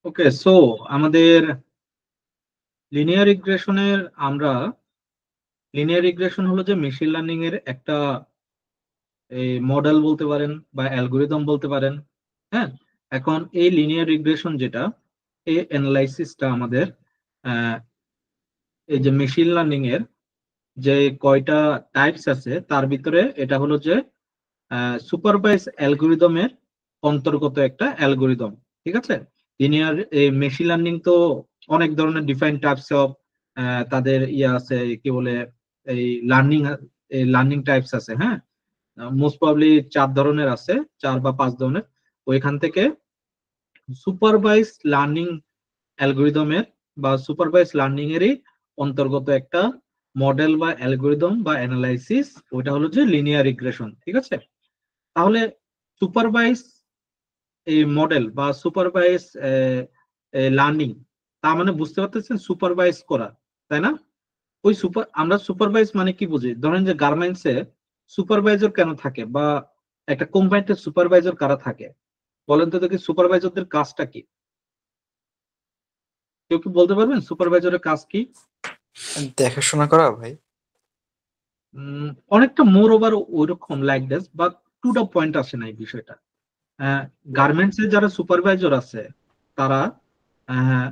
ওকে, so আমাদের linear রিগ্রেশনের আমরা linear regression হলো যে মেশিন লার্নিং এর একটা মডেল বলতে পারেন বা অ্যালগোরিদম বলতে পারেন। হ্যাঁ, এখন এই লিনিয়ার রিগ্রেশন যেটা, এই অ্যানালাইসিসটা আমাদের আহ, এই যে মেশিন লার্নিং এর যে কয়টা টাইপস আছে তার ভিতরে এটা হলো যে সুপারভাইজ অ্যালগোরিদমের অন্তর্গত একটা অ্যালগোরিদম। ঠিক আছে, লিনিয়ার এই মেশিন লার্নিং তো অনেক ধরনের ডিফাইন টাইপস অফ তাদের ইয়ে আছে, কি বলে, এই লার্নিং লার্নিং টাইপস আছে। হ্যাঁ, মোস্ট প্রবাবলি 4 ধরনের আছে, 4 বা 5 ধরনের। ওইখান থেকে সুপারভাইজ লার্নিং অ্যালগোরিদমের বা সুপারভাইজ লার্নিং এরই অন্তর্গত একটা মডেল বা অ্যালগোরিদম বা অ্যানালাইসিস, ওটা হলো যে লিনিয়ার রিগ্রেশন। ঠিক আছে, তাহলে সুপারভাইজ এই মডেল বা সুপারভাইজ লার্নিং, তার মানে বুঝতে পারতেছেন সুপারভাইজ করা, তাই না? ওই আমরা সুপারভাইজ মানে কি বুঝি? ধরেন যে গার্মেন্টসে সুপারভাইজার কেন থাকে, বা একটা কোম্পানিতে সুপারভাইজার কারা থাকে বলেন তো দেখি, সুপারভাইজারদের কাজটা কি? কেউ কি বলতে পারবেন সুপারভাইজারের কাজ কি? দেখাশোনা করা ভাই। অনেকটা মোর ওভার ওইরকম like this, but to the point আসে না এই বিষয়টা। গার্মেন্টস এর যারা সুপারভাইজার আছে তারা আহ,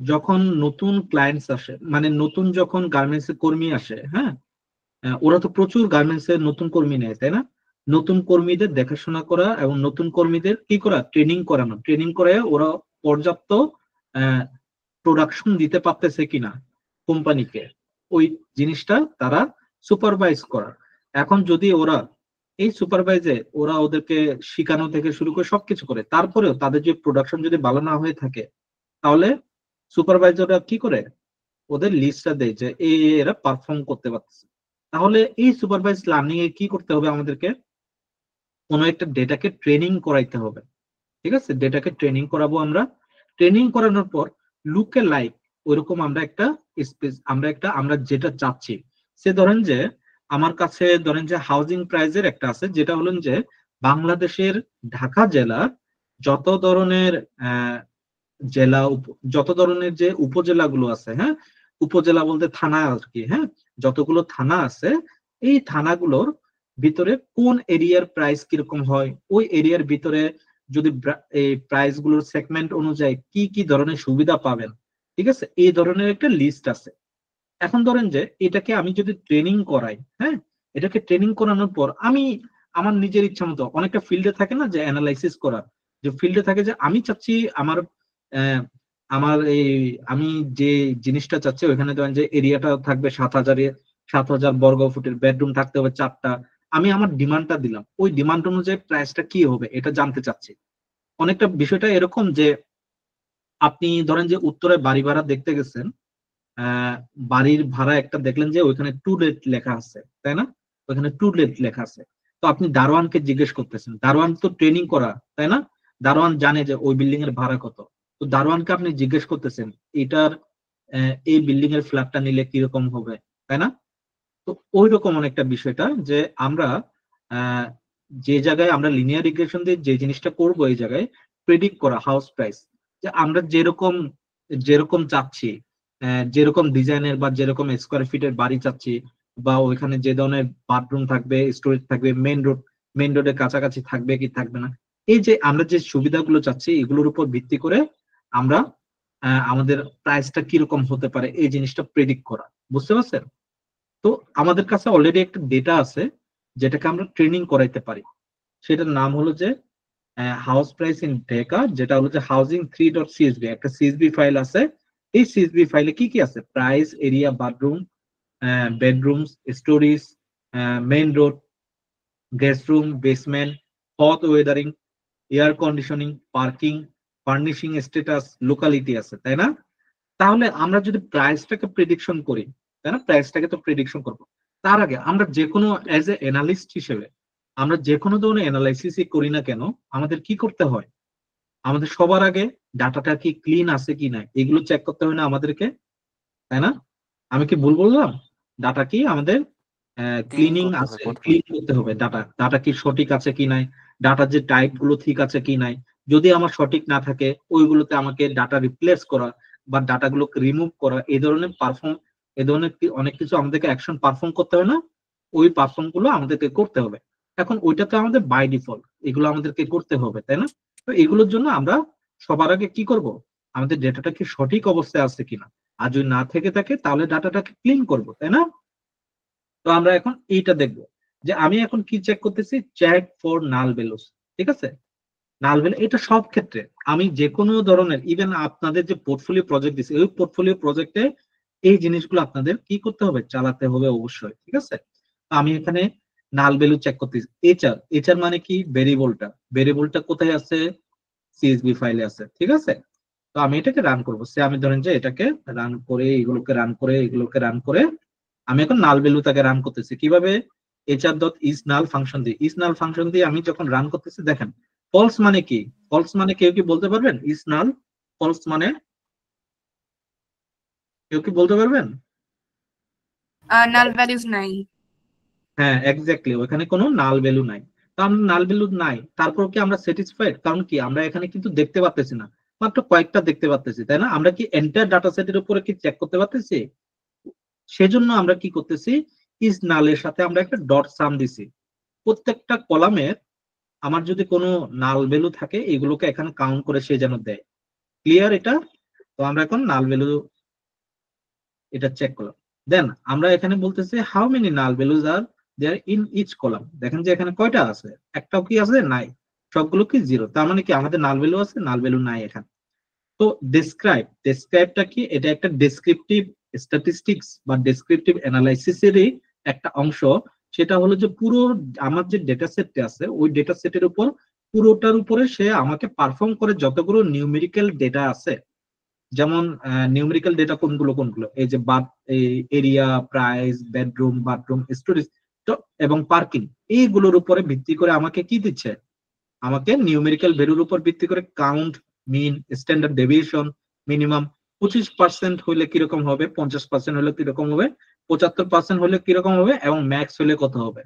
যখন নতুন ক্লায়েন্টস আসে, মানে নতুন যখন গার্মেন্টস এর কর্মী আসে, হ্যাঁ, ওরা তো প্রচুর গার্মেন্টস এর নতুন কর্মী নেয়, তাই না? নতুন কর্মীদের দেখাশোনা করা এবং নতুন কর্মীদের কি করা, ট্রেনিং করানো, ট্রেনিং করে ওরা পর্যাপ্ত প্রোডাকশন দিতে পারতেছে কিনা কোম্পানিকে, ওই জিনিসটা তারা সুপারভাইজ করা। এখন যদি ওরা এই সুপারভাইজে ওরা ওদেরকে শিখানো থেকে শুরু করে সবকিছু করে, তারপরেও তাদের যে প্রোডাকশন যদি ভালো না হয়ে থাকে, তাহলে সুপারভাইজাররা কি করে, ওদের লিস্টটা দেয় যে এরা পারফর্ম করতে পারতেছে। তাহলে এই সুপারভাইজ লার্নিং এ কি করতে হবে আমাদেরকে? কোনো একটা ডেটাকে ট্রেনিং করাইতে হবে। ঠিক আছে, ডেটাকে ট্রেনিং করাবো আমরা। ট্রেনিং করানোর পর লুকে লাইক ওইরকম আমরা একটা স্পেস, আমরা যেটা চাচ্ছি, সে ধরেন যে আমার কাছে ধরেন যে হাউজিং প্রাইজের একটা আছে, যেটা হলেন যে বাংলাদেশের ঢাকা জেলার যত ধরনের আহ যত ধরনের যে উপজেলাগুলো আছে, হ্যাঁ, উপজেলা বলতে থানা আর কি, হ্যাঁ, যতগুলো থানা আছে, এই থানাগুলোর ভিতরে কোন এরিয়ার প্রাইস কিরকম হয়, ওই এরিয়ার ভিতরে যদি এই প্রাইস গুলোর সেগমেন্ট অনুযায়ী কি কি ধরনের সুবিধা পাবেন, ঠিক আছে, এই ধরনের একটা লিস্ট আছে। এখন ধরেন যে এটাকে আমি যদি ট্রেনিং করাই, হ্যাঁ, এটাকে ট্রেনিং করানোর পর আমি আমার নিজের ইচ্ছা মতো, অনেকটা ফিল্ডে থাকে না যে অ্যানালাইসিস করার, যে ফিল্ডে থাকে যে আমি চাচ্ছি আমার আহ, আমার এই আমি যে জিনিসটা চাচ্ছি ওইখানে ধরেন যে এরিয়াটা থাকবে 7,000 বর্গ ফুটের, বেডরুম থাকতে হবে 4টা। আমি আমার ডিমান্ডটা দিলাম, ওই ডিমান্ড অনুযায়ী প্রাইসটা কি হবে এটা জানতে চাচ্ছি। অনেকটা বিষয়টা এরকম যে আপনি ধরেন যে উত্তরে বাড়ি ভাড়া দেখতে গেছেন, আহ বাড়ির ভাড়া একটা দেখলেন যে ওইখানে টু লেট লেখা আছে, তাই না? ওইখানে টু লেট লেখা আছে। তো আপনি দারোয়ানকে জিজ্ঞেস করতেছেন, দারোয়ান তো ট্রেনিং করা, তাই না? দারোয়ান জানে যে ওই বিল্ডিং এর ভাড়া কত। তো দারোয়ানকে আপনি জিজ্ঞেস করতেছেন এটার এই বিল্ডিং এর ফ্ল্যাটটা নিলে কিরকম হবে, তাই না? তো ওই রকম অনেকটা বিষয়টা যে আমরা আহ, যে জায়গায় আমরা লিনিয়ার রিগ্রেশন দিয়ে যে জিনিসটা করব, এই জায়গায় প্রেডিক্ট করা হাউস প্রাইস, যে আমরা যেরকম যেরকম চাচ্ছি, যেরকম ডিজাইনের বা যেরকম স্কোয়ার ফিটের বাড়ি চাচ্ছি, বা ওইখানে যে ধরনের বাথরুম থাকবে, স্টোরেজ থাকবে, মেইন রোডের কাছাকাছি থাকবে কি থাকবে না, এই যে আমরা যে সুবিধাগুলো চাচ্ছি এগুলোর উপর ভিত্তি করে আমরা আমাদের প্রাইসটা কিরকম হতে পারে এই জিনিসটা প্রেডিক্ট করা। বুঝতে পারছেন? তো আমাদের কাছে অলরেডি একটা ডেটা আছে যেটাকে আমরা ট্রেনিং করাইতে পারি। সেটার নাম হলো যে হাউস প্রাইস ইন ঢাকা, যেটা হলো যে housing3.csv, একটা সিএসভি ফাইল আছে। এই সিএসভি ফাইলে কি কি আছে? Price, area, bathroom, bedrooms, stories, main road, guest room, basement, hot Wuthering, air conditioning, parking, furnishing status, locality আছে, তাই না? তাহলে আমরা যদি প্রাইসটাকে প্রেডিকশন করি, তাই না, প্রাইসটাকে তো প্রেডিকশন করব, তার আগে আমরা যে কোনো অ্যাজ এ অ্যানালিস্ট হিসেবে আমরা যে কোনো ধরনের অ্যানালাইসিসই করি না কেন, আমাদের কি করতে হয়? আমাদের সবার আগে ডাটাটা কি ক্লিন আছে কি না এগুলো চেক করতে হয় না আমাদেরকে, তাই না? আমি কি ভুল বললাম? ডাটা কি আমাদের ক্লিন ক্লিনিং করতে হয় আছে, প্রথমে। ক্লিন করতে হবে ডাটা, ডাটা কি সঠিক আছে কি নাই, ডাটার যে টাইপ গুলো ঠিক আছে কি নাই, যদি আমার সঠিক না থাকে ওইগুলোতে আমাকে ডাটা রিপ্লেস করা বা ডাটাগুলোকে রিমুভ করা, এই ধরনের অনেক কিছু আমাদেরকে অ্যাকশন পারফর্ম করতে হয় না, ওই পারফর্ম গুলো আমাদেরকে করতে হবে। এখন ওইটা তো আমাদের বাই ডিফল্ট, এগুলো আমাদেরকে করতে হবে, তাই না? তো এগুলোর জন্য আমরা সবার আগে কি করব, আমাদের ডেটাটা কি সঠিক অবস্থায় আছে কিনা, আর যদি না থেকে থাকে তাহলে ডাটাটাকে ক্লিন করব, তাই না? তো আমরা এখন এইটা দেখবো যে আমি এখন কি চেক করতেছি, চেক ফর নাল ভ্যালুস। ঠিক আছে, নাল ভ্যালু এটা সব ক্ষেত্রে আমি যে কোনো ধরনের, ইভেন আপনাদের যে পোর্টফোলিও প্রজেক্ট দিচ্ছে ওই পোর্টফোলিও প্রজেক্টে এই জিনিসগুলো আপনাদের কি করতে হবে, চালাতে হবে অবশ্যই। ঠিক আছে, তো আমি এখানে নাল ভ্যালু চেক করতেছি। এইচআর মানে কি, ভেরিয়েবলটা কোথায় আছে, সিএসভি ফাইলে আছে। ঠিক আছে, তো আমি এটাকে রান করবো, সে আমি ধরেন যে এটাকে রান করে এগুলোকে রান করে আমি এখন নাল ভ্যালু তাকে রান করতেছি কিভাবে, HR dot is null function দিয়ে। ইজ নাল ফাংশন দিয়ে আমি যখন রান করতেছি, দেখেন ফলস মানে কি, ফলস মানে কেউ কি বলতে পারবেন, ইজ নাল ফলস মানে কেউ কি বলতে পারবেন? নাল ভ্যালুজ নাই। হ্যাঁ এক্স্যাক্টলি, ওখানে কোনো নাল ভ্যালু নাই। তো আমরা নাল ভ্যালু নাই, তারপর কি আমরা স্যাটিসফাইড? কারণ কি আমরা এখানে কিন্তু দেখতে পাচ্তেছি না, মাত্র কয়েকটা দেখতে পাচ্তেছি, তাই না? আমরা কি এন্টায়ার ডাটা সেটের উপরে কি চেক করতে পারতেছি? সেজন্য আমরা কি করতেছি, ইজ নালের সাথে আমরা একটা ডট সাম দিছি। প্রত্যেকটা কলামের আমার যদি কোনো নাল ভ্যালু থাকে এগুলোকে এখানে কাউন্ট করে সে যেন দেয়। ক্লিয়ার এটা? তো আমরা এখন নাল ভ্যালু এটা চেক করলাম। দেন আমরা এখানে বলতেছি how many null values are there in each column. দেখেন যে এখানে কয়টা আছে, একটাও কি আছে, নাই, সবগুলো কি জিরো। তার মানে কি আমাদের নাল ভ্যালু আছে, নাল ভ্যালু নাই এখানে। তো ডেসক্রাইবটা কি, এটা একটা ডেসক্রিপটিভ স্ট্যাটিস্টিক্স বা ডেসক্রিপটিভ অ্যানালাইসিসেরই একটা অংশ। সেটা হলো যে পুরো আমার যে ডেটা সেটটা আছে ওই ডেটা সেটের উপর, পুরোটার উপরে সে আমাকে পারফর্ম করে যতগুলো নিউমেরিক্যাল ডেটা আছে। যেমন নিউমেরিক্যাল ডেটা কোনগুলো কোনগুলো, এই যে এই area, price, bedroom, bathroom, storage এবং পার্কিং, এইগুলোর উপরে ভিত্তি করে আমাকে কি দিচ্ছে, আমাকে নিউমেরিক্যাল ভ্যালুর উপর ভিত্তি করে কাউন্ট, মিন, স্ট্যান্ডার্ড ডেভিয়েশন, মিনিমাম 25% হইলে কিরকম হবে, 50% হলে কিরকম হবে, 75% হলে কিরকম হবে, এবং ম্যাক্স হলে কত হবে।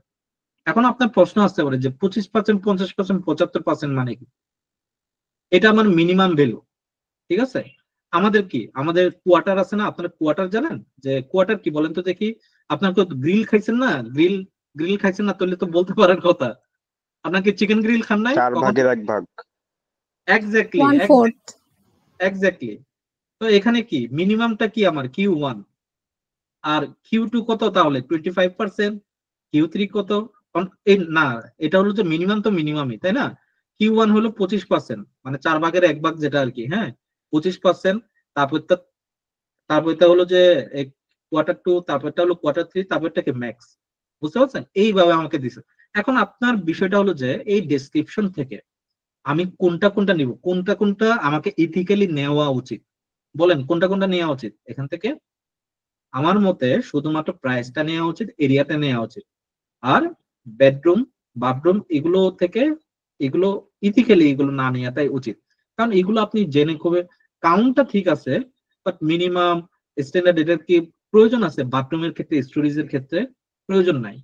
এখন আপনার প্রশ্ন আসতে পারে যে 25%, 50%, 75% মানে কি? এটা আমার মিনিমাম ভ্যালু। ঠিক আছে, আমাদের কোয়ার্টার আছে না, আপনারা কোয়ার্টার জানেন? যে কোয়ার্টার কি বলেন তো দেখি, আপনার তো গ্রিল খাইছেন না, গ্রিল খাইছেন না, তাহলে তো বলতে পারার কথা। আপনাকে চিকেন গ্রিল খান নাই 4 ভাগের 1 ভাগ। Exactly, 1/4 exactly. তো এখানে কি মিনিমামটা কি আমার Q1, আর Q2 কত, তাহলে 25%, Q3 কত, না এটা হলো যে মিনিমাম, তো মিনিমামই, তাই না? Q1 হলো 25%, মানে 4 ভাগের 1 ভাগ যেটা আর কি, হ্যাঁ 25%। তারপর তারপরটা হলো যে কোয়ার্টার 2, তারপরটা হলো কোয়ার্টার 3, তারপরটা কি ম্যাক্স। বুঝতে পারছেন? এইভাবে আমাকে দিছে। এখন আপনার বিষয়টা হলো যে এই ডেসক্রিপশন থেকে আমি কোনটা কোনটা নিব, কোনটা কোনটা আমাকে ইথিক্যালি নেওয়া উচিত, বলেন কোনটা কোনটা নেওয়া উচিত এখান থেকে? আমার মতে শুধুমাত্র প্রাইসটা নেওয়া উচিত, এরিয়াটা নেওয়া উচিত, আর বেডরুম, বাথরুম এগুলো থেকে এগুলো ইথিক্যালি এগুলো না নেওয়াটাই উচিত। কারণ এগুলো আপনি জেনে খুবই, কাউন্টটা ঠিক আছে, বাট মিনিমাম স্ট্যান্ডার্ড এটার কি প্রয়োজন আছে? বাথরুমের ক্ষেত্রে, স্টোরেজের ক্ষেত্রে প্রয়োজন নাই।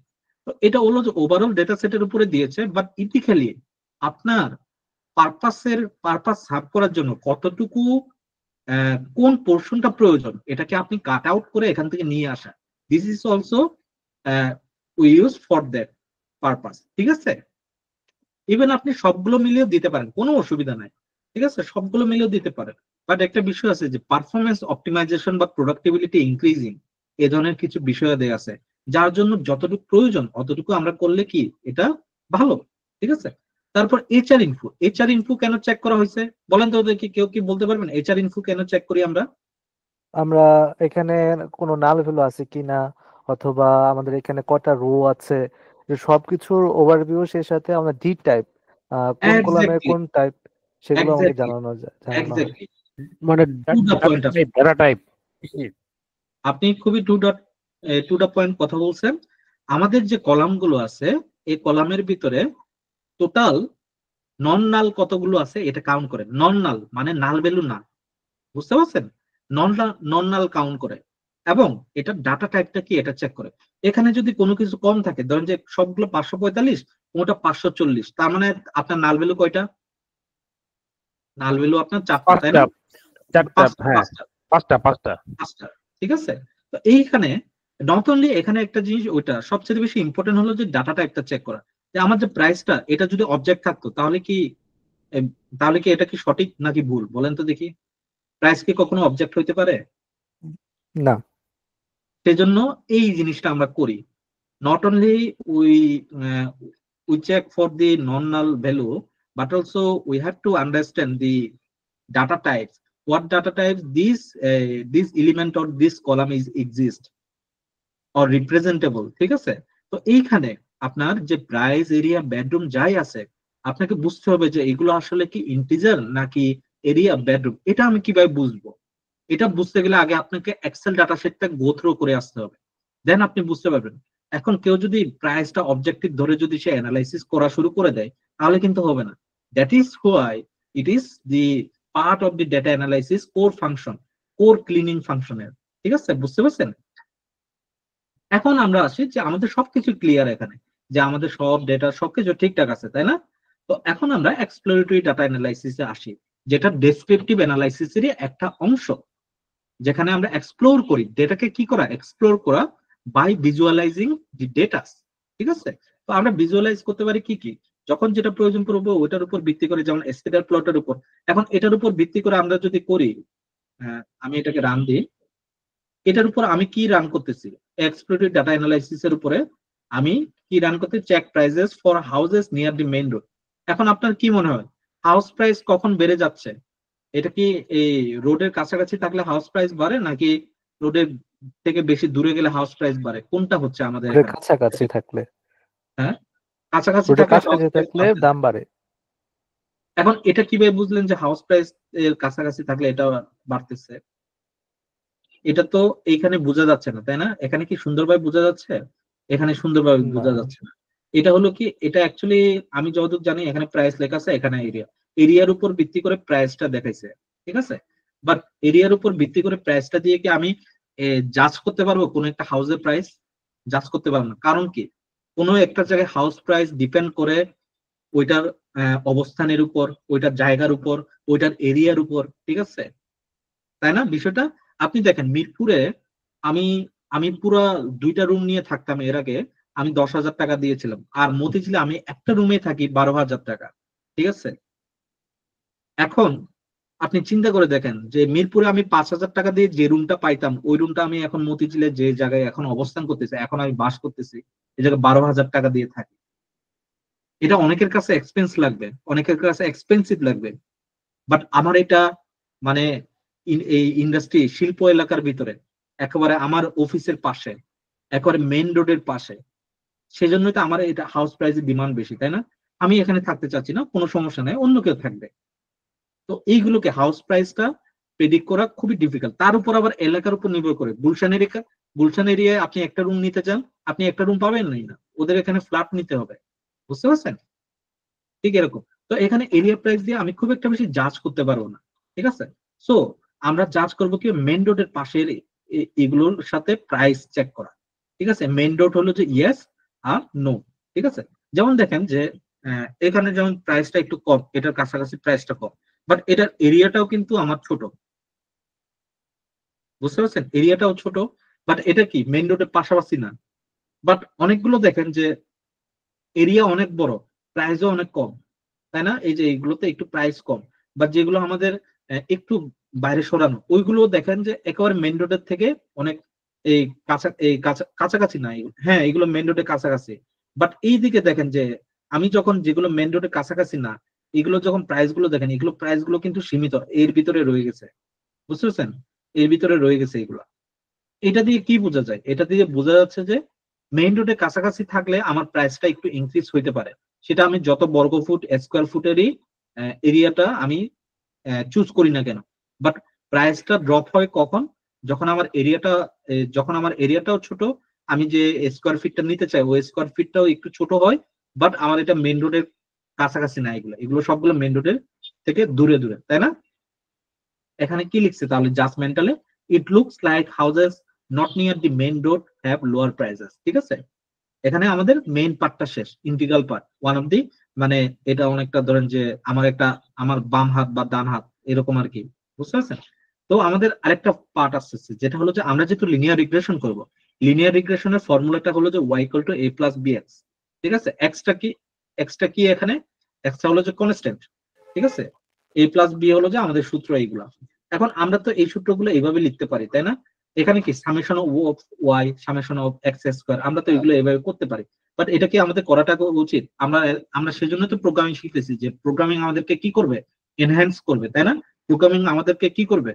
তো এটা হলো যে ওভারঅল ডেটা সেটের উপরে দিয়েছে, বাট ইথিক্যালি আপনার পারপাস সার্ভ করার জন্য কতটুকু কোন পোর্শনটা প্রয়োজন এটাকে আপনি কাট আউট করে এখান থেকে নিয়ে আসা, this is also we use for that purpose. ঠিক আছে, ইভেন আপনি সবগুলো মিলিয়েও দিতে পারেন, কোনো অসুবিধা নাই। ঠিক আছে, সবগুলো মিলিয়েও দিতে পারেন, বাট একটা বিষয় আছে যে পারফরমেন্স অপটিমাইজেশন বা প্রোডাক্টিভিটি ইনক্রিজিং, এ ধরনের কিছু বিষয় দেয়া আছে, যার জন্য যতটুকু প্রয়োজন অতটুকু আমরা করলে কি এটা ভালো। ঠিক আছে, তারপর এইচআর ইনফো কেন চেক করা হয়েছে বলেন তো দেখি, কেউ কি বলতে পারবেন এইচআর ইনফো কেন চেক করি আমরা? আমরা এখানে কোনো নাল ভ্যালু আছে কিনা, অথবা আমাদের এখানে কটা রো আছে, সবকিছুর ওভারভিউ, সেই সাথে আমরা ডি টাইপ, কোন কলামের এক্স্যাক্টলি, কোন টাইপ, সেগুলো আমাকে এক্স্যাক্টলি, জানানো হয়। এক্স্যাক্টলি, মানে to the point. Data type. আপনি খুবই টু দা পয়েন্ট কথা বলছেন। আমাদের যে কলাম গুলো আছে এই কলামের ভিতরে টোটাল নন নাল কতগুলো আছে এটা কাউন্ট করে। নন নাল মানে নাল ভ্যালু না, বুঝতে পারছেন? নন নাল কাউন্ট করে, এবং এটা ডাটা টাইপটা কি এটা চেক করে। এখানে যদি কোনো কিছু কম থাকে, ধরেন যে সবগুলো 545, ওটা 540, তার মানে আপনার নাল ভ্যালু কয়টা? নাল ভ্যালু আপনার 4টা, তাই না? 4টা, হ্যাঁ, 5টা। ঠিক আছে। তো এইখানে নট অনলি এখানে একটা জিনিস, ওইটা সবচেয়ে বেশি ইম্পর্টেন্ট হলো যে ডাটাটা একটা চেক করা, যে আমার যে প্রাইসটা এটা যদি অবজেক্ট থাকতো তাহলে কি এটা কি সঠিক নাকি ভুল বলেন তো দেখি? প্রাইস কি কখনো অবজেক্ট হইতে পারে? না। সেজন্য এই জিনিসটা আমরা করি। Not only we we check for the non-null value, but also we have to understand the data types. What data types this element or this column is exist or representable, ঠিক আছে? তো এইখানে আপনার যে প্রাইস, এরিয়া, বেডরুম যাই আছে, আপনাকে বুঝতে হবে যে এগুলো আসলে কি ইন্টিজার নাকি এরিয়া, বেডরুম। এটা আমি কিভাবে বুঝবো? এটা বুঝতে গেলে আগে আপনাকে এক্সেল ডাটা সেটটা গো থ্রু করে আসতে হবে, দেন আপনি বুঝতে পারবেন। এখন কেউ যদি প্রাইসটা অবজেক্টিভ ধরে যদি সে অ্যানালাইসিস করা শুরু করে দেয়, তাহলে কিন্তু হবে না। That is why it is the part of the data analysis core function, core cleaning ফাংশনের। ঠিক আছে, বুঝতে পারছেন? এখন আমরা আসি যে আমাদের সবকিছু ক্লিয়ার এখানে, যে আমাদের সব ডেটা সবকিছু ঠিকঠাক আছে, তাই না? তো এখন আমরা এক্সপ্লোরেটরি ডাটা অ্যানালাইসিসে আসি, যেটা ডেসক্রিপটিভ অ্যানালাইসিসেরই একটা অংশ, যেখানে আমরা এক্সপ্লোর করি ডেটাকে। কি করা? এক্সপ্লোর করা বাই ভিজুয়ালাইজিং দি ডেটা। ঠিক আছে, তো আমরা ভিজুয়ালাইজ করতে পারি কি কি, যখন যেটা প্রয়োজন পড়বো ওটার উপর ভিত্তি করে, যেমন স্কেটার প্লটের উপর। এখন এটার উপর ভিত্তি করে আমরা যদি করি, আমি এটাকে রান দিই, এটার উপর আমি কি রান করতেছি? এক্সপ্লোরেটরি ডাটা অ্যানালাইসিস এর উপরে আমি কি রান করতে? Check prices for houses near the main road. এখন আপনার কি মনে হয় হাউস প্রাইস কখন বেড়ে যাচ্ছে? এটা কি এই রোডের কাছাকাছি থাকলে হাউস প্রাইস বাড়ে, নাকি রোডের থেকে বেশি দূরে গেলে হাউস প্রাইস বাড়ে? কোনটা হচ্ছে আমাদের এখানে? কাছাকাছি থাকলে। হ্যাঁ, কাছাকাছি রোডের থাকলে হাউস কাছাকাছি প্রাইস থাকলে দাম বাড়ে। এখন এটা কিভাবে বুঝলেন যে হাউস প্রাইস এর কাছাকাছি থাকলে এটা বাড়তেছে? এটা তো এইখানে বোঝা যাচ্ছে না, তাই না? এখানে কি সুন্দরভাবে বোঝা যাচ্ছে? এখানে সুন্দরভাবে বোঝা যাচ্ছে না। এটা হলো কি, এটা অ্যাকচুয়ালি আমি যতদূর জানি এখানে প্রাইস লেখা আছে, এখানে এরিয়া, এরিয়ার উপর ভিত্তি করে প্রাইসটা দেখাইছে। ঠিক আছে, বাট এরিয়ার উপর ভিত্তি করে প্রাইসটা দিয়ে কি আমি জাজ করতে পারবো কোন একটা হাউসের প্রাইস? জাজ করতে পারবো না। কারণ কি, কোনো একটা জায়গায় হাউস প্রাইস ডিপেন্ড করে ওইটার অবস্থানের উপর, ওইটার জায়গার উপর, ওইটার এরিয়ার উপর। ঠিক আছে, তাই না বিষয়টা? আপনি দেখেন মিরপুরে আমি আমি পুরো 2টা রুম নিয়ে থাকতাম এর আগে, আমি 10,000 টাকা দিয়েছিলাম। আর মতিঝিলে আমি একটা রুমে থাকি 12,000 টাকা। ঠিক আছে, এখন আপনি চিন্তা করে দেখেন যে মিরপুরে আমি 5,000 টাকা দিয়ে যে রুমটা পাইতাম, ওই রুমটা আমি এখন মতিঝিলে যে জায়গায় এখন অবস্থান করতেছি, এখন আমি বাস করতেছি, এই জায়গায় 12,000 টাকা দিয়ে থাকি। এটা অনেকের কাছে এক্সপেন্স লাগবে, অনেকের কাছে এক্সপেন্সিভ লাগবে, বাট আমার এটা মানে এই ইন্ডাস্ট্রি শিল্প এলাকার ভিতরে, একেবারে আমার অফিসের পাশে, একেবারে মেইন রোডের পাশে, সেজন্যই তো আমার এটা হাউস প্রাইসের ডিমান্ড বেশি, তাই না? আমি এখানে থাকতে চাচ্ছি না, কোনো সমস্যা নাই, অন্য কেউ থাকবে। তো এইগুলোকে হাউস প্রাইসটা প্রেডিক্ট করা খুবই ডিফিকাল্ট। তার উপর আবার এলাকার উপর নির্ভর করে। গুলশান এরিয়ায় আপনি একটা রুম নিতে চান, আপনি একটা রুম পাবেন না, ওদের এখানে ফ্ল্যাট নিতে হবে। বুঝতে পারছেন? ঠিক এরকম। তো এখানে এরিয়া প্রাইস দিয়ে আমি খুব একটা বেশি জাজ করতে পারবো না। ঠিক আছে, সো আমরা জাজ করবো কি, মেইন রোডের পাশের এগুলোর সাথে প্রাইস চেক করা। ঠিক আছে, মেইন রোড হলো যে ইয়েস আর নো। ঠিক আছে, যেমন দেখেন যে এখানে যেমন প্রাইসটা একটু কম, এটার কাছাকাছি প্রাইসটা কম, বাট এটার এরিয়াটাও কিন্তু আমার ছোট। বুঝতে পারছেন? এরিয়াটাও ছোট, বাট এটা কি মেইন রোডের পাশাপাশি না। বাট অনেকগুলো দেখেন যে এরিয়া অনেক বড়, প্রাইসও অনেক কম, তাই না? এই যে এইগুলোতে একটু প্রাইস কম, বা যেগুলো আমাদের একটু বাইরে সরানো, ওইগুলো দেখেন যে একেবারে মেইন রোডের থেকে অনেক কাছাকাছি না। হ্যাঁ, এগুলো মেইন রোডের কাছাকাছি, বাট এই দিকে দেখেন যে আমি যখন যেগুলো মেইন রোডের কাছাকাছি না, এগুলো যখন প্রাইস গুলো দেখেন, এগুলো প্রাইস গুলো কিন্তু সীমিত, এর ভিতরে রয়ে গেছে। বুঝতে পারছেন? এর ভিতরে রয়ে গেছে এগুলো। এটা দিয়ে কি বোঝা যায়? এটা দিয়ে বোঝা যাচ্ছে যে মেইন রোডের কাছাকাছি থাকলে আমার প্রাইসটা একটু ইনক্রিজ হইতে পারে, সেটা আমি যত বর্গ ফুট স্কোয়ার ফুটেরই এরিয়াটা আমি চুজ করি না কেন। বাট প্রাইসটা ড্রপ হয় কখন? যখন আমার এরিয়াটাও ছোট, আমি যে স্কোয়ার ফিটটা নিতে চাই ওই স্কোয়ার ফিটটাও একটু ছোট হয়, বাট আমার এটা মেইন রোডের কাছাকাছি না। এগুলো সবগুলো মেইন রোডের থেকে দূরে দূরে, তাই না? এখানে কি লিখছে তাহলে? জাজমেন্টালে it looks like houses not near the main road have lower prices. ঠিক আছে, এখানে আমাদের মেইন পার্টটা শেষ, integral part one of the, মানে এটা অনেকটা ধরেন যে আমার বাম হাত বা ডান হাত এরকম আর কি, বুঝতে পারছেন? তো আমাদের আরেকটা পার্ট আসছে, যেটা হলো যে আমরা যেহেতু লিনিয়ার রিগ্রেশন করব, লিনিয়ার রিগ্রেশনের ফর্মুলাটা হলো যে y = a + bx। ঠিক আছে, এক্সটা কি এখানে, এক্সটা হলো যে কনস্ট্যান্ট। ঠিক আছে, a + b হলো যে আমাদের সূত্র এইগুলা। এখন আমরা তো এই সূত্রগুলো এইভাবে লিখতে পারি, তাই না? এখানে কি summation of y summation of x², আমরা তো এগুলো এইভাবে করতে পারি। বাট এটা কি আমাদের করাটা উচিত? আমরা সেজন্য তো প্রোগ্রামিং শিখতেছি, যে প্রোগ্রামিং আমাদেরকে কি করবে, এনহ্যান্স করবে, তাই না? প্রোগ্রামিং আমাদেরকে কি করবে,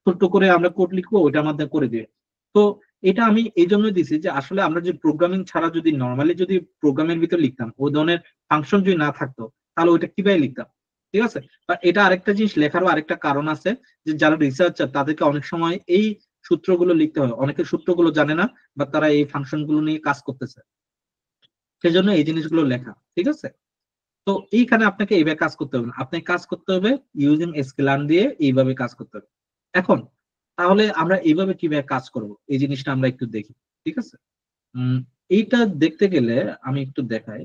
ছোট্ট করে আমরা কোড লিখবো, ওইটা আমাদের করে দিবে। তো এটা আমি এই জন্য দিছি যে আসলে আমরা যে প্রোগ্রামিং ছাড়া যদি নর্মালি যদি প্রোগ্রামের ভিতর লিখতাম, ওই ধরনের ফাংশন যদি না থাকতো, তাহলে ওইটা কিভাবে লিখতাম? ঠিক আছে, বা এটা আরেকটা জিনিস, লেখারও আরেকটা কারণ আছে, যে যারা রিসার্চার তাদেরকে অনেক সময় এই সূত্রগুলো লিখতে হয়, অনেকের সূত্রগুলো জানে না, বা তারা এই ফাংশন গুলো নিয়ে কাজ করতেছে, সেজন্য এই জিনিসগুলো লেখা। ঠিক আছে, তো এইখানে আপনাকে এইভাবে কাজ করতে হবে না, আপনাকে কাজ করতে হবে ইউজিং স্কেলার দিয়ে, এইভাবে কাজ করতে হবে। এখন তাহলে আমরা এইভাবে কিভাবে কাজ করব, এই জিনিসটা আমরা একটু দেখি। ঠিক আছে, এইটা দেখতে গেলে আমি একটু দেখাই।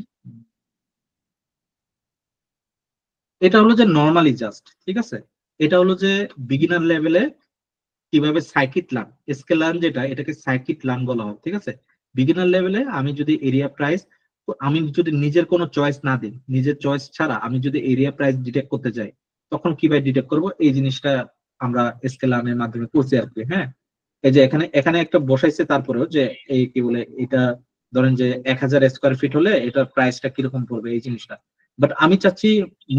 এটা হলো যে নর্মালি জাস্ট, ঠিক আছে, এটা হলো যে বিগিনার লেভেলে কিভাবে সাইকিট লার্ন, স্কেলার যেটা, এটাকে সাইকিট লার্ন বলা হয়। ঠিক আছে, বিগিনার লেভেলে আমি যদি এরিয়া প্রাইস, আমি যদি নিজের কোনো চয়েস না দিই, নিজের চয়েস ছাড়া আমি যদি এরিয়া প্রাইস ডিটেক্ট করতে যাই, তখন কিভাবে ডিটেক্ট করব, এই জিনিসটা আমরা স্কেলারের মাধ্যমে করছি আর কি। হ্যাঁ, এই যে এখানে এখানে একটা বসাইছে, তারপরেও যে এই কি বলে, এটা ধরেন যে 1000 স্কোয়ার ফিট হলে এটার প্রাইসটা কিরকম পড়বে, এই জিনিসটা। বাট আমি চাচ্ছি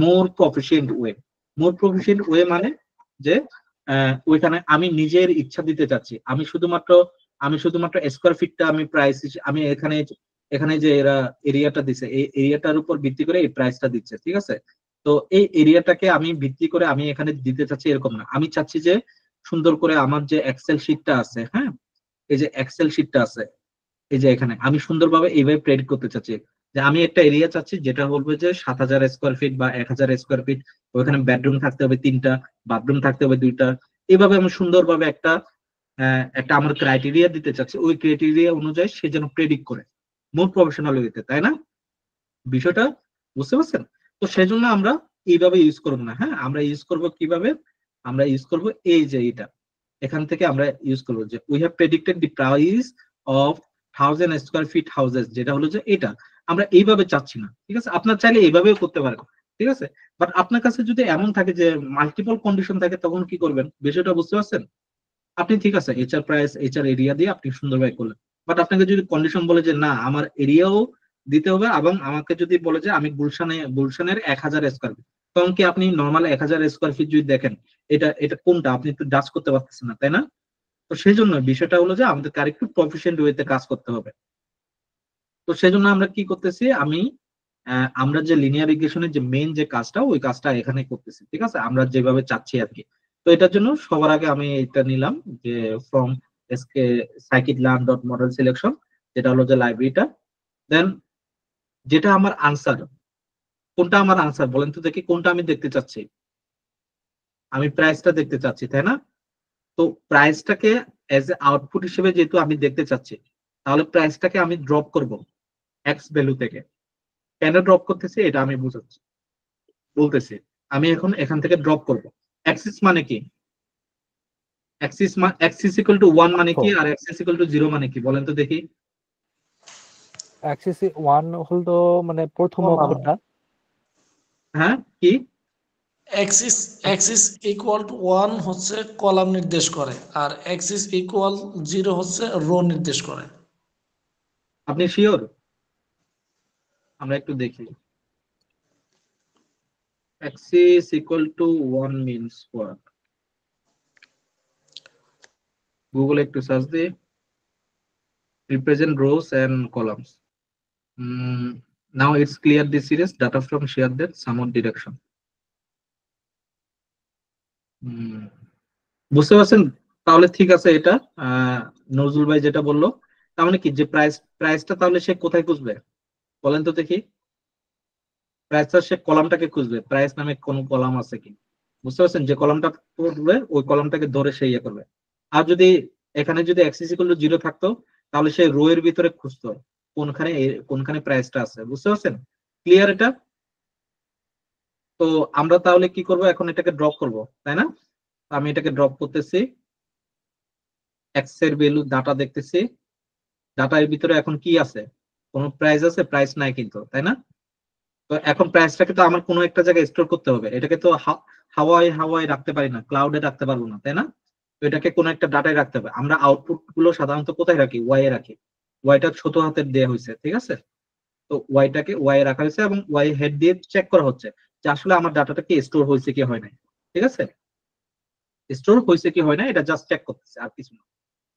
মোর প্রফিশিয়েন্ট ওয়ে। মোর প্রফিশিয়েন্ট ওয়ে মানে যে ওইখানে আমি নিজের ইচ্ছা দিতে চাচ্ছি, আমি শুধুমাত্র স্কোয়ার ফিটটা আমি প্রাইস, আমি এখানে এখানে যে এরা এরিয়াটা দিচ্ছে, এই এরিয়াটার উপর ভিত্তি করে এই প্রাইসটা দিচ্ছে। ঠিক আছে, তো এই এরিয়াটাকে আমি ভিত্তি করে আমি এখানে দিতে চাচ্ছি এরকম না, আমি চাচ্ছি যে সুন্দর করে আমার যে এক্সেল শিটটা আছে, হ্যাঁ, এই যে এক্সেল শিটটা আছে, এই যে এখানে আমি সুন্দরভাবে এইভাবে প্রেডিক্ট করতে চাচ্ছি যে আমি একটা এরিয়া চাচ্ছি যেটা বলবে যে 7000 স্কোয়ার ফিট বা 1000 স্কোয়ার ফিট, ওখানে বেডরুম থাকতে হবে 3টা, বাথরুম থাকতে হবে 2টা। এইভাবে আমি সুন্দরভাবে একটা আমার ক্রাইটেরিয়া দিতে চাচ্ছি, ওই ক্রাইটেরিয়া অনুযায়ী সে যেন প্রেডিক্ট করে মোর প্রফেশনাল ওয়েতে, তাই না? বিষয়টা বুঝতে পারছেন? তো সেজন্য আমরা এইভাবে ইউজ করবো না। হ্যাঁ, আমরা ইউজ করব কিভাবে, আমরা ইউজ করব এই যে এটা, এখান থেকে আমরা ইউজ করবো যে we have predicted the price of 1000 square feet houses, যেটা হলো যে এটা আমরা এইভাবে চাচ্ছি না। ঠিক আছে, আপনার চাইলে এইভাবেও করতে পারেন। ঠিক আছে, বাট আপনার কাছে যদি এমন থাকে যে মাল্টিপল কন্ডিশন থাকে, তখন কি করবেন, বিষয়টা বুঝতে পারছেন? আপনি ঠিক আছে এইচআর প্রাইস এইচআর এরিয়া দিয়ে আপনি সুন্দরভাবে করলেন, বাট আপনাকে যদি কন্ডিশন বলে যে না আমার এরিয়াও দিতে হবে, এবং আমাকে যদি বলে যে আমি গুলশানের 1000 স্কোয়ার ফিট, তখন কি আপনি নর্মাল 1000 স্কোয়ার ফিট যদি দেখেন, এটা এটা কোনটা আপনি একটু জাজ করতে পারতেছেন না, তাই না? তো সেই জন্য বিষয়টা হলো যে আমাদের আরেকটু প্রফিশিয়েন্ট ওয়েতে কাজ করতে হবে। তো সেই জন্য আমরা কি করতেছি, আমরা যে লিনিয়ার রিগ্রেশনের যে মেইন যে কাজটা, ওই কাজটা এখানে করতেছি। ঠিক আছে, আমরা যেভাবে চাচ্ছি আর কি। তো এটার জন্য সবার আগে আমি এটা নিলাম যে ফ্রম এসকে scikit-learn.model-selection, যেটা হলো যে লাইব্রেরিটা। দেন যেটা আমার আনসার, কোনটা আমার আনসার বলেন তো দেখি, কোনটা আমি দেখতে চাচ্ছি, আমি প্রাইসটা দেখতে চাচ্ছি, তাই না? তো প্রাইসটাকে এজ এ আউটপুট হিসেবে যেহেতু আমি দেখতে চাচ্ছি, তাহলে প্রাইসটাকে আমি ড্রপ করব এক্স ভ্যালু থেকে। কেন ড্রপ করতেছি এটা আমি বলতেছি। আমি এখন এখান থেকে ড্রপ করব। অ্যাক্সিস মানে কি, অ্যাক্সিস ইকুয়াল টু 1 মানে কি, আর অ্যাক্সিস ইকুয়াল টু 0 মানে কি বলেন তো দেখি। অ্যাক্সিস 1 হলো মানে প্রথম অক্ষরটা, হ্যাঁ কি, অ্যাক্সিস ইকুয়াল টু 1 হচ্ছে কলাম নির্দেশ করে, আর অ্যাক্সিস ইকুয়াল 0 হচ্ছে রো নির্দেশ করে। আপনি শিওর? আমরা একটু দেখি। Axis equal to 1 means what? Google একটু সার্চ দিই। Represent rows and columns. Now it's clear this series data from shared that somewhat deduction. বুঝতে পারছেন? তাহলে ঠিক আছে, এটা নজরুল ভাই যেটা বললো, তার মানে কি যে প্রাইসটা তাহলে সে কোথায় খুঁজবে বলেন তো দেখি। প্রাইসটা সে কলামটাকে খুঁজবে, প্রাইস নামে কোন কলাম আছে কি, বুঝতে পারছেন? যে কলামটা পড়বে ওই কলামটাকে ধরে সে ইয়ে করবে। আর যদি এখানে যদি অ্যাক্সিস ইকুয়াল টু 0 থাকতো, তাহলে সে রো এর ভিতরে খুঁজতো। কোনখানে প্রাইসটা আছে, বুঝতে পারছেন? ক্লিয়ার এটা? তো আমরা তাহলে কি করব, এখন এটাকে ড্রপ করব, তাই না? আমি এটাকে ড্রপ করতেছি, এক্স এর ভ্যালু ডাটা দেখতেছি, ডাটা এর ভিতরে এখন কি আছে, কোনো প্রাইস আছে? প্রাইস নাই কিন্তু, তাই না? তো এখন প্রাইসটাকে তো আমার কোনো একটা জায়গায় স্টোর করতে হবে, এটাকে তো হাওয়ায় রাখতে পারি না, ক্লাউডে রাখতে পারবো না, তাই না? তো এটাকে কোনো একটা ডাটায় রাখতে হবে। আমরা আউটপুট গুলো সাধারণত কোথায় রাখি? ওয়াই এ রাখি। ওয়াইটা ছোট হাতের দেওয়া হয়েছে, ঠিক আছে? তো ওয়াইটাকে ওয়াই এ রাখা হয়েছে এবং ওয়াই হেড দিয়ে চেক করা হচ্ছে যে আসলে আমার ডাটাটা কি স্টোর হয়েছে কি হয় নাই, ঠিক আছে? স্টোর হয়েছে কি হয় না এটা জাস্ট চেক করতেছে, আর কিছু না,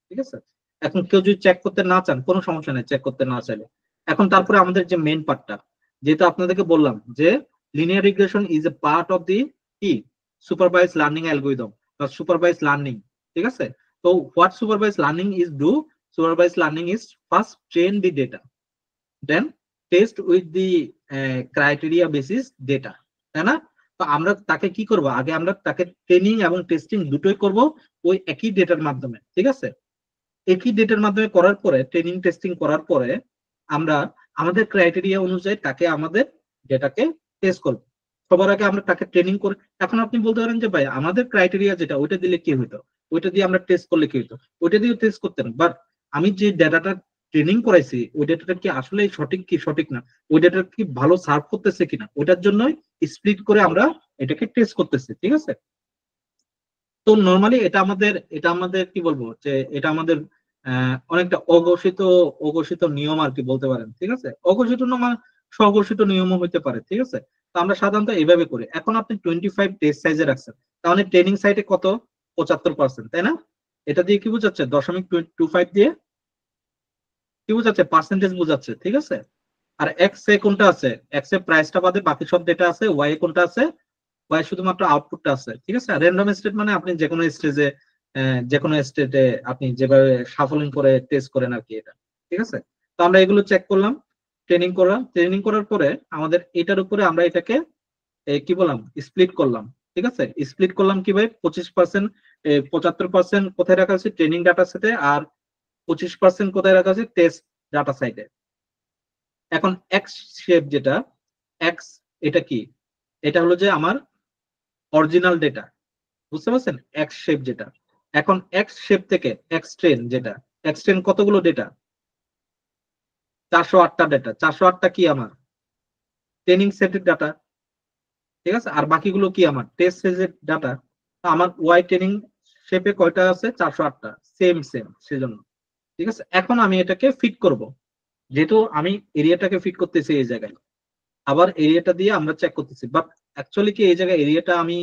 ঠিক আছে? এখন কেউ যদি চেক করতে না চান কোনো সমস্যা নেই, চেক করতে না চাইলে। এখন তারপরে আমাদের যে মেইন পার্টটা, যেহেতু আপনাদেরকে বললাম যে linear regression is a part of the কি সুপারভাইজ লার্নিং অ্যালগরিদম বা সুপারভাইজ লার্নিং, ঠিক আছে? তো what supervised learning is do, supervised learning is first train the data, then test with the criteria basis data, তাই না? তো আমরা তাকে কি করব, আগে আমরা তাকে ট্রেনিং এবং টেস্টিং দুটোই করব ওই একই ডেটার মাধ্যমে, ঠিক আছে? একই ডেটার মাধ্যমে করার পরে, ট্রেনিং টেস্টিং করার পরে আমরা আমাদের ক্রাইটেরিয়া অনুযায়ী তাকে আমাদের ডেটাকে টেস্ট করব। সবার আগে আমরা তাকে ট্রেনিং করে, এখন আপনি বলতে পারেন যে ভাই আমাদের ক্রাইটেরিয়া যেটা ওইটা দিলে কি হইতো, ওইটা দিয়ে আমরা টেস্ট করলে কি হইতো, ওইটা দিয়ে টেস্ট করতেন, বাট আমি যে ডেটাটা ট্রেনিং করাইছি ওই ডেটাটা কি আসলে সঠিক কি সঠিক না, ওই ডেটা কি ভালো সার্ভ করতেছে কিনা, ওইটার জন্যই স্প্লিট করে আমরা এটাকে টেস্ট করতেছি, ঠিক আছে? তো নর্মালি এটা আমাদের কি বলবো যে এটা আমাদের অনেকটা অঘোষিত নিয়ম আর কি বলতে পারেন, ঠিক আছে? অঘোষিত না মানে স্বঘোষিত নিয়মও হইতে পারে, ঠিক আছে? তো আমরা সাধারণত এইভাবে করি। এখন আপনি 25 টেস্ট সাইজে রাখছেন, তাহলে ট্রেনিং সাইটে কত? 75%, তাই না? এটা দিয়ে কি বোঝাচ্ছে? 0.25 দিয়ে কি বোঝাচ্ছে? পার্সেন্টেজ বোঝাচ্ছে, ঠিক আছে? আর এক্স এ কোনটা আছে? এক্স এ প্রাইসটা বাদে বাকি সব ডেটা আছে। ওয়াই এ কোনটা আছে? ওয়াই শুধুমাত্র আউটপুটটা আছে, ঠিক আছে? আর র্যান্ডম স্টেট মানে আপনি যেকোনো স্টেটে আপনি যেভাবে শাফলিং করে টেস্ট করেন আর কি, এটা, ঠিক আছে? তো আমরা এগুলো চেক করলাম, ট্রেনিং করার পরে আমাদের এটার উপরে আমরা এটাকে কি বললাম, স্প্লিট করলাম, ঠিক আছে? স্প্লিট করলাম কি ভাই? 25%, 75% কোথায় রাখা আছে? ট্রেনিং ডাটা সেটে, আর 25% কোথায় রাখা আছে? টেস্ট ডাটা সাইটে। এখন এক্স শেপ যেটা, এক্স এটা কি? এটা হলো যে আমার অরিজিনাল ডেটা, বুঝতে পারছেন? এক্স শেপ যেটা, এখন এক্স শেপ থেকে এক্স ট্রেন যেটা, এক্স ট্রেন কতগুলো ডেটা? 408টা ডেটা। 408টা কি আমার ট্রেনিং সেটের ডাটা, ঠিক আছে? আর বাকিগুলো কি আমার টেস্ট সেটের ডাটা। আমার ওয়াই ট্রেনিং শেপে কয়টা আছে? 408টা, সেম সেজন্য, ঠিক আছে? এখন আমি এটাকে ফিট করব, যেহেতু আমি এরিয়াটাকে ফিট করতেছি এই জায়গায়, আবার এরিয়াটা দিয়ে আমরা চেক করতেছি, বাট অ্যাকচুয়ালি কি এই জায়গায় এরিয়াটা আমি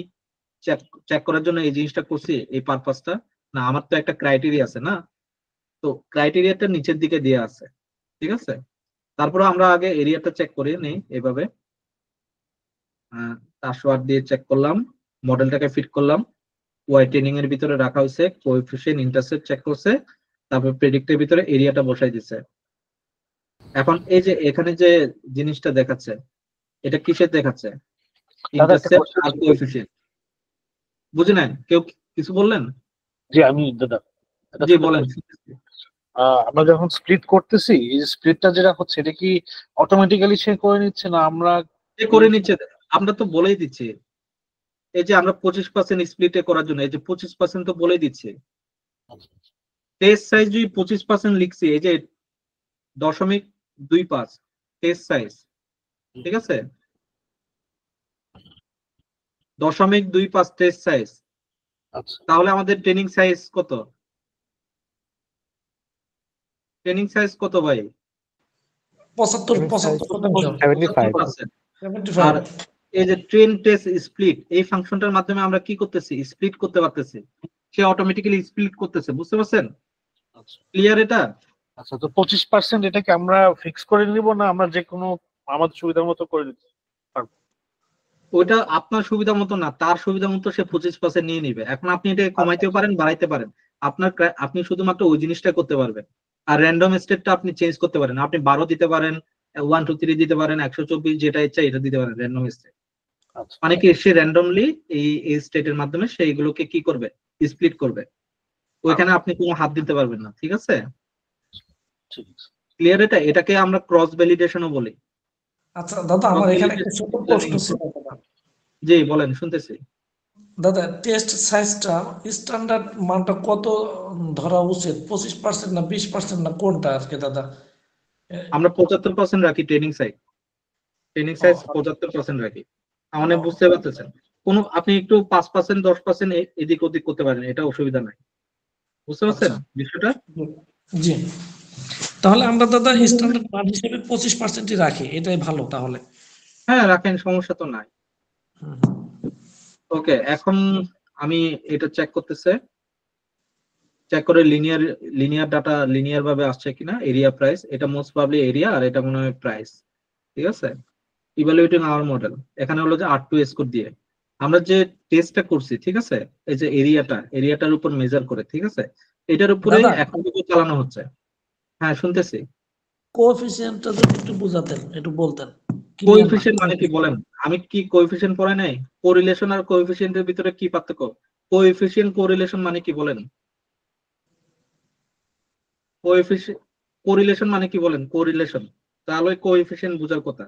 চেক করার জন্য এই জিনিসটা করছি, এই পারপাসটা না? আমার তো একটা ক্রাইটেরিয়া আছে না? তো ক্রাইটেরিয়াটা নিচের দিকে দিয়ে আছে, ঠিক আছে? তারপরে আমরা আগে এরিয়াটা চেক করে নেই এভাবে, 408 দিয়ে চেক করলাম, মডেলটাকে ফিট করলাম, ওয়াই ট্রেনিং এর ভিতরে রাখা হয়েছে, কোএফিসিয়েন্ট ইন্টারসেপ্ট চেক করছে, তারপর প্রেডিক্টের ভিতরে এরিয়াটা বসাই দিছে। এখন এই যে এখানে যে জিনিসটা দেখাচ্ছে, এটা কিসের দেখাচ্ছে? ইন্টারসেপ্ট আর কোএফিসিয়েন্ট। বুঝে নেন? কেউ কিছু বললেন? জি আমি দাদা জি বলেন। আমরা যখন স্প্লিট করতেছি, এই স্প্লিটটা যেটা হচ্ছে এটা কি অটোমেটিক্যালি সে করে নিচ্ছে না আমরা করে নিচ্ছে? আমরা তো বলেই দিচ্ছি, এই যে আমরা 25% স্প্লিটে করার জন্য এই যে 25% তো বলেই দিচ্ছি। টেস্ট সাইজ যদি 25% লিখছি, এই যে 0.25 টেস্ট সাইজ, ঠিক আছে? 0.25 টেস্ট সাইজ, তাহলে আমাদের ট্রেনিং সাইজ কত? ট্রেনিং সাইজ কত ভাই? 75%। আর এই যে ট্রেন টেস্ট স্প্লিট, এই ফাংশনটার মাধ্যমে আমরা কি করতেছি? স্প্লিট করতে পারতেছি, সে অটোমেটিক্যালি স্প্লিট করতেছে, বুঝতে পারছেন? ক্লিয়ার এটা? আচ্ছা, তো 25% এটাকে আমরা ফিক্স করে নিব না আমরা যে কোনো আমাদের সুবিধার মতো করে দিতে পারবো? ওইটা আপনার সুবিধা মতো না, তার সুবিধা মতো সে 25% নিয়ে নিবে। এখন আপনি এটা কমাইতেও পারেন, বাড়াইতে পারেন, আপনি শুধুমাত্র ওই জিনিসটা করতে পারবেন। আর র্যান্ডম স্টেটটা আপনি চেঞ্জ করতে পারেন, আপনি 12 দিতে পারেন, 1 2 3 দিতে পারেন, 124 যেটা ইচ্ছা এটা দিতে পারেন র্যান্ডম স্টেট। মানে কি সে র্যান্ডমলি এই স্টেটের মাধ্যমে সেইগুলোকে কি করবে? স্প্লিট করবে। ওইখানে আপনি কোনো হাত দিতে পারবেন না, ঠিক আছে? ঠিক আছে। ক্লিয়ার? এটাকে আমরা ক্রস ভ্যালিডেশনও বলি। আচ্ছা দাদা, আমার এখানে একটা ছোট প্রশ্ন ছিল দাদা। জি বলেন, শুনতেছি। দাদা, টেস্ট সাইজটা স্ট্যান্ডার্ড মানটা কত ধরা উচিত? 25% না 20% না কোনটা আর কি দাদা? আমরা 75% রাখি ট্রেনিং সাইজ। ট্রেনিং সাইজ 75% রাখি। আমাদের বুঝতে পারতেছেন, কোনো আপনি একটু 5% 10% এদিক ওদিক করতে পারেন, এটা অসুবিধা নাই। বুঝতে পারছেন বিষয়টা? জি, তাহলে আমরা দাদা স্ট্যান্ডার্ড মান হিসেবে 25%ই রাখি, এটাই ভালো তাহলে। হ্যাঁ রাখেন, সমস্যা তো নাই। ওকে, এখন আমি এটা চেক করতেছে, চেক করে লিনিয়ার ডাটা লিনিয়ার ভাবে আসছে কিনা। এরিয়া প্রাইস, এটা মোস্ট প্রবাবলি এরিয়া, আর এটা মনে হয় প্রাইস। ঠিক আছে, ইভালুয়েটিং আওয়ার মডেল এখানে হলো যে R2 স্কোর দিয়ে আমরা যে টেস্টটা করছি, ঠিক আছে, এই যে এরিয়াটার উপর মেজার করে, ঠিক আছে, এটার উপরে দাদা, এখন কিন্তু চালানো হচ্ছে। হ্যাঁ শুনতেছি। কোএফিসিয়েন্টটা যদি একটু বুঝাতেন, একটু বলতেন। কোএফিসিয়েন্ট মানে কি বলেন? আমি কি কোএফিসিয়েন্ট পড়াই নাই? কোরিলেশন আর কোএফিসিয়েন্টের ভিতরে কি পার্থক্য? কোএফিসিয়েন্ট কোরিলেশন মানে কি বলেন? কোএফিসিয়েন্ট কোরিলেশন মানে কি বলেন? কোরিলেশন, তাহলে কোএফিসিয়েন্ট বুঝার কথা।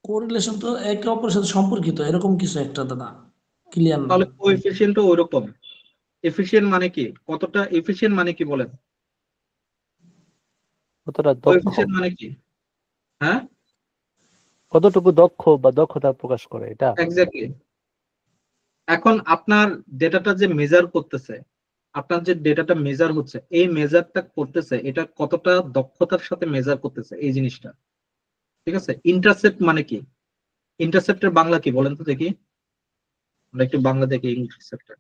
কোরিলেশন তো একে অপরের সাথে সম্পর্কিত, এরকম কিছু একটা দাদা, ক্লিয়ার না। তাহলে কোএফিসিয়েন্টও ওইরকম। এফিসিয়েন্ট মানে কি? কতটা এফিসিয়েন্ট মানে কি বলেন? কতটা দক্ষ, কোএফিসিয়েন্ট মানে কি? হ্যাঁ কতটুকু দক্ষ বা দক্ষতা প্রকাশ করে এটা। এক্স্যাক্টলি। এখন আপনার ডেটাটা যে মেজার করতেছে, আপনার যে ডেটাটা মেজার হচ্ছে, এই মেজারটা করতেছে এটা কতটা দক্ষতার সাথে মেজার করতেছে এই জিনিসটা। ঠিক আছে, ইন্টারসেপ্ট মানে কি? ইন্টারসেপ্টের বাংলা কি বলেন তো দেখি, আমরা একটু বাংলা দেখি। ইন্টারসেপ্টের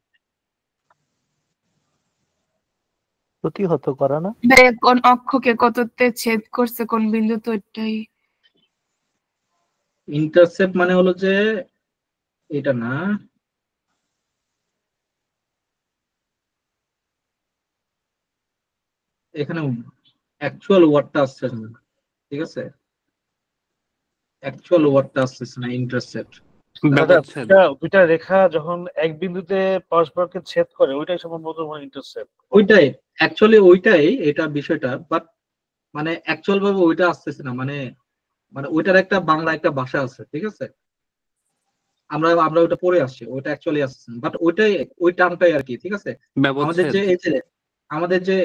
প্রতিহত করা না? কোন অক্ষকে কততে ছেদ করছে কোন বিন্দুতে, ওইটাই। ইন্টারসেপ্ট মানে হলো যে এটা না, এখানে অ্যাকচুয়াল ওয়ার্ডটা আসছে না। ঠিক আছে, অ্যাকচুয়াল ওয়ার্ডটা আসছে না ইন্টারসেপ্ট। দাদা, দুইটা রেখা যখন এক বিন্দুতে পরস্পরকে ছেদ করে, ওইটাই সম্ভবত ইন্টারসেপ্ট। ওইটাই অ্যাকচুয়ালি, ওইটাই এটা বিষয়টা, বাট মানে অ্যাকচুয়াল ভাবে ওইটা আসতেছে না। মানে মানে ওইটার একটা বাংলা একটা ভাষা আছে, ঠিক আছে, আমরা আমরা ওইটা পড়ে আসছি, ওইটা অ্যাকচুয়ালি আসছে, বাট ওইটাই ওই টার্মটাই আর কি। ঠিক আছে, আমাদের যে এই যে আমাদের যে,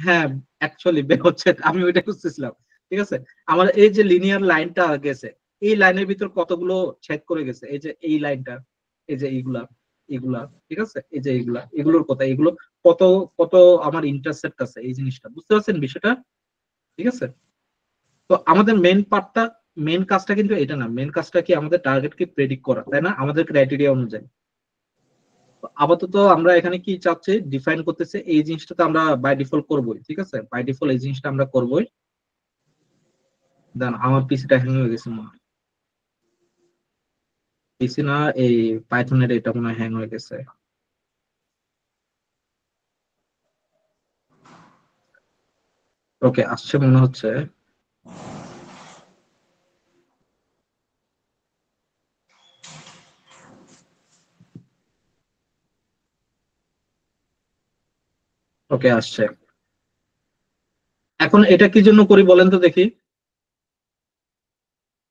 হ্যাঁ অ্যাকচুয়ালি বের হচ্ছে, আমি ওইটা খুঁজতেছিলাম। ঠিক আছে, আমার এই যে লিনিয়ার লাইনটা গেছে, এই লাইনের ভিতর কতগুলো ছেদ করে গেছে, এই যে এই লাইনটা, এই যে এইগুলা এগুলা, ঠিক আছে, এই যে এইগুলা, এগুলোর কথা, এগুলো কত কত আমার ইন্টারসেপ্ট আছে, এই জিনিসটা বুঝতে পারছেন বিষয়টা। ঠিক আছে, তো আমাদের মেন কাজটা কিন্তু এটা না। মেন কাজটা কি? আমাদের টার্গেটকে প্রেডিক্ট করা, তাই না, আমাদের ক্রাইটেরিয়া অনুযায়ী। আপাতত আমরা এখানে কি চাচ্ছি, ডিফাইন করতেছে, এই জিনিসটা তো আমরা বাই ডিফল্ট করবোই। ঠিক আছে, বাই ডিফল্ট এই জিনিসটা আমরা করবোই। দেন আমার পিসিটা হ্যাং হয়ে গেছে মনে হয়, পিসি না, এই পাইথনের এটা মনে হয় হ্যাং হয়ে গেছে। ওকে, আসছে মনে হচ্ছে। ওকে, আসছে। এখন এটা কি জন্য করি বলেন তো দেখি।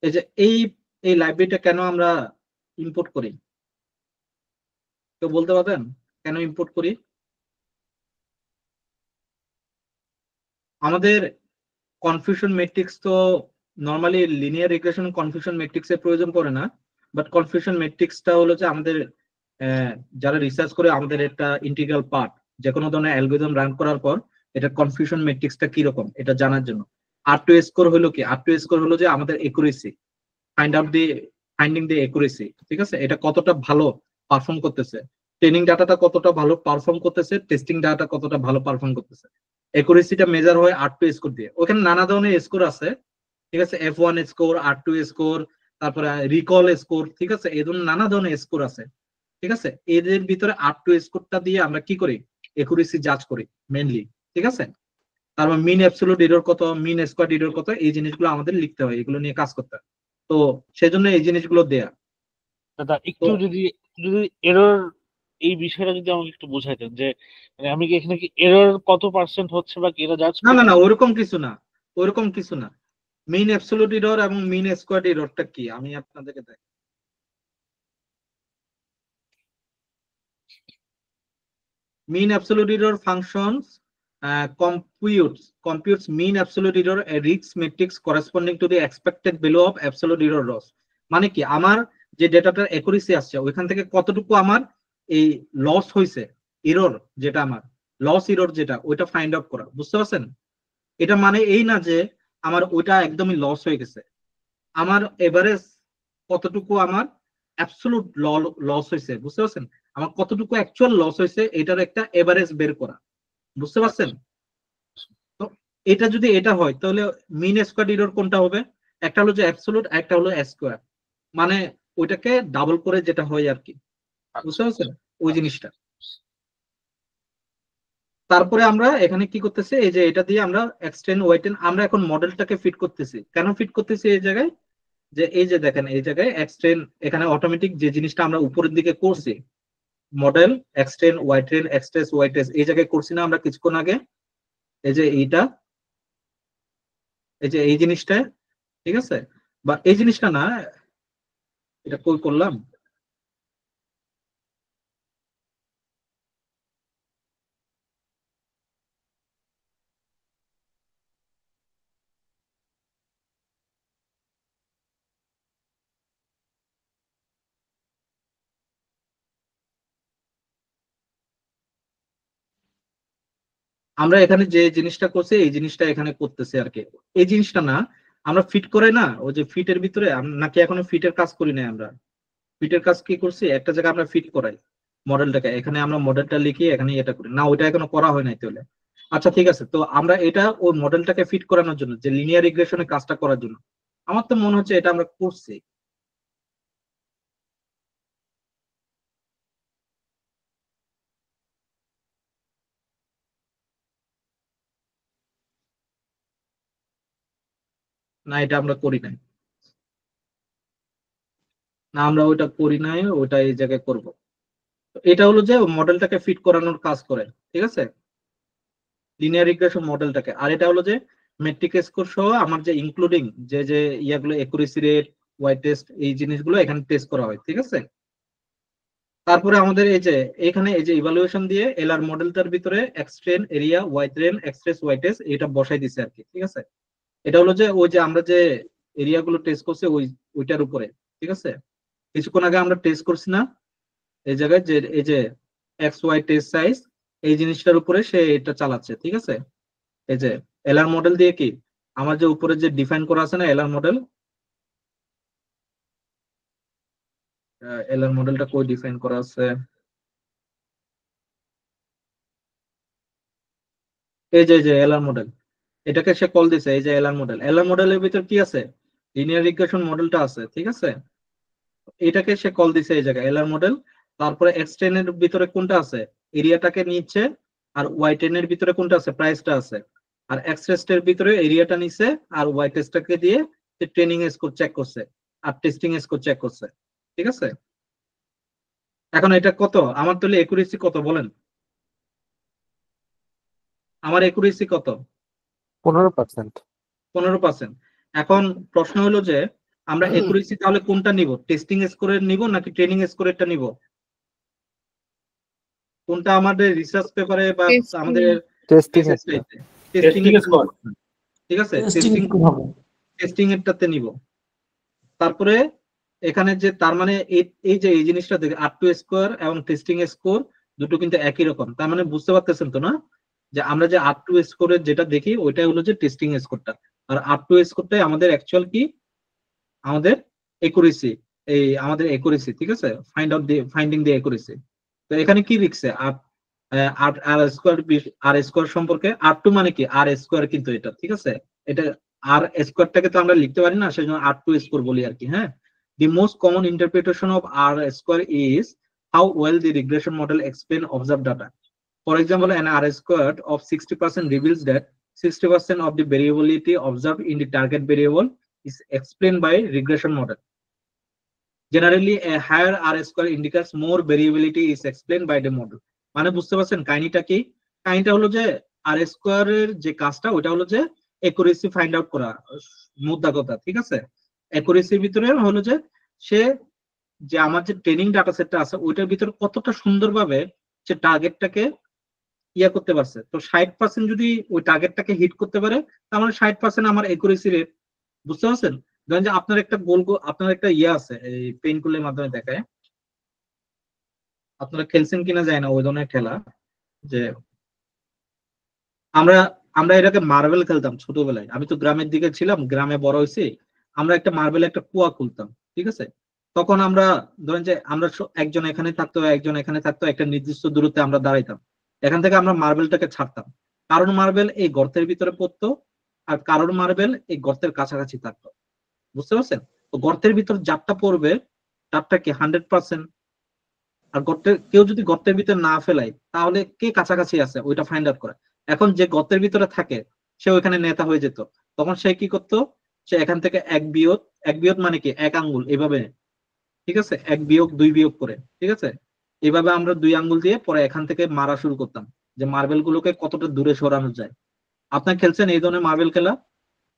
এই যে এই লাইব্রেরিটা কেন আমরা ইম্পোর্ট করি, কেউ বলতে পারবেন কেন ইম্পোর্ট করি? আমাদের কনফিউশন ম্যাট্রিক্স তো normally linear regression confusion matrix এর প্রয়োজন পড়ে না, বাট কনফিউশন ম্যাট্রিক্সটা হলো যে আমাদের যারা রিসার্চ করে, আমাদের একটা ইন্টিগ্রাল পার্ট, যে কোনো ধরনের অ্যালগরিদম রান করার পর এটা কনফিউশন ম্যাট্রিক্সটা কি রকম এটা জানার জন্য। R2 স্কোর হলো কি? R2 স্কোর হলো যে আমাদের একুরেসি, ফাইন্ডিং দি একুরেসি। ঠিক আছে, এটা কতটা ভালো পারফর্ম করতেছে, ট্রেনিং ডাটাটা কতটা ভালো পারফর্ম করতেছে, টেস্টিং ডাটা কতটা ভালো পারফর্ম করতেছে। একুরেসিটা মেজার হয় R2 স্কোর দিয়ে। ওখানে নানা ধরনের স্কোর আছে, ঠিক আছে, F1 স্কোর, R2 স্কোর, তারপরে রিকল স্কোর, ঠিক আছে, এই ধরনের নানা ধরনের স্কোর আছে। ঠিক আছে, এদের ভিতরে R2 স্কোরটা দিয়ে আমরা কি করি, একুরেসি জাজ করি মেইনলি। ঠিক আছে, তারপর মিন অ্যাবসলিউট এরর কত, মিন স্কোয়াড এরর কত, এই জিনিসগুলো আমাদের লিখতে হয়, এগুলো নিয়ে কাজ করতে হয়। তো সেজন্য এই জিনিসগুলো দেয়া। দাদা, একটু যদি এরর এই বিষয়টা যদি আমাকে একটু বোঝাইতেন যে মানে আমি কি এখানে কি এরর কত পার্সেন্ট হচ্ছে বা কি এটা জাজ না না না ওরকম কিছু না, ওরকম কিছু না। মিন অ্যাবসলিউট এরর এবং মিন স্কোয়ার্ড এররটা কি আমি আপনাদেরকে দেখ, mean absolute error functions computes mean absolute error a risk matrix corresponding to the expected value of absolute error loss। মানে কি আমার যে ডেটাটার অ্যাকুরেসি আসছে ওইখান থেকে কতটুকু আমার এই লস হয়েছে, এরর যেটা আমার লস এরর যেটা ওইটা ফাইন্ড আউট করা, বুঝতে পারছেন? এটা মানে এই না যে আমার ওইটা একদমই লস হয়ে গেছে, আমার এভারেজ কতটুকু আমার অ্যাবসলিউট লস হয়েছে, বুঝতে পারছেন? আমার কতটুকু অ্যাকচুয়াল লস হয়েছে এটার একটা এভারেজ বের করা, বুঝতে পারছেন? তো এটা যদি এটা হয় তাহলে মিন স্কোয়ার এরর কোনটা হবে? একটা হলো যে অ্যাবসলিউট, একটা হলো স্কোয়ার, মানে ওইটাকে ডাবল করে যেটা হয় আর কি, বুঝতে পারছেন ওই জিনিসটা। তারপরে আমরা এখানে কি করতেছি, এই যে এটা দিয়ে আমরা এক্সটেন্ড ওয়াইটেন আমরা এখন মডেলটাকে ফিট করতেছি। কেন ফিট করতেছি এই জায়গায়? যে এই যে দেখেন এই জায়গায় এক্সটেন্ড, এখানে অটোমেটিক যে জিনিসটা আমরা উপরের দিকে করছি মডেল এক্সটেন্ড ওয়াইটেন এক্সট্রেস ওয়াইটেস, এই জায়গায় করছি না আমরা কিছুক্ষণ আগে, এই যে এইটা, এই যে এই জিনিসটা, ঠিক আছে? বা এই জিনিসটা না, এটা কই করলাম, আমরা এখানে যে জিনিসটা করছি এই জিনিসটা এখানে করতেছি আর কি। এই জিনিসটা না আমরা ফিট করে না, ওই যে ফিটের ভিতরে নাকি এখনো ফিটের কাজ করি নাই আমরা? ফিটের কাজ কি করছি, একটা জায়গায় আমরা ফিট করাই মডেলটাকে, এখানে আমরা মডেলটা লিখি এখানে এটা করি না, ওইটা এখনো করা হয় নাই তাহলে। আচ্ছা ঠিক আছে, তো আমরা এটা ওই মডেলটাকে ফিট করানোর জন্য যে লিনিয়ার রিগ্রেশনের কাজটা করার জন্য আমার তো মনে হচ্ছে এটা আমরা করছি। না এটা আমরা করি নাই, না আমরা ওইটা করি নাই, ওইটা এই জায়গায় করব। এটা হলো যে মডেলটাকে ফিট করানোর কাজ করে, ঠিক আছে, লিনিয়ার রিগ্রেশন মডেলটাকে। আর এটা হলো যে মেট্রিক স্কোর সহ আমার যে ইনক্লুডিং যে যে ইয়াগুলো একুরেসি রেট, ওয়াই টেস্ট, এই জিনিসগুলো এখানে টেস্ট করা হয়, ঠিক আছে। তারপরে আমাদের এই যে এখানে এই যে ইভালুয়েশন দিয়ে এলআর মডেলটার ভিতরে এক্সট্রেন এরিয়া Y train X test Y test এটা বসাই দিছে আর কি, ঠিক আছে। এটা হলো যে ওই যে আমরা যে এরিয়া গুলো টেস্ট করছি ওইটার উপরে, ঠিক আছে। কিছুক্ষণ আগে আমরা টেস্ট করছি না এই জায়গায় যে এই যে এক্স ওয়াই টেস্ট সাইজ, এই জিনিসটার উপরে সে এটা চালাচ্ছে, ঠিক আছে। এই যে এলআর মডেল দিয়ে কি আমার যে উপরে যে ডিফাইন করা আছে না এলআর মডেল, এলআর মডেলটা কই ডিফাইন করা আছে, এই যে এলআর মডেল, এটাকে সে কল দিছে, এই যে এলআর মডেল। এলআর মডেলের ভিতর কি আছে, লিনিয়ার রিগ্রেশন মডেলটা আছে, ঠিক আছে। এটাকে সে কল দিছে এই জায়গায় এলআর মডেল। তারপরে এক্স টেনের ভিতরে কোনটা আছে, এরিয়াটাকে নিচ্ছে, আর ওয়াই টেনের ভিতরে কোনটা আছে, প্রাইসটা আছে। আর এক্স টেস্টের ভিতরে এরিয়াটা নিছে আর ওয়াই টেস্টটাকে দিয়ে ট্রেনিং স্কোর চেক করছে আর টেস্টিং স্কোর চেক করছে, ঠিক আছে। এখন এটা কত আমার তাহলে একুরেসি কত বলেন, আমার একুরেসি কত? 15%। 15%। এখন প্রশ্ন হলো যে আমরা একুরেসি তাহলে কোনটা নিব, টেস্টিং স্কোরের নিব নাকি ট্রেনিং স্কোরেরটা নিব? কোনটা আমাদের রিসার্চ পেপারে বা আমাদের টেস্টিং টেস্টিং এর, ঠিক আছে, টেস্টিং হবে। টেস্টিং এরটাতে নিব। তারপরে এখানে যে তার মানে এই যে এই জিনিসটা দেখে R2 স্কোয়ার এবং টেস্টিং স্কোর দুটো কিন্তু একই রকম, তার মানে বুঝতে পারতেছেন তো না যে আমরা যে R2 স্কোরের যেটা দেখি ওইটাই হলো যে টেস্টিং স্কোরটা, আর R2 স্কোরটাই আমাদের অ্যাকচুয়াল কি আমাদের একুরেসি, এই আমাদের একুরেসি, ঠিক আছে, ফাইন্ডিং দি একুরেসি। তো এখানে কি লিখছে আর স্কোয়ার সম্পর্কে, R2 মানে কি আর স্কোয়ার কিন্তু এটা, ঠিক আছে। এটা আর স্কোয়ারটাকে তো আমরা লিখতে পারি না, সেজন্য R2 স্কোর বলি আর কি। হ্যাঁ, the most common interpretation of R square is how well the regression model explain observed data. For example, an R squared of 60% reveals that 60% of the variability observed in the target variable is explained by regression model. Generally a higher R square indicates more variability is explain by the model. মানে বুঝতে পারছেন কাহিনীটা কি? কাহিনীটা হলো যে আর স্কোয়ারের যে কাজটা ওটা হলো যে একুরেসি ফাইন্ড আউট করা, মুদ্রা কথা, ঠিক আছে? একুরেসির ভিতরে হলো যে সে যে আমার যে ট্রেনিং ডাটা সেটটা আছে ওইটার ভিতরে কতটা সুন্দরভাবে সে টার্গেটটাকে ইয়া করতে পারছে। তো 60% যদি ওই টার্গেটটাকে হিট করতে পারে তার মানে 60% আমার একুরেসি রেট। বুঝতে পারছেন? ধরেন যে আপনার একটা গোল, আপনার একটা ইয়ে আছে, এই পেইন টুলের মাধ্যমে দেখায়, আপনারা খেলছেন কিনা যায় না ওই ধরনের খেলা, যে আমরা আমরা এটাকে মার্বেল খেলতাম ছোটবেলায়। আমি তো গ্রামের দিকে ছিলাম, গ্রামে বড় হয়েছি। আমরা একটা মার্বেল একটা কুয়া খুলতাম, ঠিক আছে? তখন আমরা ধরেন যে আমরা একজন এখানে থাকতো, একজন এখানে থাকতো, একটা নির্দিষ্ট দূরত্বে আমরা দাঁড়াইতাম। এখান থেকে আমরা মার্বেলটাকে ছাড়তাম। কারণ মার্বেল এই গর্তের ভিতরে পড়তো, আর কারণ মার্বেল এই গর্তের কাছাকাছি থাকতো। বুঝতে পারছেন? তো গর্তের ভিতর যারটা পড়বে তারটা কি 100%। আর গর্তের কেউ যদি গর্তের ভিতরে না ফেলায় তাহলে কে কাছাকাছি আছে ওইটা ফাইন্ড আউট করে। এখন যে গর্তের ভিতরে থাকে সে ওইখানে নেতা হয়ে যেত। তখন সে কি করতো? সে এখান থেকে এক বিয়োগ মানে কি 1 আঙ্গুল এভাবে, ঠিক আছে? 1 বিয়োগ 2 বিয়োগ করে, ঠিক আছে? এভাবে আমরা 2 আঙ্গুল দিয়ে পরে এখান থেকে মারা শুরু করতাম, যে মার্বেল গুলোকে কতটা দূরে সরানো যায়। আপনার খেলছেন এই ধরনের মার্বেল খেলা?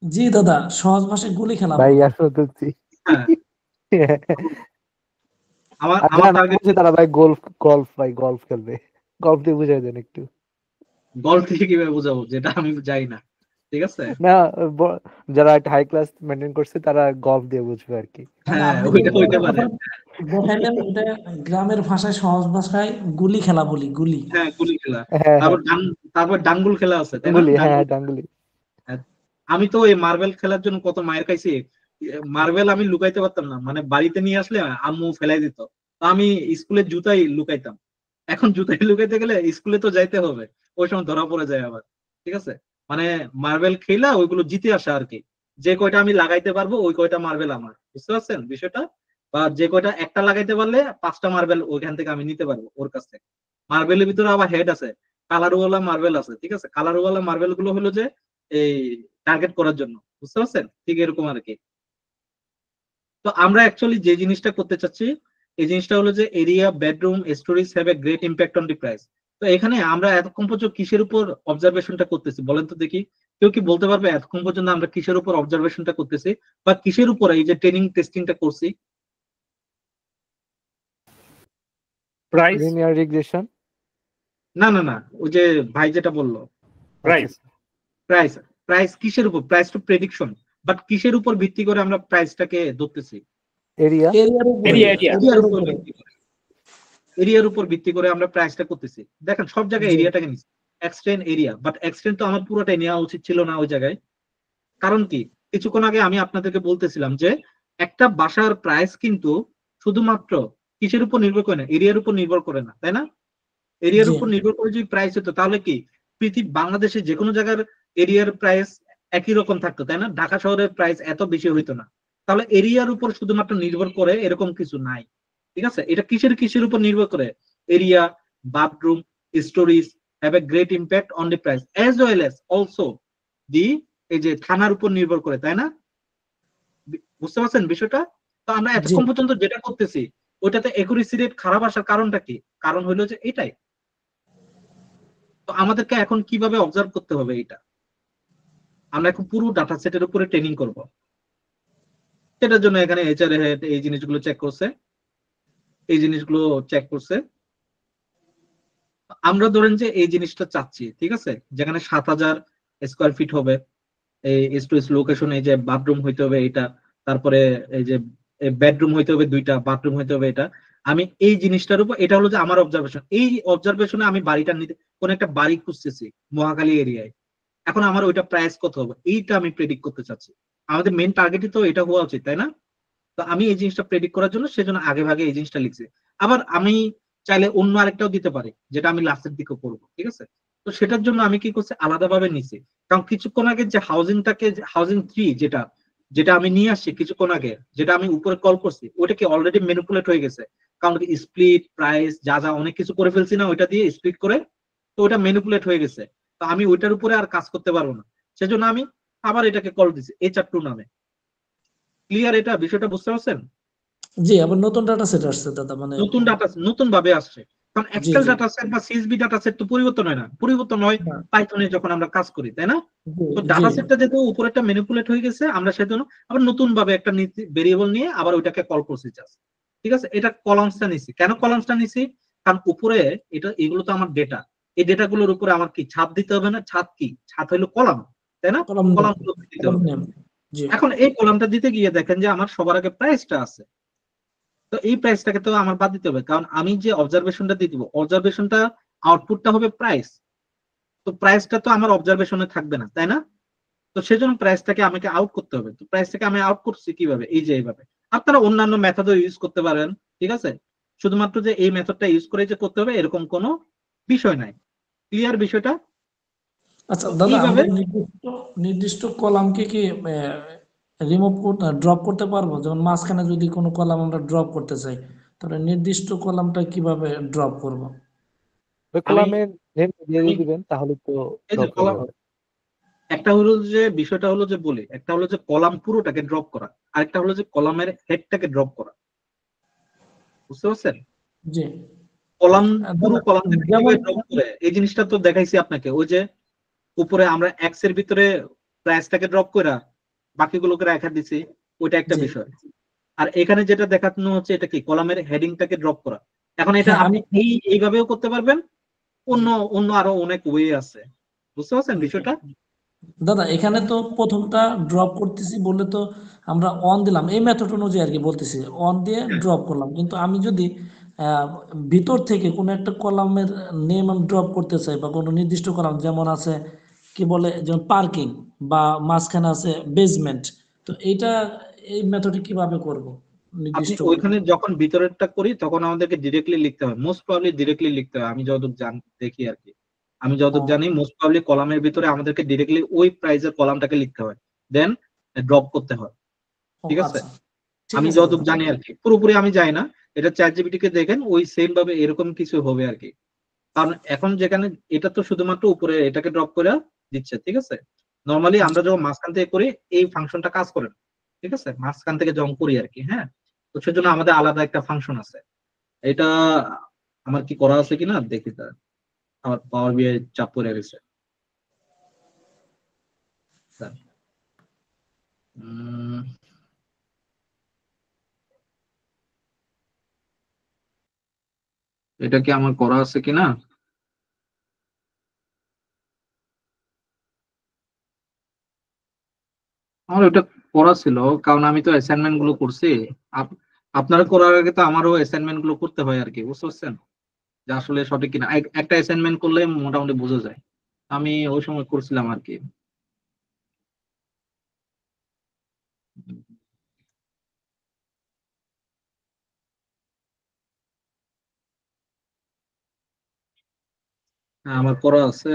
জি দাদা, সহজ ভাষায় গুলি খেলা ভাই বলে। আসলে বলছি হ্যাঁ, আমার আর আমার যারা না টার্গেট বুঝে তারা ভাই গল্ফ ভাই গল্ফ খেলবে। গল্ফ দিয়ে বুঝাই দেন একটু। গল্প থেকে কিভাবে বোঝাবো যেটা আমি যাই না, ঠিক আছে? না, যারা একটা হাই ক্লাস মেনটেন করছে তারা গল্ফ দিয়ে বুঝবে আর কি। মানে হ্যাঁ, আপনি ওইটা যে হইতে পারে। দেখাইলেন এটা গ্রামের ভাষায়, সহজ ভাষায় গুলি খেলা বলি, গুলি। হ্যাঁ, গুলি খেলা। হ্যাঁ তারপর তারপর ডাঙ্গুল খেলা আছে, তাই না? ডাঙ্গুলি, হ্যাঁ ডাঙ্গুল। ডাঙ্গুলি। হ্যাঁ, আমি তো এই মার্বেল খেলার জন্য কত মায়ের খাইছি। মার্বেল আমি লুকাইতে পারতাম না, মানে বাড়িতে নিয়ে আসলে আম্মু ফেলাই দিত। তো আমি স্কুলে জুতাই লুকাইতাম। এখন জুতাই লুকাইতে গেলে স্কুলে তো যাইতে হবে, ওই সময় ধরা পড়ে যায় আবার, ঠিক আছে? মানে মার্বেল খেলা ওইগুলো জিতে আসা আর কি। যে কয়টা আমি লাগাইতে পারবো ওই কয়টা মার্বেল আমার। বুঝতে পারছেন বিষয়টা? বা যে কয়টা একটা লাগাইতে পারলে 5টা মার্বেল ওইখান থেকে আমি নিতে পারবো ওর কাছ থেকে। মার্বেলের ভিতরে আবার হেড আছে, কালারওয়ালা মার্বেল আছে, ঠিক আছে? কালারওয়ালা মার্বেল গুলো হলো যে এই টার্গেট করার জন্য। বুঝতে পারছেন? ঠিক এরকম আর কি। তো আমরা অ্যাকচুয়ালি যে জিনিসটা করতে চাচ্ছি এই জিনিসটা হলো যে area, bedroom, storage have a great impact on the price. তো এখানে আমরা এতক্ষণ পর্যন্ত কিসের উপর অবজারভেশনটা করতেছি বলেন তো দেখি? কেউ কি বলতে পারবে এতক্ষণ পর্যন্ত আমরা কিসের উপর অবজারভেশনটা করতেছি, বা কিসের উপর এই যে ট্রেনিং টেস্টিংটা করছি? Price linear regression. না না না, ওই যে ভাই যেটা বললো প্রাইস প্রাইস। প্রাইস কিসের উপর? প্রাইস টু প্রেডিকশন, বাট কিসের উপর ভিত্তি করে আমরা প্রাইসটাকে ধরতেছি? এরিয়া। এরিয়ার উপরে, এরিয়া এরিয়ার উপর ভিত্তি করে, এরিয়ার উপর ভিত্তি করে আমরা প্রাইসটা করতেছি। দেখেন সব জায়গায় জি। এরিয়াটাকে নিচ্ছি, এক্সটেন্ড এরিয়া, বাট এক্সটেন্ড তো আমার পুরোটাই নেওয়া উচিত ছিল না ওই জায়গায়। কারণ কি? কিছুক্ষণ আগে আমি আপনাদেরকে বলতেছিলাম যে একটা বাসার প্রাইস কিন্তু শুধুমাত্র কিসের উপর নির্ভর করে না, এরিয়ার উপর নির্ভর করে না, তাই না? এরিয়ার জি। উপর নির্ভর করে যদি প্রাইস হতো তাহলে কি বাংলাদেশে যে কোনো জায়গার এরিয়ার প্রাইস একই রকম থাকতো, তাই না? ঢাকা শহরের প্রাইস এত বেশি হইতো না। তাহলে এরিয়ার উপর শুধুমাত্র নির্ভর করে এরকম কিছু নাই, ঠিক আছে? এটা কিসের উপর নির্ভর করে? Area, bathroom, storage have a great impact on the price as well as also the, এই যে থানার উপর নির্ভর করে, তাই না? বুঝতে পারছেন বিষয়টা? তো আমরা জি। এতক্ষণ পর্যন্ত যেটা করতেছি ওইটাতে একুরেসি রেট খারাপ আসার কারণটা কি? কারণ হলো যে এটাই। তো আমাদেরকে এখন কিভাবে অবজার্ভ করতে হবে এটা? আমরা এখন পুরো ডাটা সেটের উপরে ট্রেনিং করব। সেটার জন্য এখানে এইচআর হেড এই জিনিসগুলো চেক করছে, এই জিনিসগুলো চেক করছে। আমরা ধরেন যে এই জিনিসটা চাচ্ছি, ঠিক আছে? যেখানে 7000 স্কোয়ার ফিট হবে, এই স্টোরেজ লোকেশন, এই যে বাথরুম হইতে হবে এটা, তারপরে এই যে বেডরুম হইতে হবে 2টা, বাথরুম হইতে হবে এটা। আমি এই জিনিসটার উপর, এটা হলো যে আমার অবজারভেশন। এই অবজারভেশনে আমি বাড়িটা নিতে, কোন একটা বাড়ি খুঁজতেছি মহাখালী এরিয়ায়। এখন আমার ওইটা প্রাইস কত হবে এইটা আমি প্রেডিক্ট করতে চাচ্ছি। আমাদের মেন টার্গেটই তো এটা হওয়া উচিত, তাই না? তো আমি এই জিনিসটা প্রেডিক্ট করার জন্য সেজন্য আগে ভাগে এই জিনিসটা লিখছি। আবার আমি চাইলে অন্য আরেকটাও দিতে পারি যেটা আমি লাস্টের দিকে করবো, ঠিক আছে? তো সেটার জন্য আমি কি করছি আলাদাভাবে নিছি। কারণ কিছুক্ষণ আগে যে হাউজিং 3 যেটা যেটা আমি নিয়ে আসছি কিছুক্ষণ আগে, যেটা আমি উপরে কল করছি, ওটা কি অলরেডি ম্যানিপুলেট হয়ে গেছে। কারণ স্প্লিট প্রাইস যা যা অনেক কিছু করে ফেলছি না ওইটা দিয়ে স্প্লিট করে, তো ওটা ম্যানিপুলেট হয়ে গেছে। তো আমি ওইটার উপরে আর কাজ করতে পারবো না, সেজন্য আমি আবার এটাকে কল দিছি HR2 নামে। ক্লিয়ার এটা বিষয়টা? বুঝতে পারছেন? জি, আবার নতুন ডাটা সেট আসছে দাদা, মানে নতুন ভাবে আসছে। কারণ জি এক্সেল জি ডাটা সেট বা সিএসভি ডাটা সেট তো পরিবর্তন হয় না, পরিবর্তন হয় না, পাইথনে যখন আমরা কাজ করি, তাই না? জি তো জি ডাটা সেটটা যেহেতু উপরেরটা ম্যানিপুলেট হয়ে গেছে, আমরা সেজন্য আবার নতুন ভাবে একটা ভেরিয়েবল নিয়ে আবার ওইটাকে কল করছি জাস্ট। ঠিক আছে, এটা কলামসটা নিছি। কেন কলামসটা নিছি? কারণ উপরে এগুলো তো আমার ডেটা, এই ডেটাগুলোর উপরে আমার কি ছাদ দিতে হবে না? ছাদ কি? ছাদ হলো কলাম, তাই না? কলাম নেম, কলাম গুলো দিতে কলাম হবে। নেম, জি এখন এই কলামটা দিতে গিয়ে দেখেন যে আমার সবার আগে প্রাইসটা আছে। তো এই প্রাইসটাকে তো আমার বাদ দিতে হবে, কারণ আমি যে অবজারভেশনটা দিয়ে দিব, অবজারভেশনটা আউটপুটটা হবে প্রাইস। তো প্রাইসটা তো আমার অবজারভেশনে থাকবে না, তাই না? তো সেজন্য প্রাইসটাকে আমাকে আউট করতে হবে। তো প্রাইসটাকে আমি আউট করছি কিভাবে? এই যে এইভাবে। আপনারা অন্যান্য মেথডও ইউজ করতে পারেন, ঠিক আছে? শুধুমাত্র যে এই মেথডটা ইউজ করে যে করতে হবে এরকম কোনো বিষয় নাই। ক্লিয়ার বিষয়টা? আচ্ছা তো দাদা, এইভাবে আমরা নির্দিষ্ট নির্দিষ্ট কলামকে কি রিমুভ করতে, ড্রপ করতে পারবো? যেমন মাঝখানে যদি কোনো কলাম আমরা ড্রপ করতে চাই, তাহলে নির্দিষ্ট কলামটা কিভাবে ড্রপ করব? ওই আমি কলামের নেম দিয়ে আমি দিবেন, তাহলে তো এই যে ড্রপ হয়ে কলাম, যাবে। একটা হলো যে বিষয়টা হলো যে বলি, একটা হলো যে কলাম পুরোটাকে ড্রপ করা, আরেকটা হলো যে কলামের হেডটাকে ড্রপ করা। বুঝতে পারছেন? জি কলাম, পুরো দাদা, কলামটাকে যেমন কিভাবে ড্রপ করে এই জিনিসটা তো দেখাইছি আপনাকে। ওই যে উপরে আমরা এক্স এর ভিতরে প্রাইসটাকে ড্রপ করে বাকিগুলোকে রেখা দিছি, ওইটা একটা জি বিষয়। আর এখানে যেটা দেখানো হচ্ছে এটা কি, কলামের হেডিংটাকে ড্রপ করা। এখন এটা হ্যাঁ আপনি আমি এইভাবেও করতে পারবেন, জি অন্য অন্য আরো অনেক ওয়ে আছে। বুঝতে পারছেন জি বিষয়টা? দাদা, এখানে তো প্রথমটা ড্রপ করতেছি বলে তো আমরা অন দিলাম, এই মেথড অনুযায়ী আর কি বলতেছি, অন দিয়ে ড্রপ করলাম। কিন্তু আমি যদি আহ, ভিতর থেকে কোনো একটা কলামের নেম আমি ড্রপ করতে চাই, বা কোনো নির্দিষ্ট কলাম যেমন আছে কি বলে, যেমন পার্কিং, বা মাঝখানে আছে বেসমেন্ট, তো এইটা এই মেথডে কিভাবে করব আপনি নির্দিষ্ট করে? ওইখানে যখন ভিতরেরটা করি তখন আমাদেরকে ডিরেক্টলি লিখতে হয়, মোস্ট প্রবাবলি ডিরেক্টলি লিখতে হয়, আমি যতদূর দেখি আর কি। আমি যতদূর ও জানি মোস্ট প্রবাবলি কলামের ভিতরে আমাদেরকে ডিরেক্টলি ওই প্রাইজের কলামটাকে লিখতে হয়, দেন ড্রপ করতে হয়। ও ঠিক আছে, আচ্ছা, ঠিক আমি আছে দাদা। যতদূর জানি আর কি, পুরোপুরি আমি জানি না। এটা চ্যাট জিপিটি কে দেখেন, ওই সেম ভাবে এরকম কিছু হবে আর কি। কারণ এখন যেখানে এটা তো শুধুমাত্র উপরে এটাকে ড্রপ করে দিচ্ছে, ঠিক আছে? নর্মালি জি আমরা যখন মাঝখান থেকে করি এই ফাংশনটা কাজ করে না, ঠিক আছে? মাঝখান থেকে যখন করি আর কি, হ্যাঁ। তো সেজন্য আমাদের আলাদা একটা ফাংশন আছে। এটা আমার কি করা আছে কিনা দেখি, তা আমার পাওয়ার বিআই চাপ পড়ে গেছে। স্যার, উম, এটা কি আমার করা আছে কিনা? আমার ওটা করা ছিল, কারণ আমি তো অ্যাসাইনমেন্ট গুলো করছি। আপ- আপনারা করার আগে তো আমারও অ্যাসাইনমেন্ট গুলো করতে হয় আর কি, বুঝতে পারছেন? যে আসলে সঠিক কিনা একটা অ্যাসাইনমেন্ট করলে মোটামুটি বোঝা যায়। আমি ওই সময় করছিলাম আর কি। হ্যাঁ, আমার করা আছে।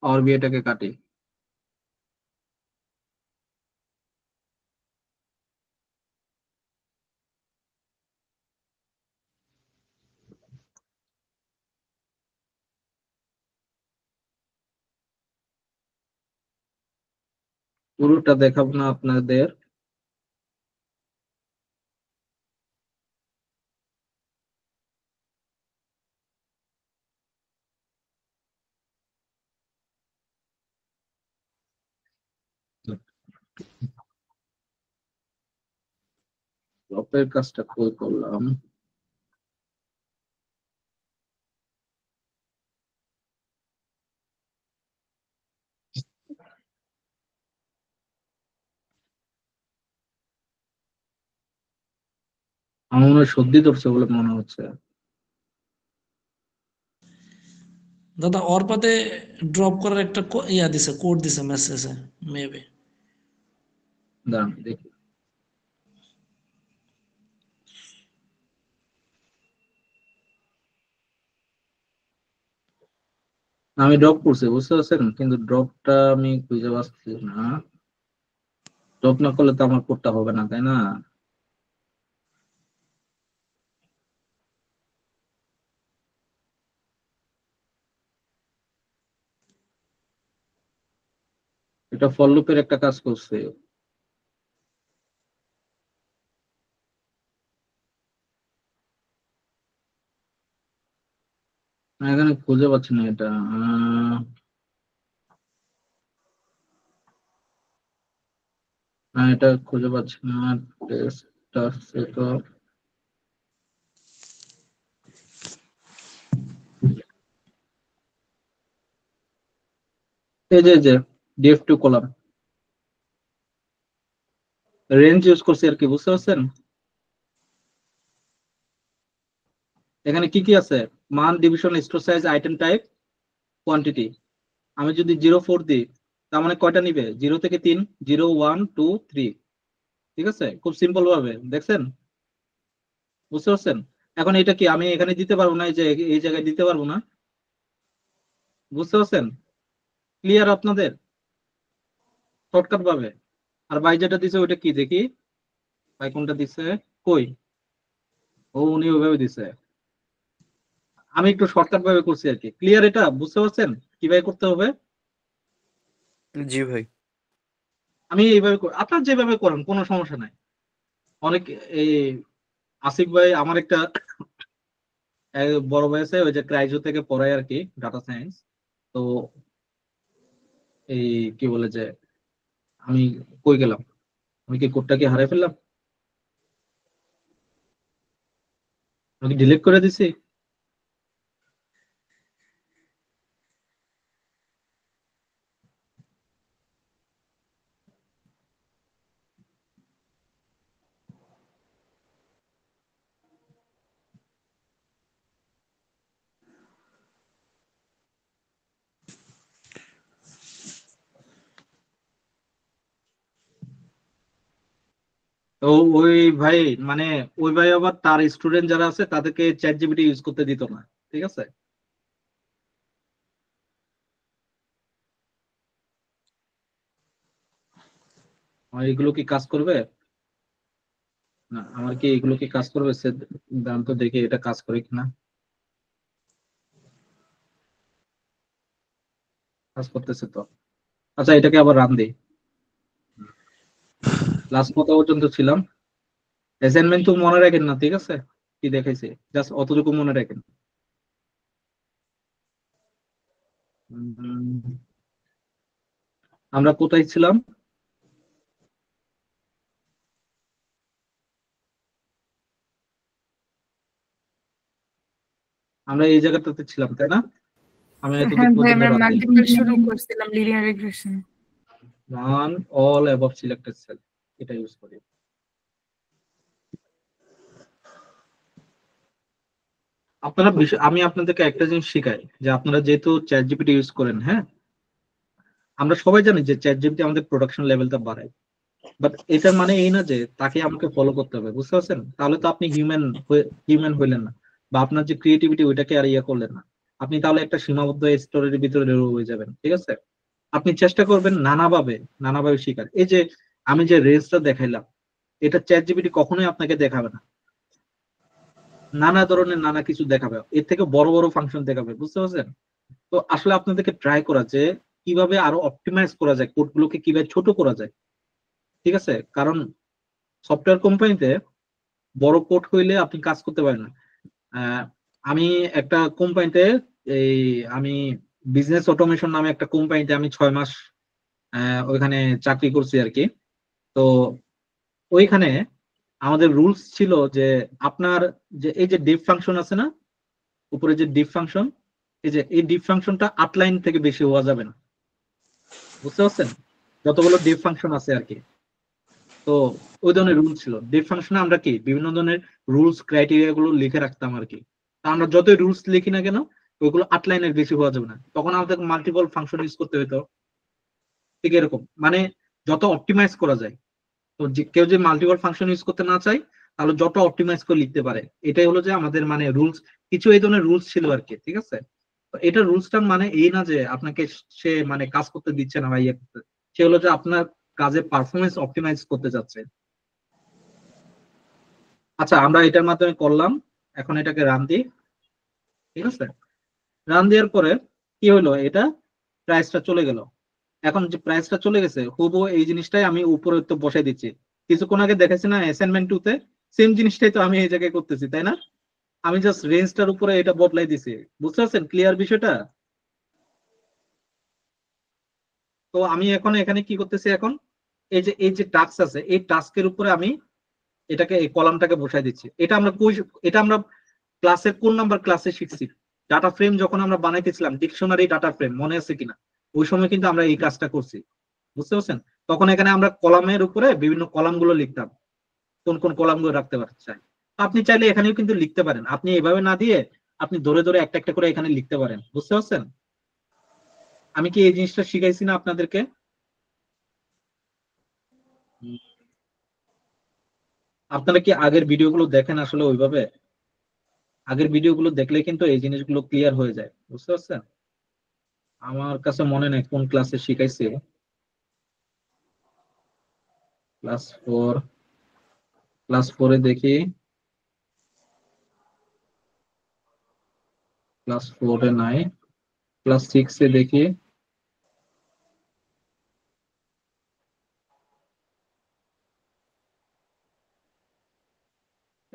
আর বিয়েটাকে কাটি। পুরোটা দেখাবো না আপনাদের। ড্রপের কাজটা কই করলাম? আমার মনে হয় সর্দি ধরছে বলে মনে হচ্ছে। দাদা, ওর পাতে ড্রপ করার একটা ইয়া দিছে, কোড দিছে মেসেজে, মেবি। দাঁড়ান দেখি। আমি ড্রপ করছি, বুঝতে পারছেন, কিন্তু ড্রপটা আমি খুঁজে পাচ্ছি না। ড্রপ না করলে তো আমার কোডটা হবে না, তাই না? এটা ফর লুপের একটা কাজ করছে। এখানে খুঁজে পাচ্ছি না এটা। এটা খুঁজে পাচ্ছি না। টেস্ট আসছে তো। এই যে df2 কলাম রেঞ্জ ইউজ করছি আর কি, বুঝতে পারছেন? এখানে কি কি আছে? মান, division, store size, item type, quantity. আমি যদি 0 4 দিই, তার মানে কয়টা নিবে? 0 থেকে 3, 0 1 2 3। ঠিক আছে, খুব সিম্পল ভাবে দেখছেন, বুঝতে পারছেন? এখন এটা কি আমি এখানে দিতে পারবো না, এই যে এই জায়গায় দিতে পারবো না, বুঝতে পারছেন? ক্লিয়ার আপনাদের? শর্টকাট ভাবে। আর ভাই যেটা দিছে ওইটা কি দেখি, ভাই কোনটা দিছে, কই? ও উনি ওইভাবে দিছে, আমি একটু শর্টকাট ভাবে করছি আর কি। ক্লিয়ার এটা? বুঝতে পারছেন কিভাবে করতে হবে? জি ভাই। আমি এইভাবে আপনার যেভাবে করেন কোনো সমস্যা নাই। অনেক এই আসিফ ভাই আমার একটা বড় ভাই আছে, ওই যে ক্রাইজো থেকে পড়ায় আর কি, ডাটা সায়েন্স। তো এই কি বলে যে আমি কই গেলাম, আমি কি কোডটা কি হারাই ফেললাম, আমি ডিলিট করে দিছি? তো ওই ভাই মানে ওই ভাই আবার তার স্টুডেন্ট যারা আছে তাদেরকে চ্যাট জিপিটি ইউজ করতে দিত না, ঠিক আছে? আমার এগুলো কি কাজ করবে? না, আমার কি এগুলো কি কাজ করবে? সে দাম তো দেখি এটা কাজ করে কিনা। কাজ করতেছে তো। আচ্ছা এটাকে আবার রান দিই। লাস্ট কত পর্যন্ত ছিলাম? অ্যাসাইনমেন্ট তো মনে রাখেন না, ঠিক আছে? কি দেখাইছে জাস্ট অতটুকু মনে রাখেন। উম, আমরা কোথায় ছিলাম? আমরা এই জায়গাটাতে ছিলাম, তাই না? আমি এতদূর হ্যাঁ ভাই, পর্যন্ত আমরা রান দিই। মাল্টিপল শুরু করছিলাম, লিনিয়ার রিগ্রেশন। মান অল অ্যাবভ সিলেক্টেড সেল, এটা ইউজ করি। আপনারা আমি আপনাদেরকে একটা জিনিস শিখাই যে আপনারা যেহেতু চ্যাট জিপিটি ইউজ করেন, হ্যাঁ, আমরা সবাই জানি যে চ্যাট জিপিটি আমাদের প্রোডাকশন লেভেলটা বাড়ায়। বাট এটার মানে এই না যে তাকে আমাকে ফলো করতে হবে, বুঝতে পারছেন? তাহলে তো আপনি হিউম্যান হইলেন না, বা আপনার যে ক্রিয়েটিভিটি ওইটাকে আর ইয়ে করলেন না। আপনি তাহলে একটা সীমাবদ্ধ স্টোরের ভিতরে রয়ে যাবেন, ঠিক আছে? আপনি চেষ্টা করবেন নানাভাবে শিখার। এই যে আমি যে রেঞ্জটা দেখাইলাম, এটা চ্যাট জিপিটি কখনোই আপনাকে দেখাবে না। নানা ধরনের নানা কিছু দেখাবে, এর থেকে বড় বড় ফাংশন দেখাবে, বুঝতে পারছেন? তো আসলে আপনাদেরকে ট্রাই করা যে কিভাবে আরো অপটিমাইজ করা যায়, কোডগুলোকে কিভাবে ছোট করা যায়, ঠিক আছে? কারণ সফটওয়্যার কোম্পানিতে বড় কোড হইলে আপনি কাজ করতে পারেন না। আমি একটা কোম্পানিতে এই আমি বিজনেস অটোমেশন নামে একটা কোম্পানিতে আমি 6 মাস ওইখানে চাকরি করছি আর কি। তো ওইখানে আমাদের রুলস ছিল যে আপনার যে এই যে ডিপ ফাংশন আছে না, উপরে যে ডিপ ফাংশন, এই যে এই ডিপ ফাংশনটা 8 লাইন থেকে বেশি হওয়া যাবে না, বুঝতে পারছেন? যতগুলো ডিপ ফাংশন আছে আর কি। তো ওই ধরনের রুলস ছিল ডিপ ফাংশনে, আমরা কি বিভিন্ন ধরনের রুলস ক্রাইটেরিয়া গুলো লিখে রাখতাম আর কি। তা আমরা যতই রুলস লিখি না কেন ওইগুলো 8 লাইনের বেশি হওয়া যাবে না, তখন আমাদের মাল্টিপল ফাংশন ইউজ করতে হতো। ঠিক এরকম মানে যত অপটিমাইজ করা যায়। তো কেউ যে মাল্টিপল ফাংশন ইউজ করতে না চায়, তাহলে যত অপটিমাইজ করে লিখতে পারে, এটাই হলো যে আমাদের মানে রুলস। কিছু এই ধরনের রুলস ছিল আর কি, ঠিক আছে? তো এটা রুলসটার মানে এই না যে আপনাকে সে মানে কাজ করতে দিচ্ছে না বা ইয়ে করতে, সে হলো যে আপনার কাজের পারফরমেন্স অপটিমাইজ করতে যাচ্ছে। আচ্ছা আমরা এটার মাধ্যমে করলাম, এখন এটাকে রান দিই, ঠিক আছে? রান দেওয়ার পরে কি হলো, এটা প্রাইসটা চলে গেল। এখন যে প্রাইসটা চলে গেছে, হুবহু এই জিনিসটাই আমি উপরে তো বসাই দিচ্ছি। কিছুক্ষণ আগে দেখাচ্ছি না অ্যাসাইনমেন্ট 2 তে, সেম জিনিসটাই তো আমি এই জায়গায় করতেছি, তাই না? আমি জাস্ট রেঞ্জটার উপরে এটা বদলাই দিছি, বুঝতে পারছেন ক্লিয়ার বিষয়টা? তো আমি এখন এখানে কি করতেছি, এখন এই যে টাস্ক আছে, এই টাস্কের উপরে আমি এটাকে এই কলামটাকে বসাই দিচ্ছি। এটা আমরা ক্লাসের কোন নাম্বার ক্লাসে শিখছি? ডাটা ফ্রেম যখন আমরা বানাইতেছিলাম, ডিকশনারি ডাটা ফ্রেম, মনে আছে কিনা? ওই সময় কিন্তু আমরা এই কাজটা করছি, বুঝতে পারছেন? তখন এখানে আমরা কলামের উপরে বিভিন্ন কলাম গুলো লিখতাম, কোন কোন কলাম গুলো রাখতে পারতে চাই। আপনি চাইলে এখানেও কিন্তু লিখতে পারেন, আপনি এভাবে না দিয়ে আপনি ধরে ধরে একটা একটা করে এখানে লিখতে পারেন, বুঝতে পারছেন? আমি কি এই জিনিসটা শিখাইছি না আপনাদেরকে? আপনারা কি আগের ভিডিওগুলো দেখেন আসলে ওইভাবে? আগের ভিডিওগুলো দেখলে কিন্তু এই জিনিসগুলো ক্লিয়ার হয়ে যায়, বুঝতে পারছেন? আমার কাছে মনে নেই কোন ক্লাসে শিখাইছে। ক্লাস 4 দেখি, ক্লাস 4 নাই, ক্লাস 6 দেখি।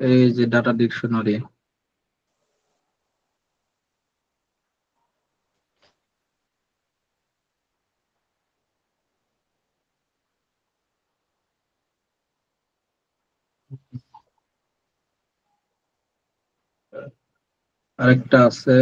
এই যে ডাটা ডিকশনারি, আরেকটা আছে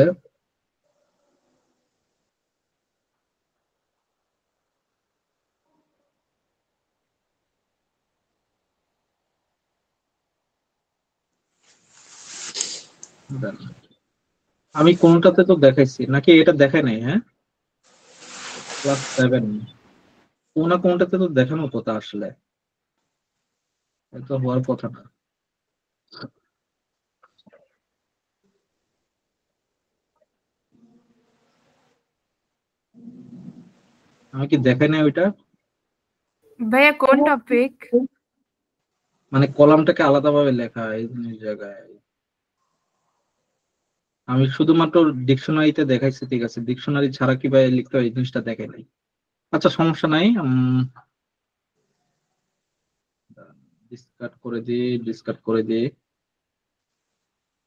আমি কোনটাতে তো দেখাইছি নাকি, এটা দেখাই নাই? হ্যাঁ, ক্লাস 7 কোনটাতে তো দেখানো কথা, আসলে এটা হওয়ার কথা না। আমি কি দেখাই নাই ওইটা? ভাইয়া কোন টপিক? মানে কলামটাকে আলাদাভাবে লেখা এই জায়গায়। আমি শুধুমাত্র ডিকশনারিতে দেখাইছি, ঠিক আছে, ডিকশনারি ছাড়া কিভাবে লিখতে হয় এই জিনিসটা দেখাই নাই। আচ্ছা সমস্যা নাই, ডিসকার্ড করে দিই।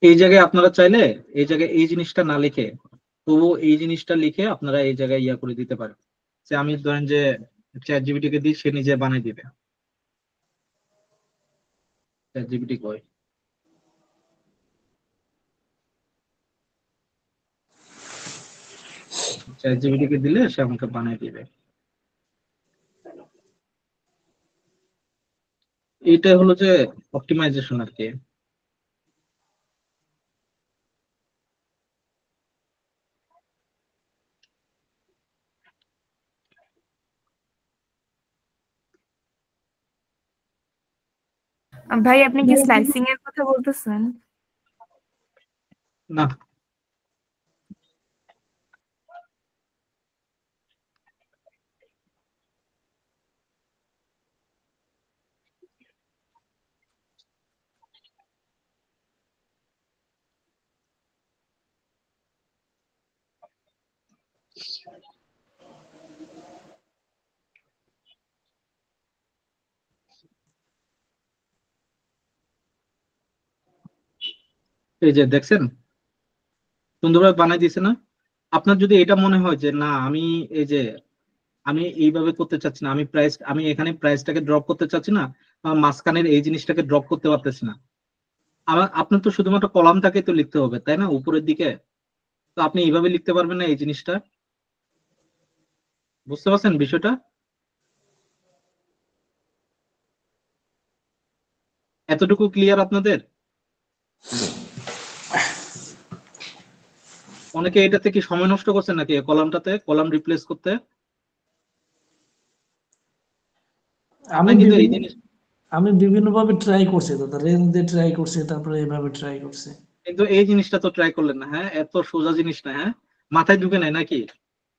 এই জায়গায় আপনারা চাইলে এই জায়গায় এই জিনিসটা না লিখে, তবু এই জিনিসটা লিখে আপনারা এই জায়গায় ইয়া করে দিতে পারেন, যে আমি ধরেন যে চ্যাট জিপিটি কে দিই, সে নিজে বানাই দিবে। চ্যাট জিপিটি কয়, চ্যাট জিপিটি কে দিলে সে আমাকে বানাই দিবে। এইটা হলো যে অপটিমাইজেশন আর কি। ভাই আপনি কি স্লাইসিং এর কথা বলতেছেন? না, এই যে দেখছেন সুন্দরভাবে বানাই দিছে না? আপনার যদি এটা মনে হয় যে না আমি এই যে আমি এইভাবে করতে চাচ্ছি না, আমি এখানে প্রাইসটাকে ড্রপ করতে চাচ্ছি না, আমার মাঝখানের এই জিনিসটাকে ড্রপ করতে পারতেছি না, আপনার তো শুধুমাত্র কলামটাকে তো লিখতে হবে, তাই না, উপরের দিকে। তো আপনি এইভাবে লিখতে পারবেন না এই জিনিসটা, বুঝতে পারছেন বিষয়টা? এতটুকু ক্লিয়ার আপনাদের? অনেকে এটাতে কি সময় নষ্ট করছেন নাকি, কলামটাতে কলাম রিপ্লেস করতে? আমি আপনার কিন্তু এই বিভিন্ন জিনিস, আমি বিভিন্ন ভাবে ট্রাই করছি দাদা, রেঞ্জ দিয়ে ট্রাই করছি, তারপরে এইভাবে ট্রাই করছি। কিন্তু এই জিনিসটা তো ট্রাই করলেন না, হ্যাঁ, এত সোজা জিনিস না, হ্যাঁ, মাথায় ঢুকে নাই নাকি?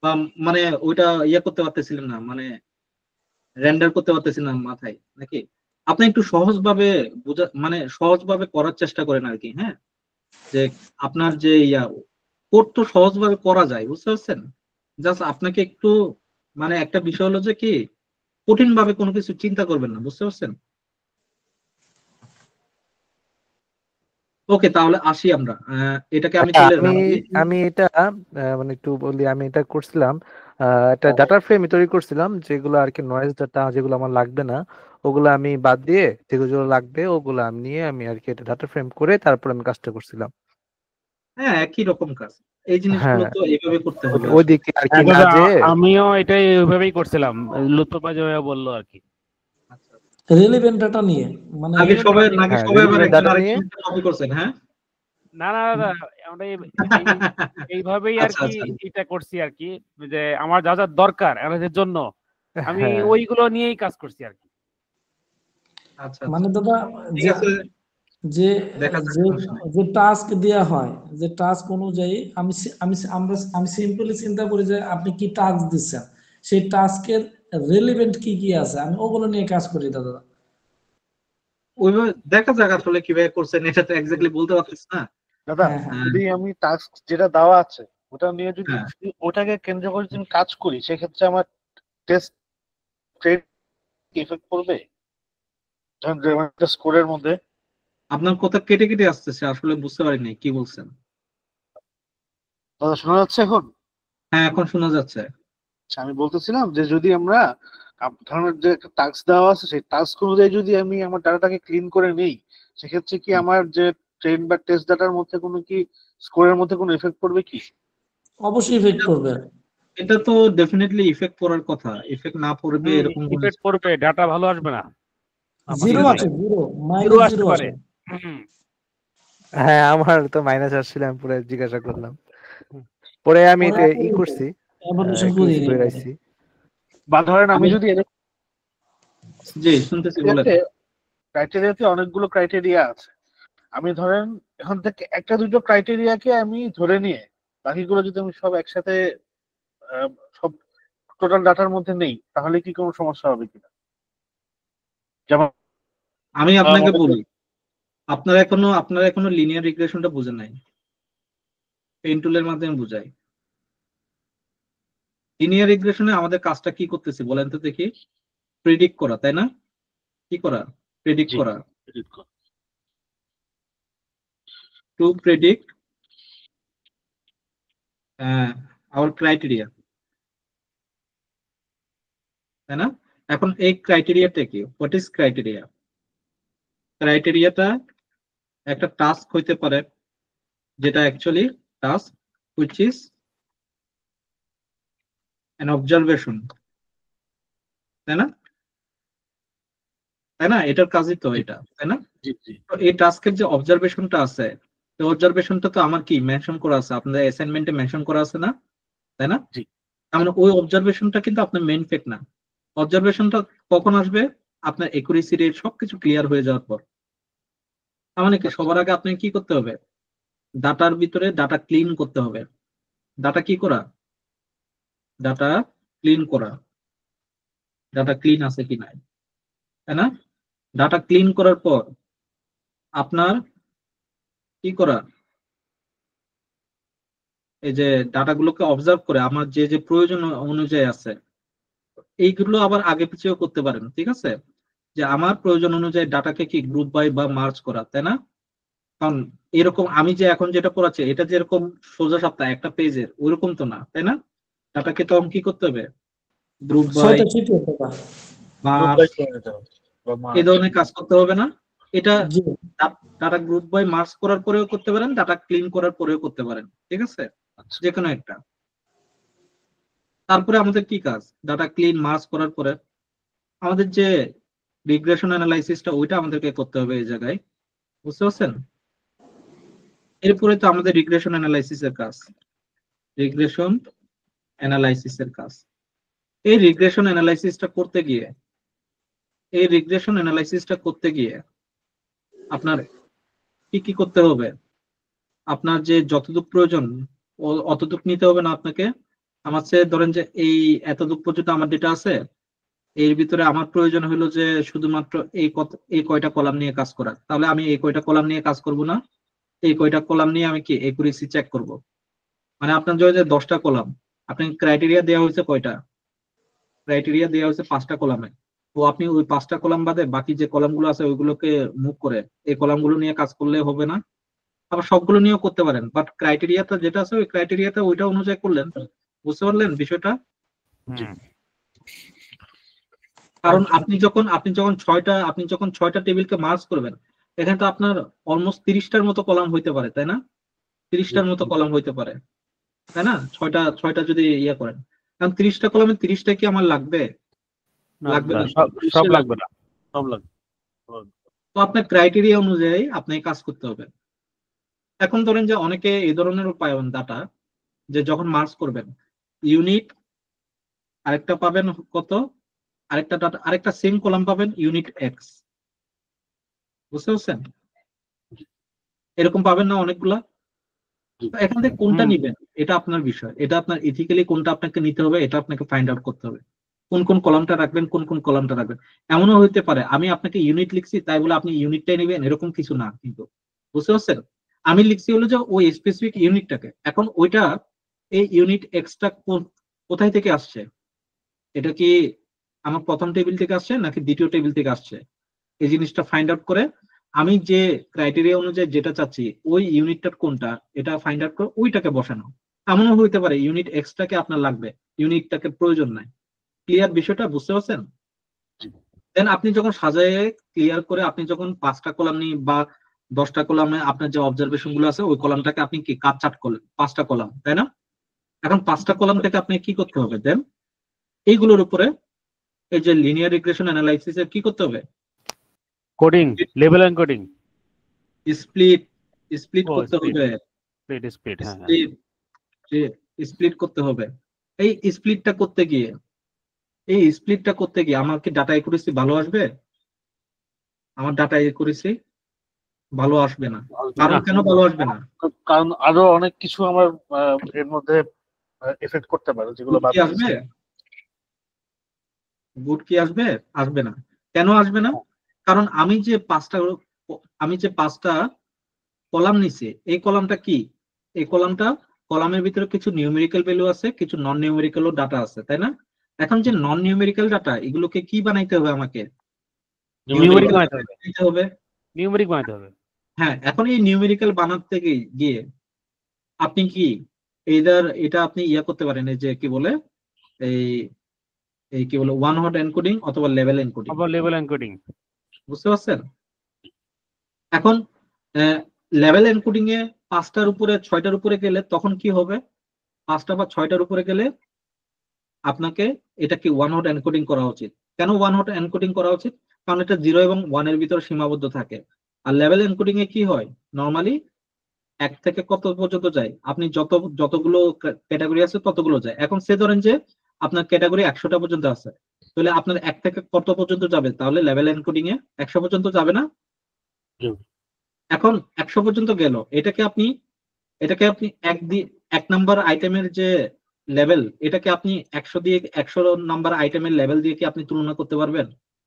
বা মানে ওইটা ইয়ে করতে পারতেছিলেন না, মানে রেন্ডার করতে পারতেছিলেন না মাথায় নাকি? আপনি একটু সহজভাবে মানে সহজভাবে করার চেষ্টা করেন আর কি, হ্যাঁ, যে আপনার যে কোড তো সহজভাবে করা যায়, বুঝতে পারছেন? জাস্ট আপনাকে একটু মানে একটা বিষয় হলো যে কি, কঠিন ভাবে কোনো কিছু চিন্তা করবেন না, বুঝতে পারছেন? ওকে, তাহলে আসি আমরা, এটাকে আমি আচ্ছা, তুলে আমি রাখি। আমি এটা মানে একটু বলি, আমি এটা করছিলাম, একটা হ্যাঁ, ডাটা ফ্রেম তৈরি করছিলাম, যেগুলো আর কি নয়েজ ডাটা, যেগুলো আমার লাগবে না ওগুলো আমি বাদ দিয়ে যেগুলো লাগবে ওগুলো আমি নিয়ে আমি আর কি এটা ডাটা ফ্রেম করে তারপর আমি কাজটা করছিলাম। হ্যাঁ, একই রকম কাজ। এই জিনিসগুলো হ্যাঁ, তো এইভাবে করতে হবে আসলে। ওইদিকে আর কি হ্যাঁ না দাদা, যে। আমিও এটাই ওইভাবেই করছিলাম, লুৎফর ভাই যেভাবে বললো আর কি। আচ্ছা, রেলিভেন্ট ডাটা নিয়ে, মানে নাকি সবাই নাকি হ্যাঁ, সবাই আবার রিলেভেন্ট একজন ডাটা নিয়ে। আরেকজনকে কপি করছেন, হ্যাঁ? না না দাদা, আমরা এইভাবেই আর আচ্ছা কি আচ্ছা এটা করছি আর কি, যে আমার যা যা দরকার অ্যানালাইসিসের জন্য আমি হ্যাঁ, ওইগুলো নিয়েই কাজ করছি আর কি। আচ্ছা মানে আচ্ছা, দাদা ঠিক যে আছে, যে দেখা যাক, যে সমস্যা নেই। যে টাস্ক দেওয়া হয়, যে টাস্ক অনুযায়ী আমি সি- আমি সি- আমরা আমি সিম্পলি চিন্তা করি যে আপনি কি টাস্ক দিচ্ছেন, সেই টাস্কের রেলিভেন্ট কি কি আছে, আমি ওগুলো নিয়ে কাজ করি দাদা। ওইভাবে দেখা যাক আসলে কিভাবে করছেন, এটা তো এক্স্যাক্টলি বলতে পারতেছি না। দাদা হ্যাঁ হ্যাঁ যদি আমি টাস্ক যেটা দেওয়া আছে ওটা নিয়ে যদি হ্যাঁ, শুধু ওটাকে কেন্দ্র করে যদি আমি কাজ করি, সেক্ষেত্রে আমার টেস্ট ট্রেড ইফেক্ট পড়বে ধরেন স্কোরের মধ্যে। আপনার কথা কেটে কেটে আসতেছে, আসলে বুঝতে পারিনি কি বলছেন। দাদা শোনা যাচ্ছে এখন? হ্যাঁ, এখন শোনা যাচ্ছে। আচ্ছা, আমি বলতেছিলাম যে যদি আমরা ধরনের যে একটা টাস্ক দেওয়া আছে সেই টাস্ক অনুযায়ী যদি আমি আমার ডাটাটাকে ক্লিন করে নেই, সেক্ষেত্রে কি আমার যে ট্রেন বা টেস্ট ডাটার মধ্যে কোনো কি স্কোরের মধ্যে কোনো এফেক্ট পড়বে কি? অবশ্যই ইফেক্ট করবে। এটা তো ডেফিনেটলি ইফেক্ট পড়ার কথা, ইফেক্ট না পড়বে এরকম কোনো ইফেক্ট পড়বে, ডাটা ভালো আসবে না, জিরো ঠিক আছে। আছে, জিরো, জিরো মাইনাস আসতে জিরো পারে। আছে। হ্যাঁ, আমার তো মাইনাস আসছিল, আমি পুরো জিজ্ঞাসা করলাম, পরে আমি পরে এটা ই করছি, এভালুয়েশন একটু করি করে রাখছি। বা ধরেন আমি আমি যদি জি শুনতেছি, বলেন। ক্রাইটেরিয়াতে অনেকগুলো ক্রাইটেরিয়া আছে, আমি ধরেন এখন থেকে একটা দুটো ক্রাইটেরিয়াকে আমি ধরে নিয়ে বাকিগুলো যদি আমি সব একসাথে সব টোটাল ডাটার মধ্যে নেই, তাহলে কি কোনো সমস্যা হবে কিনা? যেমন আমি আপনাকে আমাদের বলি, আপনারা এখনো লিনিয়ার রিগ্রেশনটা বুঝেন নাই, পেইন টুলের মাধ্যমে বুঝাই। লিনিয়ার রিগ্রেশনে আমাদের কাজটা কি করতেছি বলেন তো দেখি? প্রেডিক্ট করা, তাই না? কি করা? প্রেডিক্ট জি করা, টু প্রেডিক্ট আওয়ার ক্রাইটেরিয়া, তাই না? এখন এই ক্রাইটেরিয়াটা কি? What is criteria? ক্রাইটেরিয়াটা একটা টাস্ক হইতে পারে, যেটা actually task which is an observation, তাই না? তাই না, এটার কাজই তো এটা, তাই না? জি জি তো এই টাস্কের যে অবজারভেশনটা আছে, এই অবজারভেশনটা তো আমার কি মেনশন করা আছে, আপনাদের অ্যাসাইনমেন্টে মেনশন করা আছে না, তাই না? জি তার মানে ওই অবজারভেশনটা কিন্তু আপনার মেইন ফ্যাক্ট না। অবজারভেশনটা কখন আসবে? আপনার একুরেসি রেট সবকিছু ক্লিয়ার হয়ে যাওয়ার পর। তার মানে কি, সবার আগে আপনাকে কি করতে হবে? ডাটার ভিতরে ডাটা ক্লিন করতে হবে। ডাটা কি করা? ডাটা ক্লিন করা, ডাটা ক্লিন আছে কি নাই, তাই না? ডাটা ক্লিন করার পর আপনার কি করা? এই যে ডাটাগুলোকে অবজার্ভ করে আমার যে যে প্রয়োজন অনুযায়ী আছে, এইগুলো আবার আগে পিছিয়েও করতে পারেন, ঠিক আছে? যে আমার প্রয়োজন অনুযায়ী ডাটাকে কি গ্রুপ বাই বা মার্জ করা, তাই না? কারণ এরকম আমি যে এখন যেটা পড়াচ্ছি এটা যেরকম সোজা সাপ্তাহ একটা পেজের, ওইরকম তো না, তাই না? ডাটাকে তখন কি করতে হবে? গ্রুপ বাই, ছয়টা চিঠি দাদা। মার্জ, Group by করে নিতে হবে বা এই merge। ধরনের কাজ করতে হবে না? এটা জি, ডাটা গ্রুপ বাই মার্জ করার পরেও করতে পারেন, ডাটা ক্লিন করার পরেও করতে পারেন, ঠিক আছে? আচ্ছা, যে কোনো একটা। তারপরে আমাদের কি কাজ? ডাটা ক্লিন মার্জ করার পরে আমাদের যে রিগ্রেশন অ্যানালাইসিসটা, ওইটা আমাদেরকে করতে হবে এই জায়গায়, বুঝতে পারছেন? এরপরে তো আমাদের রিগ্রেশন অ্যানালাইসিসের কাজ, রিগ্রেশন অ্যানালাইসিসের কাজ। এই রিগ্রেশন অ্যানালাইসিসটা করতে গিয়ে, এই রিগ্রেশন অ্যানালাইসিসটা করতে গিয়ে আপনার কি কি করতে হবে? আপনার যে যতটুক প্রয়োজন অতটুক নিতে হবে না আপনাকে? আমার চেয়ে ধরেন যে এই এতটুক পর্যন্ত আমার ডেটা আছে, এর ভিতরে আমার প্রয়োজন হলো যে শুধুমাত্র এই কয়টা কলাম নিয়ে কাজ করা, তাহলে আমি এই কয়টা কলাম নিয়ে কাজ করব না, এই কয়টা কলাম নিয়ে আমি কি একুরেসি চেক করব। মানে আপনার যে 10টা কলাম, আপনাকে ক্রাইটেরিয়া দেওয়া হয়েছে কয়টা? ক্রাইটেরিয়া দেওয়া হয়েছে 5টা কলামে। তো আপনি ওই 5টা কলাম বাদে বাকি যে কলামগুলো আছে ওইগুলোকে মুভ করে এই কলামগুলো নিয়ে কাজ করলে হবে না? আবার সবগুলো নিয়েও করতে পারেন, বাট ক্রাইটেরিয়াটা যেটা আছে ওই ক্রাইটেরিয়াটা ওইটা অনুযায়ী করলেন। বুঝতে পারলেন বিষয়টা? হুম। কারণ আপনি যখন ছয়টা টেবিলকে মার্জ করবেন, এখানে তো আপনার অলমোস্ট 30টার মতো কলাম হইতে পারে, তাই না? 30টার মতো কলাম হইতে পারে, তাই না? ছয়টা যদি ইয়ে করেন, কারণ 30টা কলামে 30টা কি আমার লাগবে? না, লাগবে না, না, সব লাগবে না, সব লাগবে। তো আপনার ক্রাইটেরিয়া অনুযায়ী আপনাকে কাজ করতে হবে। এখন ধরেন যে অনেকে এই ধরনের পাবেন ডাটা, যে যখন মার্জ করবেন ইউনিট আরেকটা পাবেন কত, আরেকটা ডাটা আরেকটা সেম কলাম পাবেন ইউনিট এক্স। বুঝতে পারছেন? এরকম পাবেন না অনেকগুলা? তো এখান থেকে কোনটা হুম। নিবেন এটা আপনার বিষয়, এটা আপনার ইথিক্যালি কোনটা আপনাকে নিতে হবে এটা আপনাকে ফাইন্ড আউট করতে হবে। কোন কোন কলামটা রাখবেন, কোন কোন কলামটা রাখবেন। এমনও হইতে পারে আমি আপনাকে ইউনিট লিখছি তাই বলে আপনি ইউনিটটাই নেবেন এরকম কিছু না কিন্তু। বুঝতে পারছেন? আমি লিখছি হলো যে ওই স্পেসিফিক ইউনিটটাকে। এখন ওইটা এই ইউনিট এক্সট্রা কোথায় থেকে আসছে? এটা কি আমার প্রথম টেবিল থেকে আসছে নাকি দ্বিতীয় টেবিল থেকে আসছে? এই জিনিসটা ফাইন্ড আউট করে আমি যে ক্রাইটেরিয়া অনুযায়ী যেটা চাচ্ছি ওই ইউনিটটা কোনটা এটা ফাইন্ড আউট করে ওইটাকে বসানো। এমনও হইতে পারে ইউনিট এক্সট্রাকে আপনার লাগবে, ইউনিটটাকে প্রয়োজন নাই। ক্লিয়ার বিষয়টা? বুঝতে পারছেন? দেন আপনি যখন সাজায় ক্লিয়ার করে আপনি যখন 5টা কলাম নিয়ে বা 10টা কলামে আপনার যে অবজারভেশন গুলো আছে ওই কলামটাকে আপনি কি কাট চাট করলেন 5টা কলাম, তাই না? এখন 5টা কলাম থেকে আপনি কি করতে হবে? দেন এইগুলোর উপরে এই যে লিনিয়ার রিগ্রেশন অ্যানালাইসিস এর কি করতে হবে? কোডিং, লেভেল এনকোডিং, স্প্লিট স্প্লিট ও করতে স্প্লিট, হবে। স্প্লিট, হ্যাঁ, হ্যাঁ। স্প্লিট স্প্লিট করতে হবে। এই স্প্লিটটা করতে গিয়ে আমার কি ডাটা একুরেসি ভালো আসবে? আমার ডাটা একুরেসি ভালো আসবে না। কারণ না, কেন ভালো আসবে না? কারণ আরো অনেক কিছু আমার এর মধ্যে এফেক্ট করতে পারে যেগুলো গুড বাদ কি আসবে? গুড কি আসবে? আসবে না। কেন আসবে না? কারণ আমি যে পাঁচটা কলাম নিছি এই কলামটা কি? এই কলামের ভিতরে কিছু নিউমেরিক্যাল ভ্যালু আছে, কিছু নন নিউমেরিক্যালও ডাটা আছে, তাই না? এখন যে নন নিউমেরিক্যাল ডাটা এগুলোকে কি বানাইতে হবে? আমাকে নিউমেরিক নিউমেরিক্যাল বানাতে হবে, বানাইতে হবে। নিউমেরিক বানাতে হবে। হ্যাঁ, এখন এই নিউমেরিক্যাল বানাতে গিয়ে আপনি কি এটা আপনি ইয়া করতে পারেন, এই যে কি বলে এই এই কি বলে ওয়ান হট এনকোডিং অথবা লেভেল এনকোডিং। আবার লেভেল এনকোডিং। বুঝতে পারছেন? এখন লেভেল এনকোডিং এ 5টার উপরে 6টার উপরে গেলে তখন কি হবে? 5টা বা 6টার উপরে গেলে আপনাকে এটা কি ওয়ান হট এনকোডিং করা উচিত। কেন ওয়ান হট এনকোডিং করা উচিত? কারণ এটা 0 এবং 1 এর ভিতরে সীমাবদ্ধ থাকে। আর লেভেল এনকোডিং এ কি হয় নরমালি 1 থেকে কত পর্যন্ত যায়? আপনি যতগুলো ক্যাটাগরি আছে ততগুলো যায়। এখন সে ধরেন যে আপনার ক্যাটাগরি 100টা পর্যন্ত আছে, তাহলে আপনার 1 থেকে কত পর্যন্ত যাবে? তাহলে লেভেল এনকোডিং এ 100 পর্যন্ত যাবে না? এখন 100 পর্যন্ত গেল, এটাকে আপনি এক নাম্বার আইটেমের যে লেভেল এটাকে আপনি 100 নাম্বার আইটেমের লেভেল দিয়ে কি আপনি তুলনা করতে পারবেন?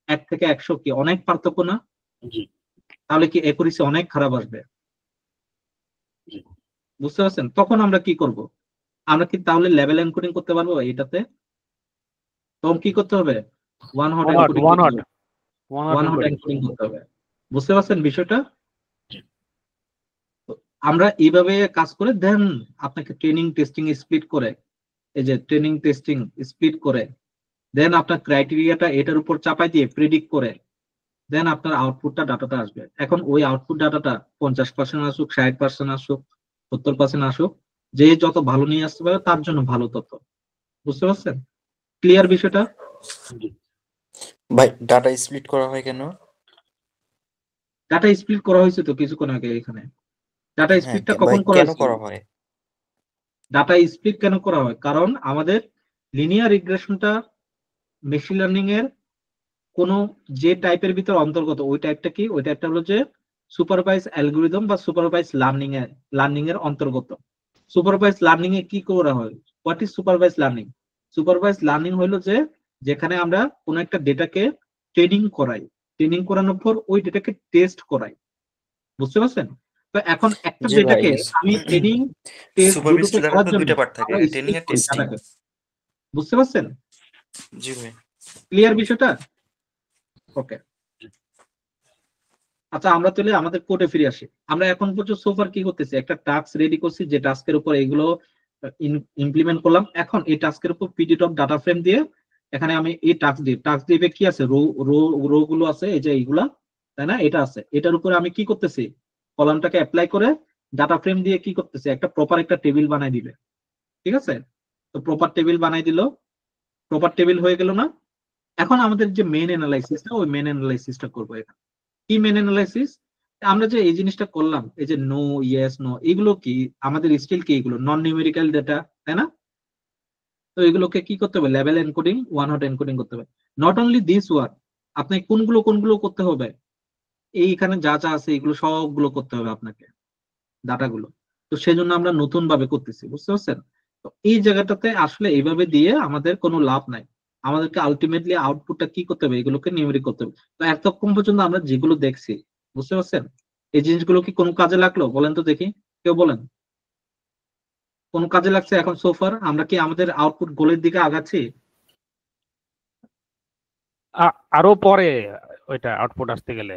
1 থেকে 100 কি অনেক পার্থক্য না? তাহলে কি একুরেসি অনেক খারাপ আসবে। বুঝতে পারছেন? তখন আমরা কি করব? আমরা কি তাহলে লেভেল এনকোডিং করতে পারবো এটাতে? তখন কি করতে হবে? ওয়ান হট এনকোডিং করতে হবে। বুঝতে পারছেন বিষয়টা? আমরা এইভাবে কাজ করে দেন আপনাকে ট্রেনিং টেস্টিং স্প্লিট করে, এই যে ট্রেনিং টেস্টিং স্প্লিট করে দেন আপনার ক্রাইটেরিয়াটা এটার উপর চাপাই দিয়ে প্রেডিক্ট করে দেন আপনার আউটপুটটা ডাটাটা আসবে। এখন ওই আউটপুট ডাটাটা 50% আসুক, 60% আসুক, 70% আসুক, যে যত ভালো নিয়ে আসতে পারে তার জন্য ভালো তত। বুঝতে পারছেন? ক্লিয়ার বিষয়টা? ভাই ডাটা স্প্লিট করা হয় কেন? ডাটা স্প্লিট করা হয়েছে তো কিছুক্ষণ আগে এখানে। ডাটা হ্যাঁ স্প্লিটটা ভাই, কখন করা কেন হয়েছে? করা হয়? ডাটা স্প্লিট কেন করা হয়? কারণ আমাদের লিনিয়ার রিগ্রেশনটা মেশিন লার্নিং এর কোন যে টাইপের ভিতর অন্তর্গত ওই টাইপটা কি? ওই টাইপটা হলো যে সুপারভাইজ অ্যালগরিদম বা সুপারভাইজ লার্নিং এর অন্তর্গত। সুপারভাইজ লার্নিং এ কি করা হয়? What is supervise learning? Supervise learning হলো যে যেখানে আমরা কোন একটা ডেটাকে ট্রেনিং করাই, ট্রেনিং করানোর পর ওই ডেটাকে টেস্ট করাই। বুঝতে পারছেন? তো এখন একটা জি ভাই, ডেটাকে আমি ট্রেনিং টেস্ট সুপারভাইজ দুটোকে লার্নিং করার তো জন্য দুইটা পার্ট থাকে, আমরা ট্রেনিং স্প্লিট আর করি টেস্টিং। ডাটাকে। বুঝতে পারছেন? জি ভাই। ক্লিয়ার বিষয়টা? ওকে। আচ্ছা আমরা তাহলে আমাদের কোডে ফিরে আসি। আমরা এখন পর্যন্ত সোফার কি করতেছি, একটা টাস্ক রেডি করছি, যে টাস্কের উপর এগুলো ইমপ্লিমেন্ট করলাম। এখন এই টাস্কের উপর পিডি টপ ডাটা ফ্রেম দিয়ে এখানে আমি এই টাস্ক দিয়ে কি আছে, রো রো রো গুলো আছে, এই যে এইগুলা, তাই না, এটা আছে, এটার উপরে আমি কি করতেছি, কলামটাকে অ্যাপ্লাই করে ডাটা ফ্রেম দিয়ে কি করতেছি, একটা প্রপার একটা টেবিল বানাই দিবে। ঠিক আছে, তো প্রপার টেবিল বানাই দিল, প্রপার টেবিল হয়ে গেল না? এখন আমাদের যে মেন অ্যানালাইসিসটা, ওই মেন অ্যানালাইসিসটা করবো এখানে। কি মেন অ্যানালাইসিস? আমরা যে এই জিনিসটা করলাম, এই যে নো, ইয়েস, নো, এগুলো কি আমাদের স্টিল কি, এগুলো নন নিউমেরিক্যাল ডেটা, তাই না? তো এগুলোকে কি করতে হবে, level encoding, one hot encoding করতে হবে। নট অনলি দিস ওয়ান, আপনি কোনগুলো কোনগুলো করতে হবে, এইখানে যা যা আছে এগুলো সবগুলো করতে হবে আপনাকে, ডাটাগুলো। তো সেজন্য আমরা নতুন ভাবে করতেছি, বুঝতে পারছেন? তো এই জায়গাটাতে আসলে এইভাবে দিয়ে আমাদের কোনো লাভ নাই। আমাদেরকে আলটিমেটলি আউটপুটটা কি করতে হবে, এগুলোকে নিউমেরিক করতে হবে। তো এতক্ষণ পর্যন্ত আমরা যেগুলো দেখছি, বুঝতে পারছেন, এই জিনিসগুলো কি কোনো কাজে লাগলো বলেন তো দেখি, কেউ বলেন কোন কাজে লাগছে? এখন সোফার আমরা কি আমাদের আউটপুট গোলের দিকে আগাচ্ছি? আরো পরে ওইটা আউটপুট আসতে গেলে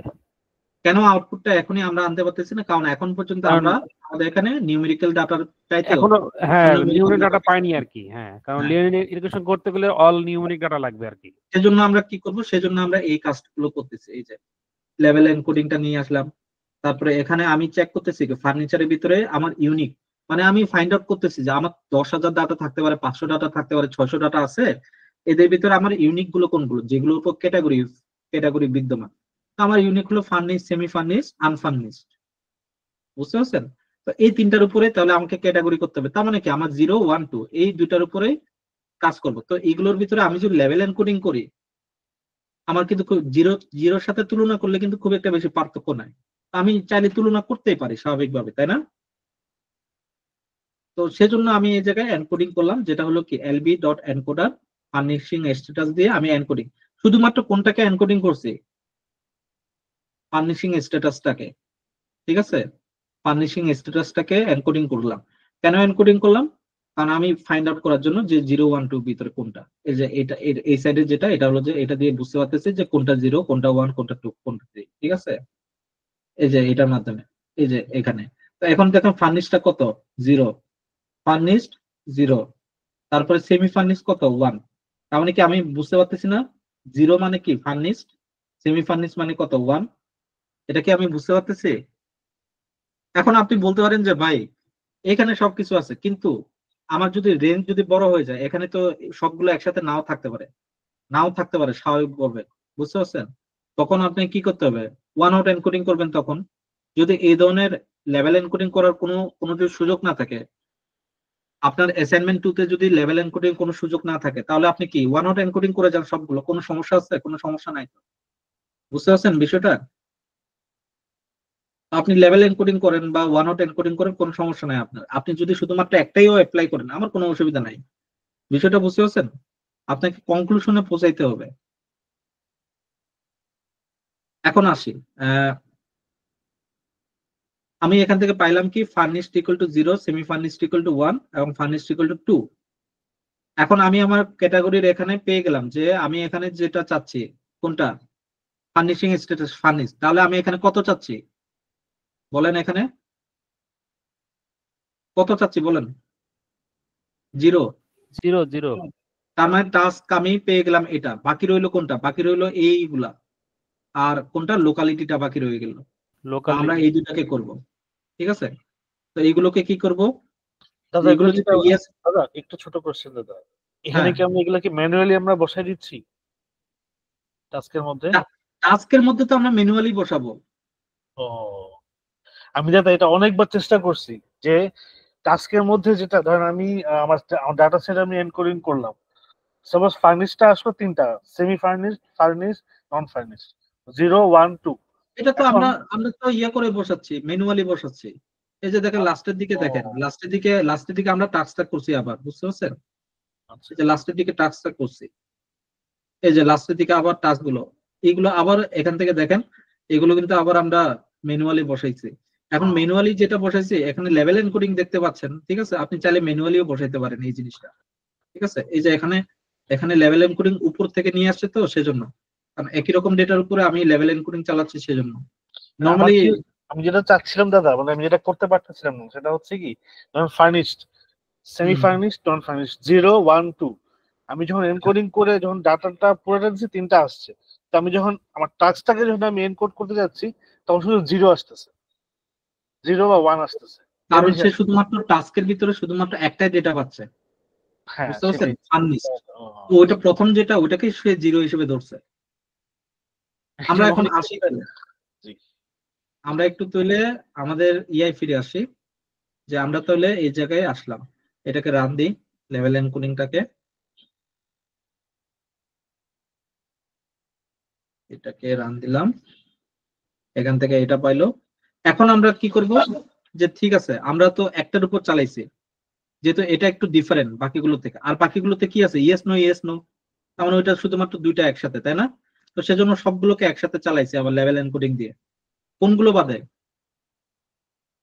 কেন আউটপুটটা এখনই আমরা আনতে পারতেছি না? কারণ এখন পর্যন্ত কারণ আমরা আমাদের এখানে নিউমেরিক্যাল ডাটার চাইতে এখনো হ্যাঁ numerical নিউমেরিক ডাটা data পাইনি আর কি। হ্যাঁ, কারণ হ্যাঁ। লিনিয়ার ইকুয়েশন করতে গেলে অল নিউমেরিক ডাটা লাগবে আর কি। সেজন্য আমরা কি করব, সেজন্য আমরা এই কাজগুলো করতেছি। এই যে লেভেল এনকোডিংটা নিয়ে আসলাম, তারপরে এখানে আমি চেক করতেছি ফার্নিচারের ভিতরে আমার ইউনিক, মানে আমি ফাইন্ড আউট করতেছি যে আমার 10,000 ডাটা থাকতে পারে, 500 ডাটা থাকতে পারে, 600 ডাটা আছে, এদের ভিতরে আমার ইউনিক গুলো কোনগুলো, যেগুলোর উপর ক্যাটাগরি ক্যাটাগরি বিদ্যমান। তো আমার ইউনিক হলো ফার্নিশ, সেমি ফার্নিশ, আনফার্নিশড, বুঝতে পারছেন? তো এই তিনটার উপরে তাহলে আমাকে ক্যাটাগরি করতে হবে। তার মানে কি আমার 0, 1, 2 এই দুইটার উপরে কাজ করব। তো এইগুলোর ভিতরে আমি যদি লেভেল এনকোডিং করি, আমার কিন্তু জিরো জিরোর সাথে তুলনা করলে কিন্তু খুব একটা বেশি পার্থক্য নাই। আমি চাইলে তুলনা করতেই পারি স্বাভাবিকভাবে, তাই না? তো সেজন্য আমি এই জায়গায় এনকোডিং করলাম, যেটা হলো কি LB dot encoder furnishing status দিয়ে আমি এনকোডিং, শুধুমাত্র কোনটাকে এনকোডিং করছি, ফার্নিশিং স্ট্যাটাসটাকে। ঠিক আছে, ফার্নিশিং স্ট্যাটাসটাকে এনকোডিং করলাম। কেন এনকোডিং করলাম? কারণ আমি ফাইন্ড আউট করার জন্য যে 0, 1, 2 ভিতরে কোনটা, এই যে এটা এই সাইডে যেটা, এটা হলো যে এটা দিয়ে বুঝতে পারতেছি যে কোনটা 0, কোনটা 1, কোনটা 2, কোনটা 3। ঠিক আছে, এই যে এটার মাধ্যমে, এই যে এখানে। তো এখন দেখেন ফার্নিশটা কত, 0, ফার্নিশড 0, তারপরে সেমি ফার্নিশ কত, 1। তার মানে কি আমি বুঝতে পারতেছি না, 0 মানে কি ফার্নিশড, সেমি ফার্নিশ মানে কত, 1। এটা কি আমি বুঝতে পারতেছি? এখন আপনি বলতে পারেন যে ভাই এখানে সবকিছু আছে, কিন্তু আমার যদি রেঞ্জ যদি বড় হয়ে যায়, এখানে তো সবগুলো একসাথে নাও থাকতে পারে, নাও থাকতে পারে স্বাভাবিকভাবে, বুঝতে পারছেন? তখন আপনি কি করতে হবে, ওয়ান হট এনকোডিং করবেন। তখন যদি এই ধরনের লেভেল এনকোডিং করার কোনো যদি সুযোগ না থাকে, আপনার অ্যাসাইনমেন্ট 2 তে যদি লেভেল এনকোডিং কোনো সুযোগ না থাকে, তাহলে আপনি কি ওয়ান হট এনকোডিং করে যান সবগুলো, কোনো সমস্যা আছে? কোনো সমস্যা নাই তো, বুঝতে পারছেন বিষয়টা? আপনি লেভেল এনকোডিং করেন বা ওয়ান হট এনকোডিং করেন, কোনো সমস্যা নাই আপনার। আপনি যদি শুধুমাত্র একটাইও অ্যাপ্লাই করেন, আমার কোনো অসুবিধা নাই। বিষয়টা বুঝতে পারছেন? আপনাকে কনক্লুশনে পৌঁছাইতে হবে। এখন আসি, আমি এখান থেকে পাইলাম কি furnished equal to 0, semi furnished equal to 1 এবং ফার্নিশড ইকুয়াল টু 2। এখন আমি আমার ক্যাটাগরির এখানে পেয়ে গেলাম যে আমি এখানে যেটা চাচ্ছি, কোনটা, ফার্নিশিং স্ট্যাটাস ফার্নিশ। তাহলে আমি এখানে কত চাচ্ছি বলেন, এখানে কত চাচ্ছি বলেন? 0। 0 0 তার মানে টাস্ক আমি পেয়ে গেলাম এটা, বাকি রইলো কোনটা, বাকি রইলো এইগুলা, আর কোনটা লোকালিটিটা বাকি রয়ে গেল। তো আমরা এই দুটাকে করব। ঠিক আছে, তো এইগুলোকে কি করব, দাদা এগুলো এগুলো যে কি ইয়েস, দাদা একটু ছোট কোশ্চেন দাদা, এখানে হ্যাঁ, কি আমরা এগুলো কি ম্যানুয়ালি আমরা বসাই দিচ্ছি টাস্কের মধ্যে? টাস্কের মধ্যে তো আমরা ম্যানুয়ালি বসাবো। ও, আমি দাদা এটা অনেকবার চেষ্টা করছি যে টাস্কের মধ্যে যেটা ধরেন আমি আমার ডাটা সেট আমি এনকোডিং করলাম, সাপোজ ফার্নিশটা আসলো 3টা, সেমি ফার্নিশ, ফার্নিশ, নন ফার্নিশ, 0, 1, 2। এটা তো এখন আমরা তো ইয়ে করে বসাচ্ছি, ম্যানুয়ালি বসাচ্ছি। এই যে দেখেন লাস্টের দিকে, দেখেন লাস্টের দিকে আমরা টাস্কটা করছি আবার, বুঝতে পারছেন? আচ্ছা, এই যে লাস্টের দিকে টাস্কটা করছি, এই যে লাস্টের দিকে আবার টাস্ক গুলো, এইগুলো আবার এখান থেকে দেখেন, এগুলো কিন্তু আবার আমরা ম্যানুয়ালি বসাইছি। এখন ম্যানুয়ালি যেটা বসাইছি, এখানে লেভেল এনকোডিং দেখতে পাচ্ছেন। ঠিক আছে, আপনি চাইলে ম্যানুয়ালিও বসাইতে পারেন এই জিনিসটা। ঠিক আছে, এই যে এখানে এখানে লেভেল এনকোডিং উপর থেকে নিয়ে আসছে, তো সেজন্য, কারণ একই রকম ডেটার উপরে আমি লেভেল এনকোডিং চালাচ্ছি সেজন্য। নরমালি আমি যেটা চাচ্ছিলাম দাদা, মানে আমি যেটা করতে পারতেছিলাম না সেটা হচ্ছে কি, ফার্নিশড, সেমি ফার্নিশড, নন ফার্নিশড, 0 1 2, আমি যখন এনকোডিং করে যখন ডাটাটা পুরোটা দিচ্ছি 3টা আসছে, তো আমি যখন আমার টাস্কটাকে যখন আমি এনকোড করতে যাচ্ছি তখন শুধু 0 আসতেছে, 0 বা 1 আসতেছে। কারণ সে শুধুমাত্র টাস্কের ভিতরে শুধুমাত্র একটাই ডেটা পাচ্ছে, হ্যাঁ বুঝতে পারছেন? সেটাই। ফার্নিশড, তো ওইটা প্রথম যেটা ওইটাকে সে 0 হিসেবে ধরছে। আমরা এখন আসি, আমরা একটু তাহলে আমাদের ইয়াই ফিরে আসি, যে আমরা তাহলে এই জায়গায় আসলাম, এটাকে রান দিই, লেভেল এনকোডিংটাকে, এটাকে রান দিলাম, এখান থেকে এটা পাইলো। এখন আমরা কি করব, যে ঠিক আছে আমরা তো একটার উপর চালাইছি, যেহেতু এটা একটু ডিফারেন্ট বাকিগুলো থেকে, আর বাকিগুলোতে কি আছে, ইয়েস নো ইয়েস নো, তার মানে ওইটা শুধুমাত্র দুইটা একসাথে, তাই না? তো সেজন্য সবগুলোকে একসাথে চালাইছি আবার লেভেল এনকোডিং দিয়ে। কোনগুলো বাদে?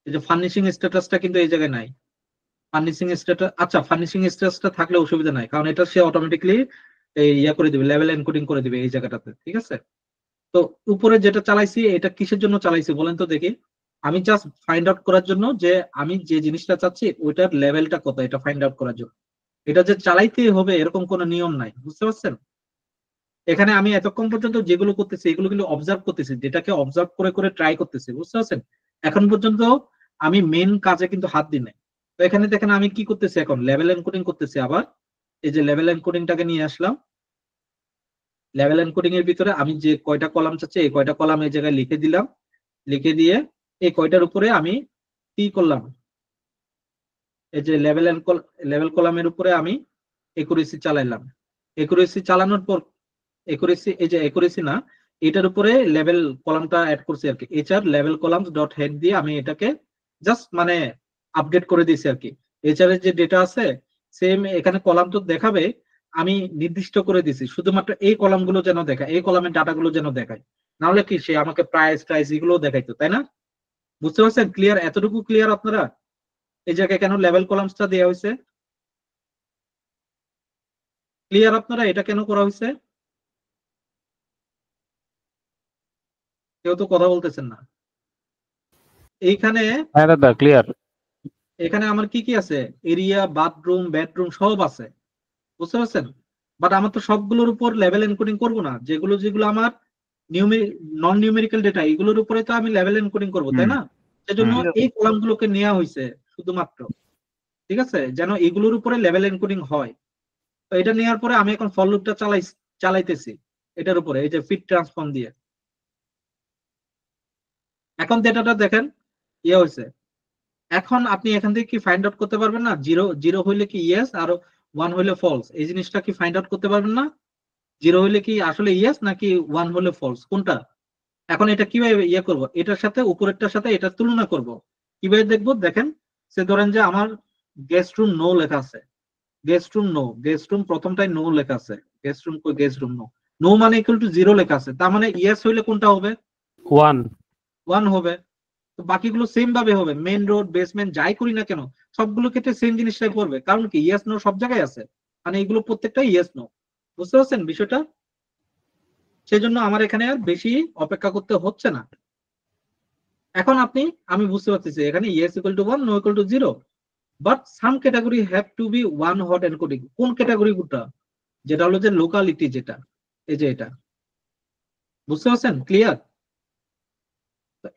এই যে ফার্নিশিং স্ট্যাটাসটা কিন্তু এই জায়গায় নাই। ফার্নিশিং স্ট্যাটাস, আচ্ছা ফার্নিশিং স্ট্যাটাসটা থাকলে অসুবিধা নাই, কারণ এটা সে অটোমেটিকলি ইয়া করে দিবে, লেভেল এনকোডিং করে দিবে এই জায়গাটাতে, ঠিক আছে? তো উপরে যেটা চালাইছি এটা কিসের জন্য চালাইছি বলেন তো দেখি? আমি জাস্ট ফাইন্ড আউট করার জন্য যে আমি যে জিনিসটা চাচ্ছি ওইটার লেভেলটা কত, এটা ফাইন্ড আউট করার জন্য। এটা যে চালাইতেই হবে এরকম কোনো নিয়ম নাই, বুঝতে পারছেন? এখানে আমি এতক্ষণ পর্যন্ত যেগুলো করতেছি এগুলো কিন্তু অবজার্ভ করতেছি, যেটাকে অবজার্ভ করে করে ট্রাই করতেছি, বুঝতে পারছেন? এখন পর্যন্ত আমি মেন কাজে কিন্তু হাত দিই নাই। তো এখানে দেখেন আমি কি করতেছি, এখন লেভেল এনকোডিং করতেছি। আবার এই যে লেভেল এনকোডিংটাকে নিয়ে আসলাম, লেভেল এনকোডিং এর ভিতরে আমি যে কয়টা কলাম চাচ্ছি এই কয়টা কলাম এই জায়গায় লিখে দিলাম, লিখে দিয়ে এই কয়টার উপরে আমি কি করলাম, এই যে লেভেল কলামের উপরে আমি একুরেসি চালাইলাম। একুরেসি চালানোর পর একুরেসি, এই যে একুরেসি না, এটার উপরে লেভেল কলামটা অ্যাড করছি আর কি, HR level columns dot head দিয়ে আমি এটাকে জাস্ট মানে আপডেট করে দিয়েছি আর কি। এইচআর এর যে ডেটা আছে সেম এখানে কলাম তো দেখাবে, আমি নির্দিষ্ট করে দিছি শুধুমাত্র এই কলামগুলো যেন দেখায়, এই কলামের ডাটাগুলো যেন দেখায়, নাহলে কি সে আমাকে প্রাইস টাইস এগুলো দেখাইতো, তাই না? বুঝতে পারছেন? ক্লিয়ার? এতটুকু ক্লিয়ার আপনারা? এই জায়গায় কেন লেভেল কলামসটা দেওয়া হয়েছে? ক্লিয়ার আপনারা এটা কেন করা হয়েছে? কেউ তো কথা বলতেছেন না। এইখানে হ্যাঁ দাদা ক্লিয়ার। এখানে আমার কি কি আছে, এরিয়া, বাথরুম, বেডরুম সব আছে, বুঝতে পারছেন? বাট আমার তো সবগুলোর উপর লেভেল এনকোডিং করব না, যেগুলো যেগুলো আমার নন নিউমেরিক্যাল ডেটা এগুলোর উপরে তো আমি লেভেল এনকোডিং করব, তাই না? সেজন্য এই কলামগুলোকে নেওয়া হয়েছে শুধুমাত্র, ঠিক আছে, যেন এগুলোর উপরে লেভেল এনকোডিং হয়। তো এটা নেওয়ার পরে আমি এখন ফর লুপটা চালাইতেছি এটার উপরে, এই যে ফিট ট্রান্সফর্ম দিয়ে। এখন ডেটাটা দেখেন ইয়ে হয়েছে। এখন আপনি এখান থেকে কি ফাইন্ড আউট করতে পারবেন না, জিরো জিরো হইলে কি ইয়েস আর 1 হইলে ফলস, এই জিনিসটা কি ফাইন্ড আউট করতে পারবেন না? জিরো হইলে কি আসলে ইয়েস নাকি 1 হলে ফলস, কোনটা? এখন এটা কিভাবে ইয়ে করব, এটার সাথে উপরেরটার সাথে এটা তুলনা করব, কিভাবে দেখবো দেখেন। সে ধরেন যে আমার গেস্ট রুম নো লেখা আছে, guest room no, guest room প্রথমটাই নো লেখা আছে, গেস্ট রুম কই, গেস্ট রুম নো, নো মানে ইকুয়াল টু 0 লেখা আছে, তার মানে ইয়েস হইলে কোনটা হবে? 1 হবে। তো বাকিগুলো সেম ভাবে হবে, মেইন রোড, বেসমেন্ট যাই করি না কেন সবগুলো ক্ষেত্রে সেম জিনিসটাই করবে, কারণ কি ইয়েস নো সব জায়গায় আছে, মানে এগুলো প্রত্যেকটাই ইয়েস নো, বুঝতে পারছেন বিষয়টা? সেজন্য আমার এখানে আর বেশি অপেক্ষা করতে হচ্ছে না। এখন আমি বুঝতে পারতেছি এখানে yes equal to 1, no equal to 0, but some category have to be 1 hot encoding. কোন ক্যাটাগরি গুলো? যেটা হলো যে লোকালিটি, যেটা এই যে এটা, বুঝতে পারছেন? ক্লিয়ার?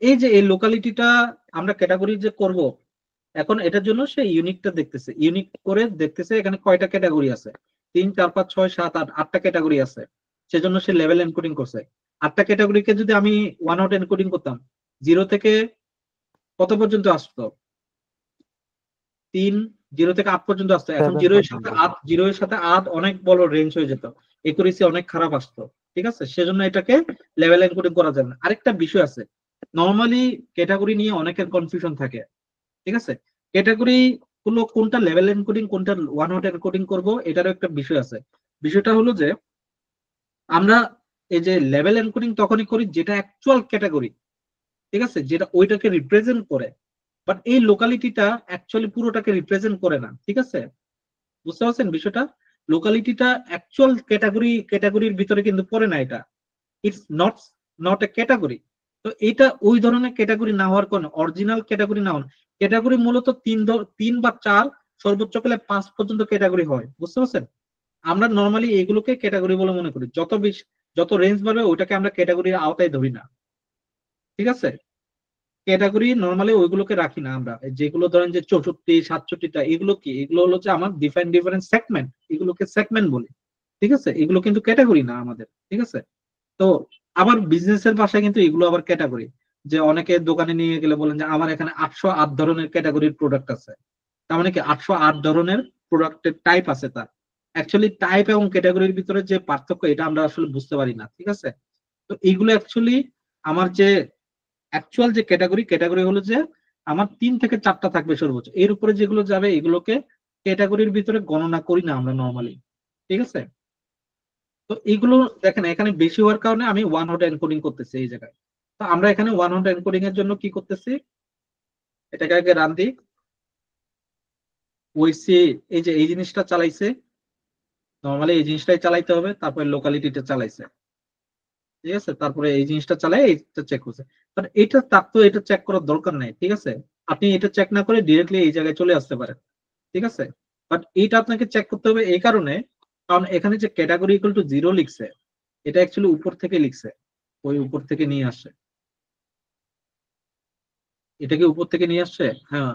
এই যে এই লোকালিটিটা আমরা ক্যাটাগরি যে করব, এখন এটার জন্য সে ইউনিকটা দেখতেছে, ইউনিক করে দেখতেছে এখানে কয়টা ক্যাটাগরি আছে, 3 4 5 6 7 8, 8টা ক্যাটাগরি আছে, সেজন্য সে লেভেল এনকোডিং করছে। 8টা ক্যাটাগরিকে যদি আমি 1 হট এনকোডিং করতাম, 0 থেকে কত পর্যন্ত আসতো? 3, 0 থেকে 8 পর্যন্ত আসতো। এখন 0 এর সাথে 8, 0 এর সাথে 8 অনেক বড় রেঞ্জ হয়ে যেত, একুরেসি অনেক খারাপ আসতো, ঠিক আছে? সেজন্য এটাকে লেভেল এনকোডিং করা যায় না। আরেকটা বিষয় আছে, নরমালি ক্যাটাগরি নিয়ে অনেকের কনফিউশন থাকে, ঠিক আছে? ক্যাটাগরি গুলো কোনটা লেভেল এনকোডিং কোনটা 1 হট এনকোডিং করব, এটারও একটা বিষয় আছে। বিষয়টা হলো যে আমরা এই যে লেভেল এনকোডিং তখনই করি যেটা অ্যাকচুয়াল ক্যাটাগরি, ঠিক আছে, যেটা ওইটাকে রিপ্রেজেন্ট করে, বাট এই লোকালিটিটা অ্যাকচুয়ালি পুরোটাকে রিপ্রেজেন্ট করে না, ঠিক আছে? বুঝতে পারছেন বিষয়টা? লোকালিটিটা অ্যাকচুয়াল ক্যাটাগরির ভিতরে কিন্তু পড়ে না, এটা ইটস নট এ ক্যাটাগরি। তো এটা ওই ধরনের ক্যাটাগরি না হওয়ার কারণে, অরিজিনাল ক্যাটাগরি না হওয়ার ক্যাটাগরি মূলত 3 বা 4 সর্বোচ্চ গেলে 5 পর্যন্ত ক্যাটাগরি হয়, বুঝতে পারছেন? আমরা নর্মালি এগুলোকে ক্যাটাগরি বলে মনে করি, যত রেঞ্জ বাড়বে ওটাকে আমরা ক্যাটাগরির আওতায় ধরি না, ঠিক আছে? ক্যাটাগরি নর্মালি ওইগুলোকে রাখি না আমরা, যেগুলো ধরেন যে 64, 67টা, এগুলো কি, এগুলো হলো যে আমার ডিফারেন্ট সেগমেন্ট, এগুলোকে সেগমেন্ট বলি, ঠিক আছে? এগুলো কিন্তু ক্যাটাগরি না আমাদের, ঠিক আছে? তো আবার বিজনেসের ভাষায় কিন্তু এগুলো আবার ক্যাটাগরি, যে অনেকে দোকানে নিয়ে গেলে বলেন যে আমার এখানে 808 ধরনের ক্যাটাগরির প্রোডাক্ট আছে, তার মানে কি 808 ধরনের প্রোডাক্টের টাইপ আছে। তার অ্যাকচুয়ালি টাইপ এবং ক্যাটাগরির ভিতরে যে পার্থক্য, এটা আমরা আসলে বুঝতে পারি না, ঠিক আছে? তো এইগুলো অ্যাকচুয়ালি আমার যে অ্যাকচুয়াল যে ক্যাটাগরি হলো যে আমার 3 থেকে 4টা থাকবে সর্বোচ্চ, এর উপরে যেগুলো যাবে এগুলোকে ক্যাটাগরির ভিতরে গণনা করি না আমরা নর্মালি, ঠিক আছে? তো এইগুলো দেখেন এখানে বেশি হওয়ার কারণে আমি ওয়ান হট এনকোডিং করতেছি এই জায়গায়। তো আমরা এখানে ওয়ান হট এনকোডিং এর জন্য কি করতেছি, এটাকে আগে রান দিই। ওইসি এই যে এই জিনিসটা চালাইছে, নর্মালি এই জিনিসটাই চালাইতে হবে, তারপরে লোকালিটিটা চালাইছে, ঠিক আছে? তারপরে এই জিনিসটা চালাই, এইটা চেক করছে। বাট এটা তার তো এটা চেক করার দরকার নাই, ঠিক আছে? আপনি এটা চেক না করে ডিরেক্টলি এই জায়গায় চলে আসতে পারেন, ঠিক আছে? বাট এইটা আপনাকে চেক করতে হবে এই কারণে, কারণ এখানে যে ক্যাটাগরি ইকুয়াল টু 0 লিখছে, এটা অ্যাকচুয়ালি উপর থেকে লিখছে, ওই উপর থেকে নিয়ে আসছে। এটা কি উপর থেকে নিয়ে আসছে? হ্যাঁ,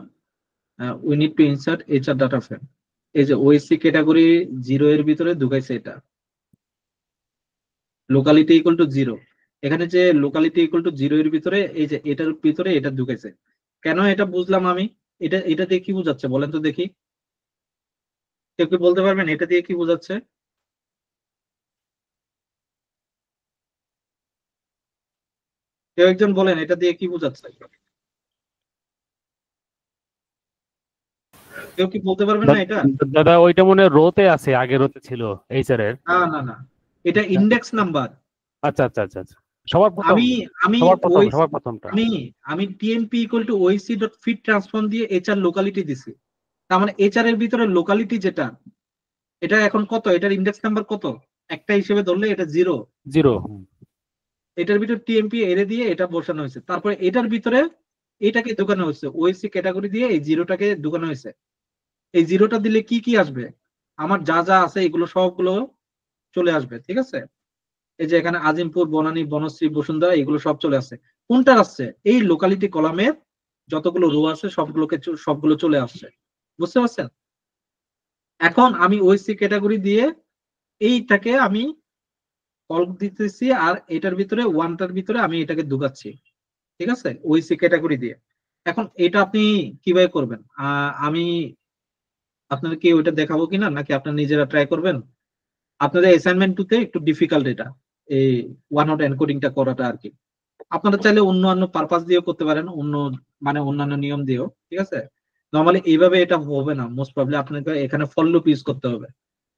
we need to insert HR data frame. এই যে ওএসসি ক্যাটাগরি 0 এর ভিতরে ঢুকাইছে এটা, লোকালিটি ইকুয়াল টু 0। এখানে যে লোকালিটি ইকুয়াল টু 0 এর ভিতরে এই যে এটার ভিতরে এটা ঢুকাইছে। কেন এটা বুঝলাম আমি, এটা দিয়ে কি বোঝাচ্ছে বলেন তো দেখি, কেউ কি বলতে পারবেন এটা দিয়ে কি বোঝাচ্ছে? কেউ একজন বলেন এটা দিয়ে কি বোঝাচ্ছে? কেউ কি বলতে পারবেন না এটা? দাদা ওইটা মনে হয় রোতে আছে, আগে রোতে ছিল এইচআর এর। না না না, এটা ইন্ডেক্স নাম্বার। আচ্ছা আচ্ছা আচ্ছা আচ্ছা, সবার প্রথম, আমি আমি সবার প্রথমটা আমি আমি TMP equal to OEC dot fit transform দিয়ে এইচআর লোকালিটি দিছি। তার মানে এইচআর এর ভিতরে লোকালিটি যেটা, এটা এখন কত, এটার ইন্ডেক্স নাম্বার কত, একটা হিসেবে ধরলে এটা 0। 0। এটার ভিতরে টিএমপি এরে দিয়ে এটা বসানো হয়েছে, তারপরে এটার ভিতরে এটাকে ঢুকানো হয়েছে, ওএসসি ক্যাটাগরি দিয়ে এই 0টাকে ঢুকানো হয়েছে। এই 0টা দিলে কি কি আসবে, আমার যা যা আছে এগুলো সবগুলো চলে আসবে, ঠিক আছে? এই যে এখানে আজিমপুর, বনানী, বনশ্রী, বসুন্ধরা, এগুলো সব চলে আসছে। কোনটা আসছে? এই লোকালিটি কলামের যতগুলো রো আছে সবগুলো চলে আসছে, বুঝতে পারছেন? এখন আমি ওএসসি ক্যাটাগরি দিয়ে এইটাকে আমি কল দিতেছি, আর এটার ভিতরে ওয়ানটার ভিতরে আমি এটাকে ঢুকাচ্ছি, ঠিক আছে? ওএসসি ক্যাটাগরি দিয়ে। এখন এটা আপনি কিভাবে করবেন, আমি আপনাদের কি ওইটা দেখাবো কিনা, নাকি আপনারা নিজেরা ট্রাই করবেন? আপনাদের অ্যাসাইনমেন্ট 2 তে একটু ডিফিকাল্ট এটা, এই ওয়ান হট এনকোডিংটা করাটা আর কি। আপনারা চাইলে অন্যান্য পারপাস দিয়েও করতে পারেন, অন্যান্য নিয়ম দিয়েও, ঠিক আছে? নর্মালি এইভাবে এটা হবে না, মোস্ট প্রবলি আপনাকে এখানে ফর লুপ ইউজ করতে হবে,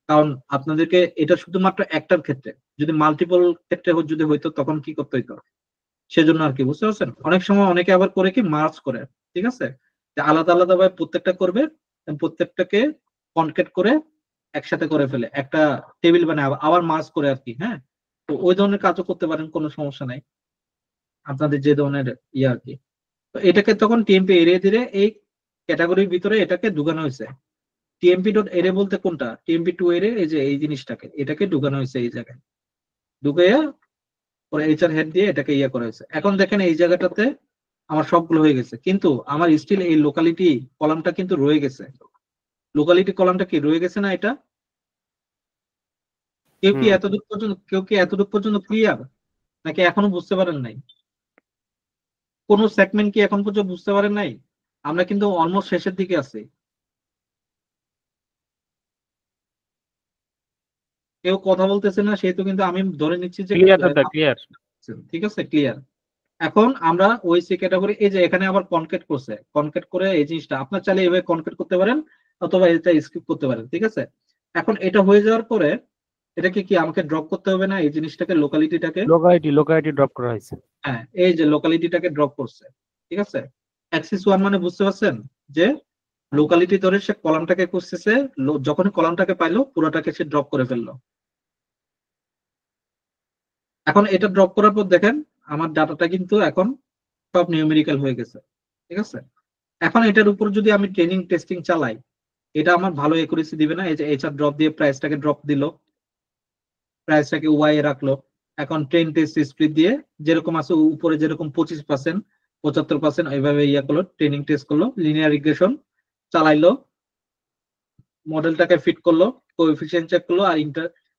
কারণ আপনাদেরকে এটা শুধুমাত্র একটার ক্ষেত্রে, যদি মাল্টিপল ক্ষেত্রে যদি হইতো তখন কি করতে হইতো, সেজন্য আর কি, বুঝতে পারছেন? অনেক সময় অনেকে আবার করে কি মার্জ করে, ঠিক আছে? যে আলাদা আলাদা ভাবে প্রত্যেকটা করবে, প্রত্যেকটাকে কনকেট করে একসাথে করে ফেলে, একটা টেবিল বানায় আবার মার্জ করে আর কি। হ্যাঁ, তো ওই ধরনের কাজও করতে পারেন, কোনো সমস্যা নাই, আপনাদের যে ধরনের ইয়ে আর কি। তো এটাকে তখন টিএমপি এরিয়া দিয়ে এই ক্যাটাগরির ভিতরে এটাকে ঢুকানো হয়েছে। টিএমপি ডট এরে বলতে কোনটা, টিএমপি টু এরে, এই যে এই জিনিসটাকে এটাকে ঢুকানো হয়েছে এই জায়গায়, ঢুকাইয়া পরে এইচআর হেড দিয়ে এটাকে ইয়ে করা হয়েছে। এখন দেখেন এই জায়গাটাতে আমার সবগুলো হয়ে গেছে, কিন্তু আমার স্টিল এই লোকালিটি কলামটা কিন্তু রয়ে গেছে। লোকালিটি কলামটা কি রয়ে গেছে না? এটা কেউ কি এতটুকু পর্যন্ত ক্লিয়ার, নাকি এখনো বুঝতে পারেন নাই? কোন সেগমেন্ট কি এখন পর্যন্ত বুঝতে পারেন নাই? আমরা কিন্তু অলমোস্ট শেষের দিকে আছি। কেউ কথা বলতেছে না, সেহেতু কিন্তু আমি ধরে নিচ্ছি যে ক্লিয়ার দাদা, ক্লিয়ার। ঠিক আছে, ক্লিয়ার। এখন আমরা ওইসি ক্যাটাগরি, এই যে এখানে আবার কনকেট করছে, কনকেট করে এই জিনিসটা আপনার চাইলে এভাবে কনকেট করতে পারেন, অথবা এটা স্কিপ করতে পারেন, ঠিক আছে? এখন এটা হয়ে যাওয়ার পরে এটাকে কি আমাকে ড্রপ করতে হবে না, এই জিনিসটাকে, লোকালিটিটাকে? লোকালিটি ড্রপ করা হয়েছে। হ্যাঁ, এই যে লোকালিটিটাকে ড্রপ করছে, ঠিক আছে? অ্যাক্সিস 1 মানে বুঝতে পারছেন যে লোকালিটি ধরে সে কলামটাকে করতেছে, যখন কলামটাকে পাইলো পুরোটাকে সে ড্রপ করে ফেললো। এখন এটা ড্রপ করার পর দেখেন আমার ডাটাটা কিন্তু এখন সব নিউমেরিক্যাল হয়ে গেছে, ঠিক আছে। এখন এটার উপর যদি আমি ট্রেনিং টেস্টিং চালাই, এটা আমার ভালো একুরেসি দিবে না। এই যে এইচআর ড্রপ দিয়ে প্রাইসটাকে ড্রপ দিল, প্রাইসটাকে ওয়াই এ রাখলো। এখন ট্রেন টেস্ট স্প্লিট দিয়ে যেরকম আছে উপরে যেরকম 25%, 75% এইভাবে ইয়া করলো, ট্রেনিং টেস্ট করলো, লিনিয়ার রিগ্রেশন চালাইলো, মডেলটাকে ফিট করলো, কোএফিসিয়েন্ট চেক করলো, আর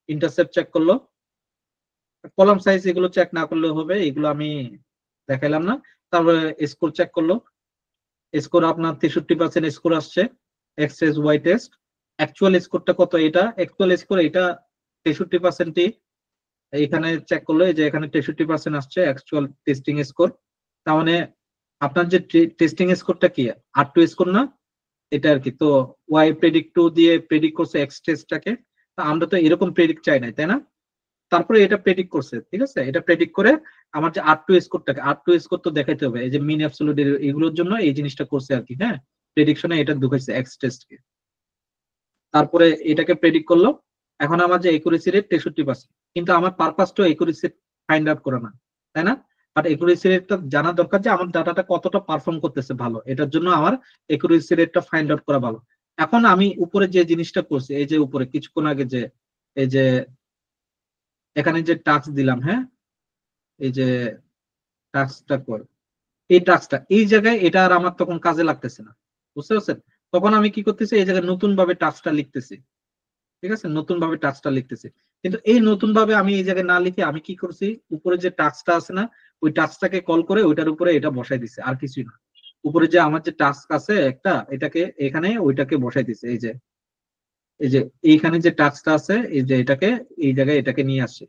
ইন্টারসেপ্ট চেক করলো। কলাম সাইজ এগুলো চেক না করলে হবে, এগুলো আমি দেখাইলাম না। তারপরে স্কোর চেক করলো, স্কোর আপনার 63% স্কোর আসছে, X test Y test. Actual স্কোরটা কত? এটা অ্যাকচুয়াল স্কোর, এটা 63%ই এখানে চেক করলো, এই যে এখানে 63% আসছে অ্যাকচুয়াল টেস্টিং স্কোর। তার মানে আপনার যে টেস্টিং স্কোরটা কি R2 স্কোর না, এটা আর কি। তো ওয়াই প্রেডিক্ট 2 দিয়ে প্রেডিক্ট করছে এক্স টেস্টটাকে, আমরা তো এরকম প্রেডিক্ট চাই না, তাই না? তারপরে এটা প্রেডিক্ট করছে, ঠিক আছে। এটা প্রেডিক্ট করে আমার যে R2 স্কোরটাকে, R2 স্কোর তো দেখাইতে হবে, এই যে মিন অ্যাবসলিউট এগুলোর জন্য এই জিনিসটা করছে আর কি। হ্যাঁ, প্রেডিকশনে এটা ঢুকাইছে এক্স টেস্টকে। তারপরে এটাকে প্রেডিক্ট করলো। এখন আমার যে একুরেসি রেট 63%, কিন্তু আমার পারপাসটা একুরেসি ফাইন্ড আউট করা না, তাই না? বাট একুরেসি রেটটা জানা দরকার যে আমার ডাটাটা কতটা পারফর্ম করতেছে ভালো, এটার জন্য আমার একুরেসি রেটটা ফাইন্ড আউট করা ভালো। এখন আমি উপরে যে জিনিসটা করছি, এই যে উপরে কিছুক্ষণ আগে যে এই যে এখানে যে টাস্ক দিলাম, হ্যাঁ, এই যে টাস্কটা কর, এই টাস্কটা এই জায়গায় এটা আর আমার তখন কাজে লাগতেছে না, বুঝতে পারছেন? তখন আমি কি করতেছি, এই জায়গায় নতুন ভাবে টাস্কটা লিখতেছি, ঠিক আছে, নতুন ভাবে টাস্কটা লিখতেছি। কিন্তু এই নতুন ভাবে আমি এই জায়গায় না লিখে আমি কি করছি, উপরে যে টাস্কটা আছে না, ওই টাস্কটাকে কল করে ওইটার উপরে এটা বসাই দিছে, আর কিছুই না। উপরে যে আমার যে টাস্ক আছে একটা, এটাকে এখানে ওইটাকে বসাই দিছে। এই যে এইখানে যে টাস্কটা আছে, এই যে এটাকে এই জায়গায় এটাকে নিয়ে আসছে।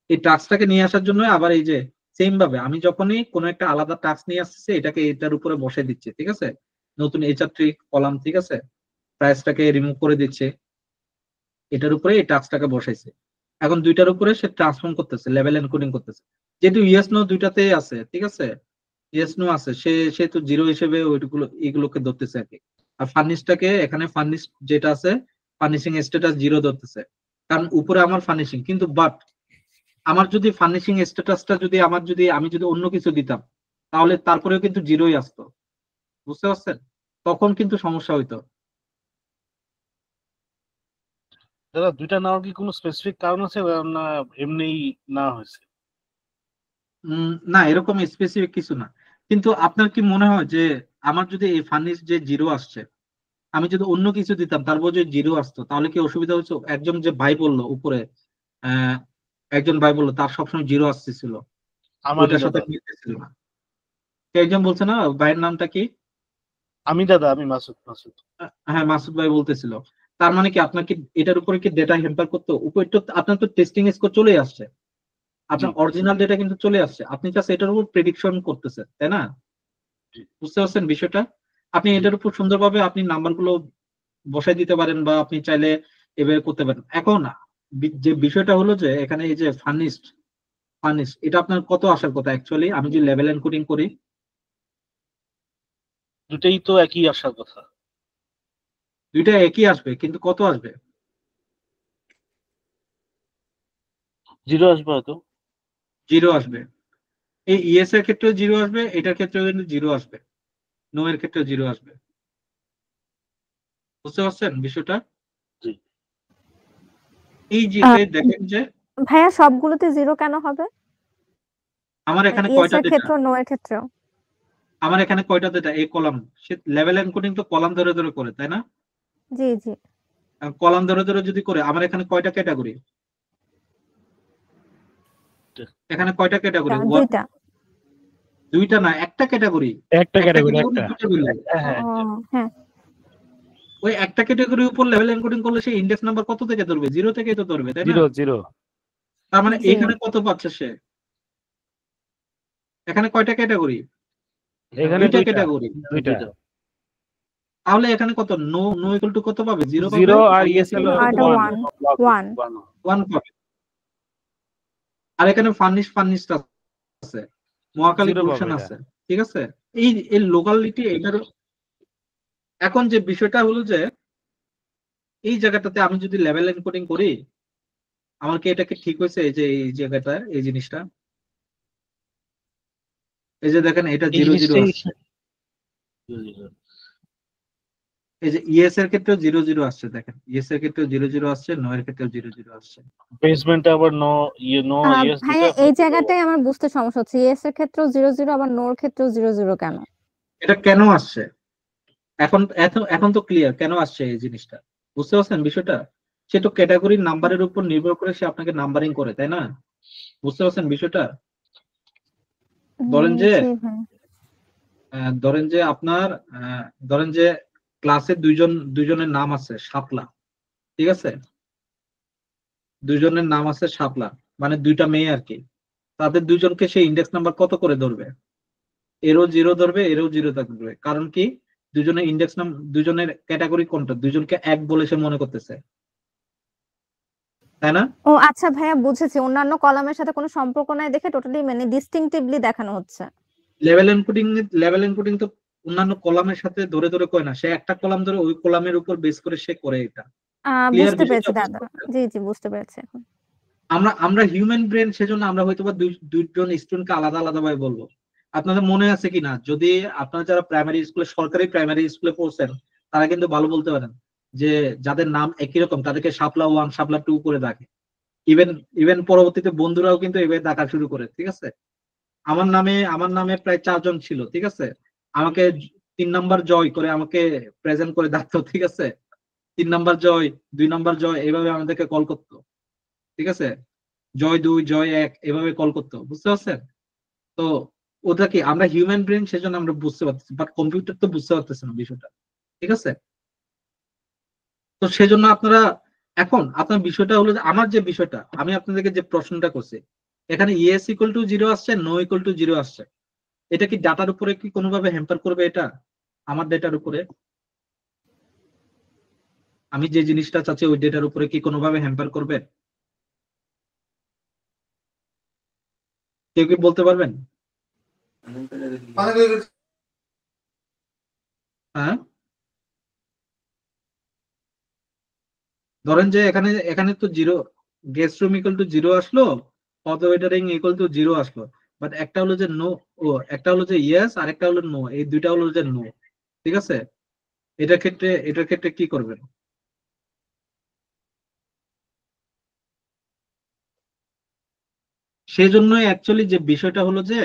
এই টাস্কটাকে নিয়ে আসার জন্য আবার এই যে সেম ভাবে আমি যখনই কোনো একটা আলাদা টাস্ক নিয়ে আসছে, এটাকে এটার উপরে বসাই দিচ্ছে, ঠিক আছে। নতুন HR3 কলাম, ঠিক আছে, প্রাইসটাকে রিমুভ করে দিচ্ছে, এটার উপরে এই টাস্কটাকে বসাইছে। এখন দুইটার উপরে সে ট্রান্সফর্ম করতেছে, লেভেল এনকোডিং করতেছে। যেহেতু ইয়েস নো দুইটাতেই আছে, ঠিক আছে, ইয়েস নো আছে, সে তো জিরো হিসেবে ওইগুলো এগুলোকে ধরতেছে আর কি। আর ফার্নিশটাকে এখানে ফার্নিশ যেটা আছে, ফার্নিশিং স্ট্যাটাস জিরো ধরতেছে, কারণ উপরে আমার ফার্নিশিং। কিন্তু বাট আমার যদি ফার্নিশিং স্ট্যাটাসটা যদি আমি যদি অন্য কিছু দিতাম, তাহলে তারপরেও কিন্তু জিরোই আসতো, বুঝতে পারছেন? তখন কিন্তু সমস্যা হইতো। দাদা দুইটা নেওয়ার কি কোনো স্পেসিফিক কারণ আছে না এমনিই না হয়েছে? না, এরকম স্পেসিফিক কিছু না। কিন্তু আপনার কি মনে হয় যে আমার যদি এই ফার্নিশ যে জিরো আসছে, আমি যদি অন্য কিছু দিতাম তারপর যদি জিরো আসতো, তাহলে কি অসুবিধা হচ্ছে? একজন যে ভাই বললো উপরে, আহ একজন ভাই বললো তার সবসময় জিরো আসতেছিল, আমারই ওইটার সাথে দাদা, মিলতেছিল না। কে একজন বলছে না, ভাইয়ের নামটা কি? আমি দাদা, আমি মাসুদ। হ্যাঁ, মাসুদ ভাই বলতেছিল। তার মানে কি আপনার কি এটার উপরে কি ডেটা হ্যাম্পার করতো? উপরে তো আপনার তো টেস্টিং স্কোর চলে আসছে, জি আপনার অরিজিনাল ডেটা কিন্তু চলে আসছে, আপনি জাস্ট এটার উপর প্রেডিকশন করতেছেন, তাই না? জি বুঝতে পারছেন বিষয়টা? আপনি জি। এটার উপর সুন্দরভাবে আপনি নাম্বারগুলো বসাই দিতে পারেন, বা আপনি চাইলে এভাবে করতে পারেন। এখন যে বিষয়টা হলো যে এখানে এই যে ফার্নিশ এটা আপনার কত আসার কথা অ্যাকচুয়ালি, আমি যদি লেভেল এনকোডিং করি? দুটাই তো একই আসার কথা। দুইটা একই আসবে, কিন্তু কত আসবে? জিরো আসবে হয়তো। জিরো আসবে। এই ইএস এর ক্ষেত্রে জিরো আসবে, এটার ক্ষেত্রে কিন্তু জিরো আসবে, নো এর ক্ষেত্রে জিরো আসবে। বুঝতে পারছেন বিষয়টা? জি। এই যে দেখেন যে ভাইয়া সবগুলোতে জিরো কেন হবে? আমার এখানে ইয়েস কয়টা এর ডেটা, ক্ষেত্রেও নো এর ক্ষেত্রেও? আমার এখানে কয়টা ডেটা, এই কলাম, সে লেভেল এনকোডিং তো কলাম ধরে ধরে করে, তাই না? জি জি। কলাম ধরে ধরে যদি করে, আমার এখানে কয়টা ক্যাটাগরি, এখানে কয়টা ক্যাটাগরি? দুইটা। দুইটা না, একটা ক্যাটাগরি, একটা ক্যাটাগরি দুইটা ভ্যালু। হ্যাঁ। ওই একটা ক্যাটাগরির উপর লেভেল এনকোডিং করলে সেই ইন্ডেক্স নাম্বার কত থেকে ধরবে? জিরো থেকে তো ধরবে, তাই না? জিরো। তার মানে জি। এখানে কত পাচ্ছে সে? এখানে কয়টা ক্যাটাগরি? এখানে দুইটা ক্যাটাগরি। দুইটা। তাহলে এখানে কত? নো ইকুয়াল টু কত পাবে? জিরো পাবে, জিরো আর ইয়েস হলো আর ওয়ান। 1 পাবে। আর এখানে ফার্নিশ আছে, মহাকালী Zero গুলশান পাবে আছে, ঠিক আছে। এই লোকালিটি এটার। এখন যে বিষয়টা হলো যে এই জায়গাটাতে আমি যদি লেভেল এনকোডিং করি, আমার কি এটা কি ঠিক হয়েছে? এই যে এই জায়গাটা, এই জিনিসটা এই যে দেখেন এটা এই 0 0 জিনিসটাই আসছে, এই যে ইএস এর ক্ষেত্রেও 0 0 আসছে, দেখেন ইএস এর ক্ষেত্রেও 0 0 আসছে, নো এর ক্ষেত্রেও 0 0 আসছে। বেসমেন্টে আবার নো ইয়েস ভাইয়া দুটো এই জায়গাটাই আমার বুঝতে সমস্যা হচ্ছে, ইয়েস এর ক্ষেত্রেও 0 0 আবার নোর ক্ষেত্রেও 0 0 কেন? এটা কেন আসছে এখন এখন এখন তো ক্লিয়ার কেন আসছে এই জিনিসটা, বুঝতে পারছেন বিষয়টা? সে তো ক্যাটাগরির নাম্বারের উপর নির্ভর করে সে আপনাকে নাম্বারিং করে, তাই না? বুঝতে পারছেন বিষয়টা? ধরেন যে জি ভাই। ধরেন যে আপনার ধরেন যে ক্লাসে দুইজনের নাম আছে শাপলা, ঠিক আছে? দুইজনের নাম আছে শাপলা, মানে দুইটা মেয়ে আর কি। তাদের দুইজনকে সে ইন্ডেক্স নাম্বার কত করে ধরবে? এরও 0 ধরবে, এরও 0 ধরবে। কারণ কি? দুজনের ইন্ডেক্স নাম, দুজনের ক্যাটাগরি কোনটা, দুজনকে এক বলে সে মনে করতেছে, তাই না? ও আচ্ছা ভাইয়া, বুঝেছি, অন্যান্য কলামের সাথে কোনো সম্পর্ক নাই দেখে টোটালি মানে ডিস্টিংটিভলি দেখানো হচ্ছে। লেভেল এনকোডিং তো অন্যান্য কলামের সাথে ধরে ধরে কয় না, সে একটা কলাম ধরে ওই কলামের উপর বেস করে সে করে এটা। ক্লিয়ার বুঝতে বিষয়টা? পেরেছি দাদা। জি জি, বুঝতে পেরেছি এখন। আমরা আমরা হিউম্যান ব্রেন, সেজন্য আমরা হয়তোবা দুইজন স্টুডেন্টকে আলাদা আলাদা ভাবে বলবো। আপনাদের মনে আছে কিনা, যদি আপনারা যারা প্রাইমারি স্কুলে, সরকারি প্রাইমারি স্কুলে পড়ছেন, তারা কিন্তু ভালো বলতে পারেন যে যাদের নাম একই রকম তাদেরকে শাপলা 1 শাপলা 2 করে ডাকে। ইভেন ইভেন পরবর্তীতে বন্ধুরাও কিন্তু এভাবে ডাকা শুরু করে, ঠিক আছে? আমার নামে প্রায় 4 জন ছিল, ঠিক আছে? আমাকে 3 নাম্বার জয় করে আমাকে প্রেজেন্ট করে ডাকতো, ঠিক আছে? 3 নাম্বার জয়, 2 নাম্বার জয়, এইভাবে আমাদেরকে কল করতো, ঠিক আছে? জয় 2 জয় 1 এভাবে কল করতো, বুঝতে পারছেন? তো ওটা কি, আমরা হিউম্যান ব্রেন, সেজন্য আমরা বুঝতে পারতেছি, বাট কম্পিউটার তো বুঝতে পারতেছে না বিষয়টা, ঠিক আছে? তো সেজন্য আপনারা, এখন আপনার বিষয়টা হলো যে, আমার যে বিষয়টা আমি আপনাদেরকে যে প্রশ্নটা করছি, এখানে ইয়েস ইকুয়াল টু 0 আসছে, নো ইকুয়াল টু 0 আসছে, এটা কি ডাটার উপরে কি কোনোভাবে হ্যাম্পার করবে? এটা আমার ডেটার উপরে, আমি যে জিনিসটা চাচ্ছি ওই ডেটার উপরে কি কোনোভাবে হ্যাম্পার করবে? কেউ কি বলতে পারবেন? হ্যাঁ, ধরেন যে এখানে এখানে তো 0, গেস্ট রুম ইকুয়াল টু 0 আসলো, অথ ওয়েটারিং ইকুয়াল টু 0 আসলো, বাট একটা হলো যে নো, ও একটা হলো যে ইয়েস আর একটা হলো নো, এই দুইটা হলো যে নো, ঠিক আছে? এটার ক্ষেত্রে কি করবেন? সেই জন্যই অ্যাকচুয়ালি যে বিষয়টা হলো যে,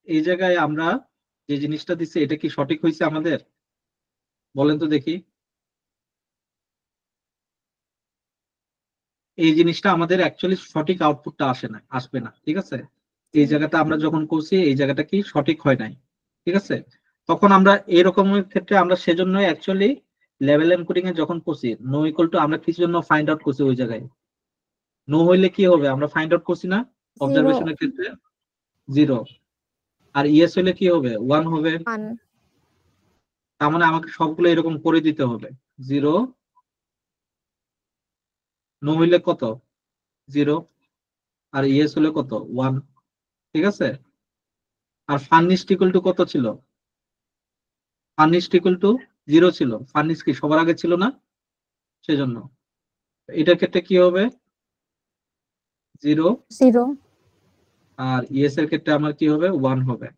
এই জায়গায় আমরা যে জিনিসটা দিচ্ছি এটা কি সঠিক হয়েছে আমাদের? বলেন তো দেখি। এই জিনিসটা আমাদের অ্যাকচুয়ালি সঠিক আউটপুটটা আসবে না, ঠিক আছে? এই জায়গাটা আমরা যখন করছি, এই জায়গাটা কি সঠিক হয় নাই, ঠিক আছে? তখন আমরা এরকমের ক্ষেত্রে আমরা সেজন্য অ্যাকচুয়ালি লেভেল এনকোডিং এ যখন করছি, নো ইকুয়াল টু আমরা কিছু জন্য ফাইন্ড আউট করছি ওই জায়গায়। নো হইলে কি হবে আমরা ফাইন্ড আউট করছি না 0 অবজারভেশনের ক্ষেত্রে? 0। আর ইয়েস হইলে কি হবে? 1 হবে। 1। তার মানে আমাকে সবগুলো এরকম করে দিতে হবে। 0, নো হইলে কত? 0, আর ইয়েস হলে কত? 1, ঠিক আছে? আর ফার্নিশড ইকুয়াল টু কত ছিল? ফার্নিশড ইকুয়াল টু 0 ছিল। ফার্নিশ কি সবার আগে ছিল না? সেজন্য এটার ক্ষেত্রে কি হবে? 0। 0। আর ইয়েস এর ক্ষেত্রে আমার কি হবে? 1 হবে।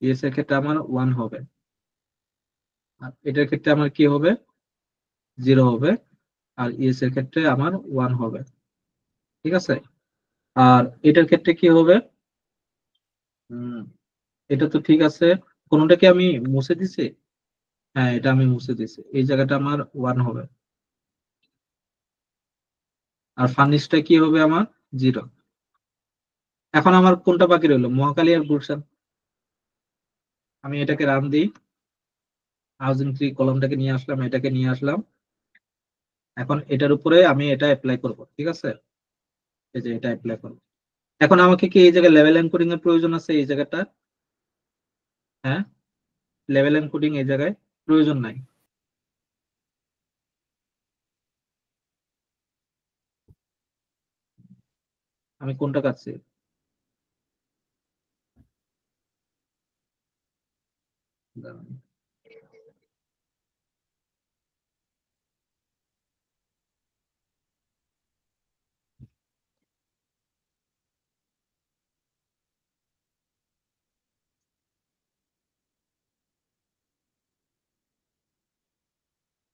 ইয়েস এর ক্ষেত্রে আমার 1 হবে। আর এটার ক্ষেত্রে আমার কি হবে? 0 হবে। আর ইয়েস এর ক্ষেত্রে আমার 1 হবে, ঠিক আছে? আর এটার ক্ষেত্রে কি হবে? হুম, এটা তো ঠিক আছে। কোনটা কি আমি মুছে দিছি? হ্যাঁ, এটা আমি মুছে দিছি, এই জায়গাটা আমার 1 হবে। আর ফার্নিশটা কি হবে আমার? 0। এখন আমার কোনটা বাকি রইলো? মহাখালী আর গুলশান। আমি এটাকে রান দিই, হাউজিং 3 কলমটাকে নিয়ে আসলাম, এটাকে নিয়ে আসলাম। এখন এটার উপরে আমি এটা অ্যাপ্লাই করব, ঠিক আছে? এই যে এটা অ্যাপ্লাই করব। এখন আমাকে কি এই জায়গায় লেভেল এনকোডিং এর প্রয়োজন আছে এই জায়গাটা? হ্যাঁ, লেভেল এনকোডিং এই জায়গায় প্রয়োজন নাই। আমি কোনটা কাটছি? দাঁড়ান।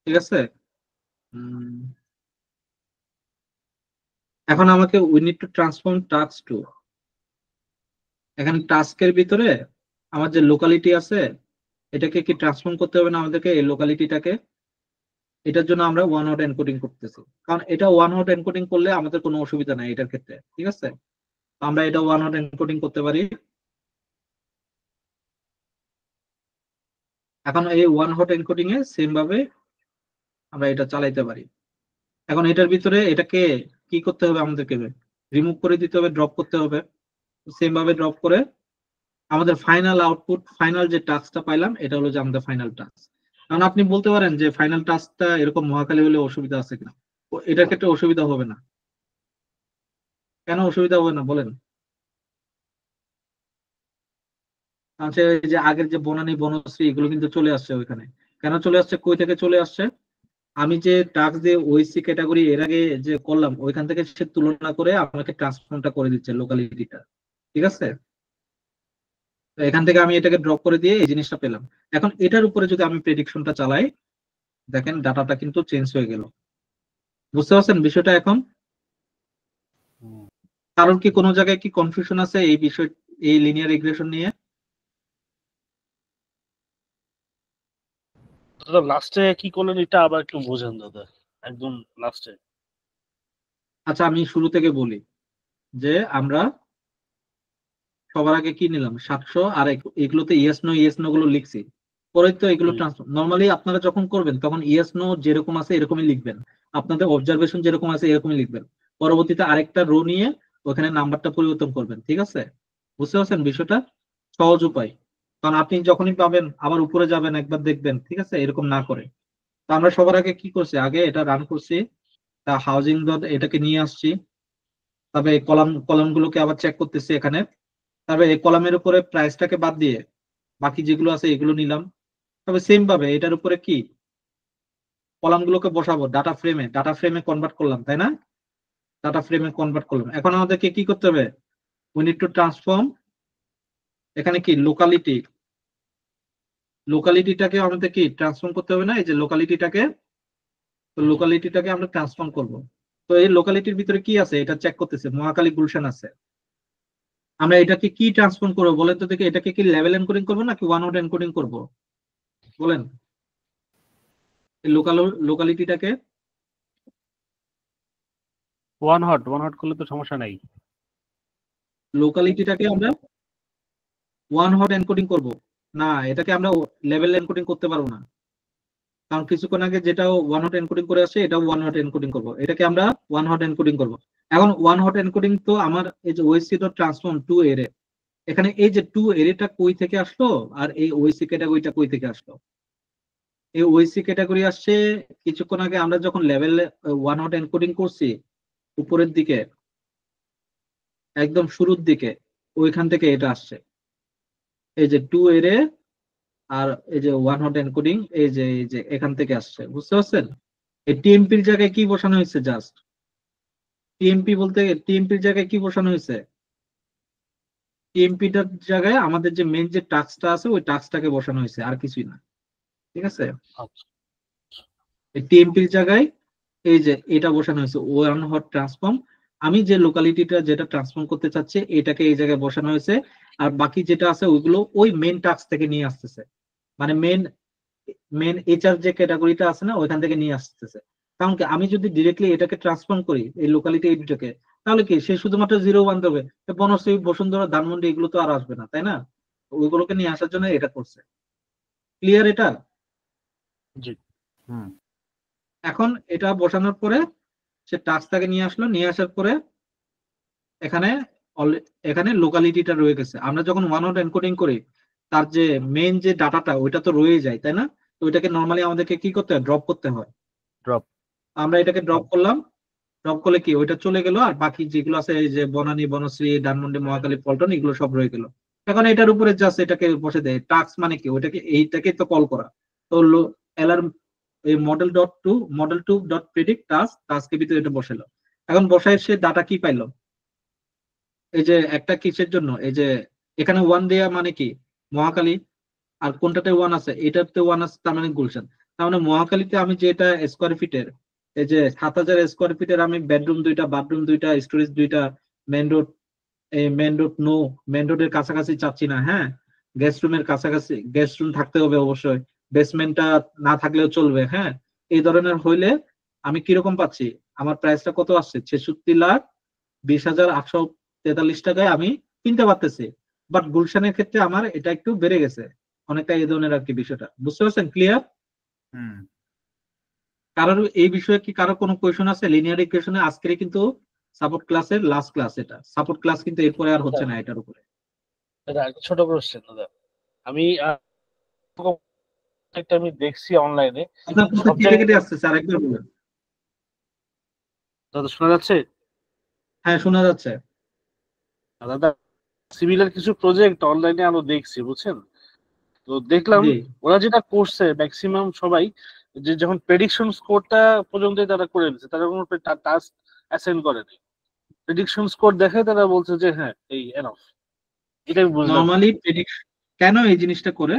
ঠিক আছে। এখন আমাকে we need to transform task to, এখানে টাস্কের ভিতরে আমার যে লোকালিটি আছে এটাকে কি ট্রান্সফর্ম করতে হবে না আমাদেরকে, এই লোকালিটিটাকে। এটার জন্য আমরা ওয়ান হট এনকোডিং করতেছি, কারণ এটা ওয়ান হট এনকোডিং করলে আমাদের কোনো অসুবিধা নাই এটার ক্ষেত্রে। ঠিক আছে, আমরা এটা ওয়ান হট এনকোডিং করতে পারি। এখন এই ওয়ান হট এনকোডিং এ সেম ভাবে আমরা এটা চালাইতে পারি। এখন এটার ভিতরে এটাকে কি করতে হবে, আমাদেরকে রিমুভ করে দিতে হবে, ড্রপ করতে হবে। সেম ভাবে ড্রপ করে আমাদের ফাইনাল আউটপুট, ফাইনাল যে টাস্কটা পাইলাম এটা হলো যে আমাদের ফাইনাল টাস্ক। কারণ আপনি বলতে পারেন যে ফাইনাল টাস্কটা এরকম মহাকালী হলে অসুবিধা আছে কিনা। এটার ক্ষেত্রে অসুবিধা হবে না। কেন অসুবিধা হবে না বলেন? আচ্ছা, এই যে আগের যে বনানী বনশ্রী এগুলো কিন্তু চলে আসছে ওইখানে। কেন চলে আসছে, কই থেকে চলে আসছে? আমি যে টাস্ক দিয়ে ওইসি ক্যাটাগরি এর আগে যে করলাম ওইখান থেকে সে তুলনা করে আমাকে ট্রান্সফর্মটা করে দিচ্ছে লোকালিটিটা। ঠিক আছে, তো এখান থেকে আমি এটাকে ড্রপ করে দিয়ে এই জিনিসটা পেলাম। এখন এটার উপরে যদি আমি প্রেডিকশনটা চালাই, দেখেন ডাটাটা কিন্তু চেঞ্জ হয়ে গেল। বুঝতে পারছেন বিষয়টা এখন? কারণ কি কোনো জায়গায় কি কনফিউশন আছে এই বিষয়, এই লিনিয়ার রিগ্রেশন নিয়ে? দাদা লাস্টে কি করলেন এটা আবার একটু বোঝেন দাদা, একদম লাস্টে। আচ্ছা, আমি শুরু থেকে বলি যে আমরা সবার আগে কি নিলাম 700, আর এগুলোতে ইয়েস নো গুলো লিখছি। পরে তো এগুলো নর্মালি আপনারা যখন করবেন তখন ইয়েস নো যেরকম আছে এরকমই লিখবেন, আপনাদের অবজারভেশন যেরকম আছে এরকমই লিখবেন। পরবর্তীতে আরেকটা রো নিয়ে ওখানে নাম্বারটা পরিবর্তন করবেন। ঠিক আছে, বুঝতে পারছেন বিষয়টা? সহজ উপায়। কারণ আপনি যখনই পাবেন আবার উপরে যাবেন একবার দেখবেন। ঠিক আছে, এরকম না করে। তো আমরা সবার আগে কি করছি, আগে এটা রান করছি, তা হাউজিং ডট এটাকে নিয়ে আসছি। তবে কলাম গুলোকে আবার চেক করতেছি এখানে। তবে এই কলামের উপরে প্রাইসটাকে বাদ দিয়ে বাকি যেগুলো আছে এগুলো নিলাম। তবে সেম ভাবে এটার উপরে কি কলামগুলোকে বসাবো, ডাটা ফ্রেমে কনভার্ট করলাম, তাই না? ডাটা ফ্রেমে কনভার্ট করলাম। এখন আমাদেরকে কি করতে হবে, উই নিড টু ট্রান্সফর্ম, এখানে কি লোকালিটিটাকে আমাদের কি ট্রান্সফর্ম করতে হবে না, এই যে লোকালিটিটাকে, তো লোকালিটিটাকে আমরা ট্রান্সফর্ম করব। তো এই লোকালিটির ভিতরে কি আছে এটা চেক করতেছে, মহাকালী গুলশান আছে। আমরা এটাকে কি ট্রান্সফর্ম করবো বলেন তো দেখি, এটাকে কি লেভেল এনকোডিং করবো নাকি ওয়ান হট এনকোডিং করবো বলেন? এই লোকালিটিটাকে ওয়ান হট করলে তো সমস্যা নাই। লোকালিটিটাকে আমরা ওয়ান হট এনকোডিং করব না, এটাকে আমরা লেভেল এনকোডিং করতে পারবো না। কারণ কিছুক্ষণ আগে যেটা ওয়ান হট এনকোডিং করে আসছে এটা ওয়ান হট এনকোডিং করবো, এটাকে আমরা ওয়ান হট এনকোডিং করব। এখন ওয়ান হট এনকোডিং তো আমার এই যে ওএসসি ডট ট্রান্সফর্ম টু এরে, এখানে এই যে টু এরেটা কই থেকে আসলো আর এই ওএসসি ক্যাটাগরিটা কই থেকে আসলো? এই ওএসসি ক্যাটাগরি আসছে কিছুক্ষণ আগে আমরা যখন লেভেল ওয়ান হট এনকোডিং করছি উপরের দিকে একদম শুরুর দিকে, ওইখান থেকে এটা আসছে। এই যে টু এরে আর এই যে ওয়ান হট এনকোডিং এই যে এখান থেকে আসছে। বুঝতে পারছেন? এই টিএমপির জায়গায় কি বসানো হয়েছে, জাস্ট টিএমপির জায়গায় কি বসানো হয়েছে, টিএমপিটার জায়গায় আমাদের যে মেন যে টাস্কটা আছে ওই টাস্কটাকে বসানো হয়েছে, আর কিছুই না। ঠিক আছে, এই টিএমপির জায়গায় এই যে এটা বসানো হয়েছে ওয়ান হট ট্রান্সফর্ম। আমি যে লোকালিটিটা যেটা ট্রান্সফর্ম করতে চাচ্ছি এটাকে এই জায়গায় বসানো হয়েছে, আর বাকি যেটা আছে ওইগুলো ওই মেন টাস্ক থেকে নিয়ে আসতেছে, মানে মেন এইচআর যে ক্যাটাগরিটা আছে না ওইখান থেকে নিয়ে আসতেছে। কারণ কি আমি যদি ডিরেক্টলি এটাকে ট্রান্সফর্ম করি এই লোকালিটি এই দুটোকে, তাহলে কি সে শুধুমাত্র 0 1 দেবে, বনশ্রী বসুন্ধরা ধানমন্ডি এগুলো তো আর আসবে না, তাই না? ওইগুলোকে নিয়ে আসার জন্য এটা করছে। ক্লিয়ার এটা? জি। এখন এটা বসানোর পরে সে টাস্কটাকে নিয়ে আসলো, নিয়ে আসার পরে এখানে লোকালিটিটা রয়ে গেছে। আমরা যখন ওয়ান হট এনকোডিং করি তার যে মেইন যে ডাটাটা ওইটা তো রয়ে যায়, তাই না? তো ওইটাকে নর্মালি আমাদেরকে কি করতে হয়, ড্রপ করতে হয়। আমরা এটাকে ড্রপ করলাম, ড্রপ করলে কি ওইটা চলে গেল, আর বাকি যেগুলো আছে এই যে বনানী বনশ্রী ধানমন্ডি মহাকালী পল্টন এগুলো সব রয়ে গেল। এখন এটার উপরে জাস্ট এটাকে বসে দেয় টাস্ক, মানে কি ওইটাকে এইটাকে তো কল করা। তো এলার এই মডেল টু ডট প্রেডিক্ট টাস্কের ভিতরে এটা বসালো। এখন বসায় সে ডাটা কি পাইলো, এই যে একটা কিসের জন্য, এই যে এখানে ওয়ান দেয়া মানে কি মহাকালী, আর কোনটাতে ওয়ান আছে এটাতে ওয়ান আছে তার মানে গুলশান। তার মানে মহাখালীতে আমি যেটা স্কোয়ার ফিটের, এই যে 7,000 স্কোয়ার ফিটের আমি বেডরুম 2টা, বাথরুম 2টা, স্টোরেজ 2টা, মেন রোড, এই মেন রোড মেন রোডের কাছাকাছি চাচ্ছি না, হ্যাঁ, গেস্ট রুমের কাছাকাছি, গেস্ট রুম থাকতে হবে অবশ্যই, বেসমেন্টটা না থাকলেও চলবে, হ্যাঁ, এই ধরনের হইলে আমি কিরকম পাচ্ছি, আমার প্রাইসটা কত আসছে, 66,20,843 টাকায় আমি কিনতে পারতেছি। বাট গুলশানের ক্ষেত্রে আমার এটা একটু বেড়ে গেছে অনেকটা, এই ধরনের আর কি বিষয়টা, বুঝতে পারছেন? ক্লিয়ার? কারোর এই বিষয়ে কি কারো কোনো কোয়েশন আছে? লিনিয়ার ইকুয়েশনে আজকে কিন্তু সাপোর্ট ক্লাসের লাস্ট ক্লাস, এটা সাপোর্ট ক্লাস কিন্তু এরপরে আর হচ্ছে না এটার উপরে। দাদা একটা ছোট প্রশ্ন দাদা, আমি একটা আমি দেখছি অনলাইনে, আপনার কথা কেটে কেটে আসছে স্যার, একবার বলুন। দাদা শোনা যাচ্ছে? হ্যাঁ শোনা যাচ্ছে। দাদা সিমিলার কিছু প্রজেক্ট অনলাইনে আমি দেখছি, বুঝছেন? তো দেখলাম জি ওরা যেটা করছে ম্যাক্সিমাম সবাই, যে যখন প্রেডিকশন স্কোরটা পর্যন্ত তারা করে নিচ্ছে, তারা কোনো টাস্ক অ্যাসাইন করেনি, প্রেডিকশন স্কোর দেখে তারা বলছে যে হ্যাঁ এই এনাফ। এটা আমি বুঝলাম। নরমালি প্রেডিকশন কেন এই জিনিসটা করে,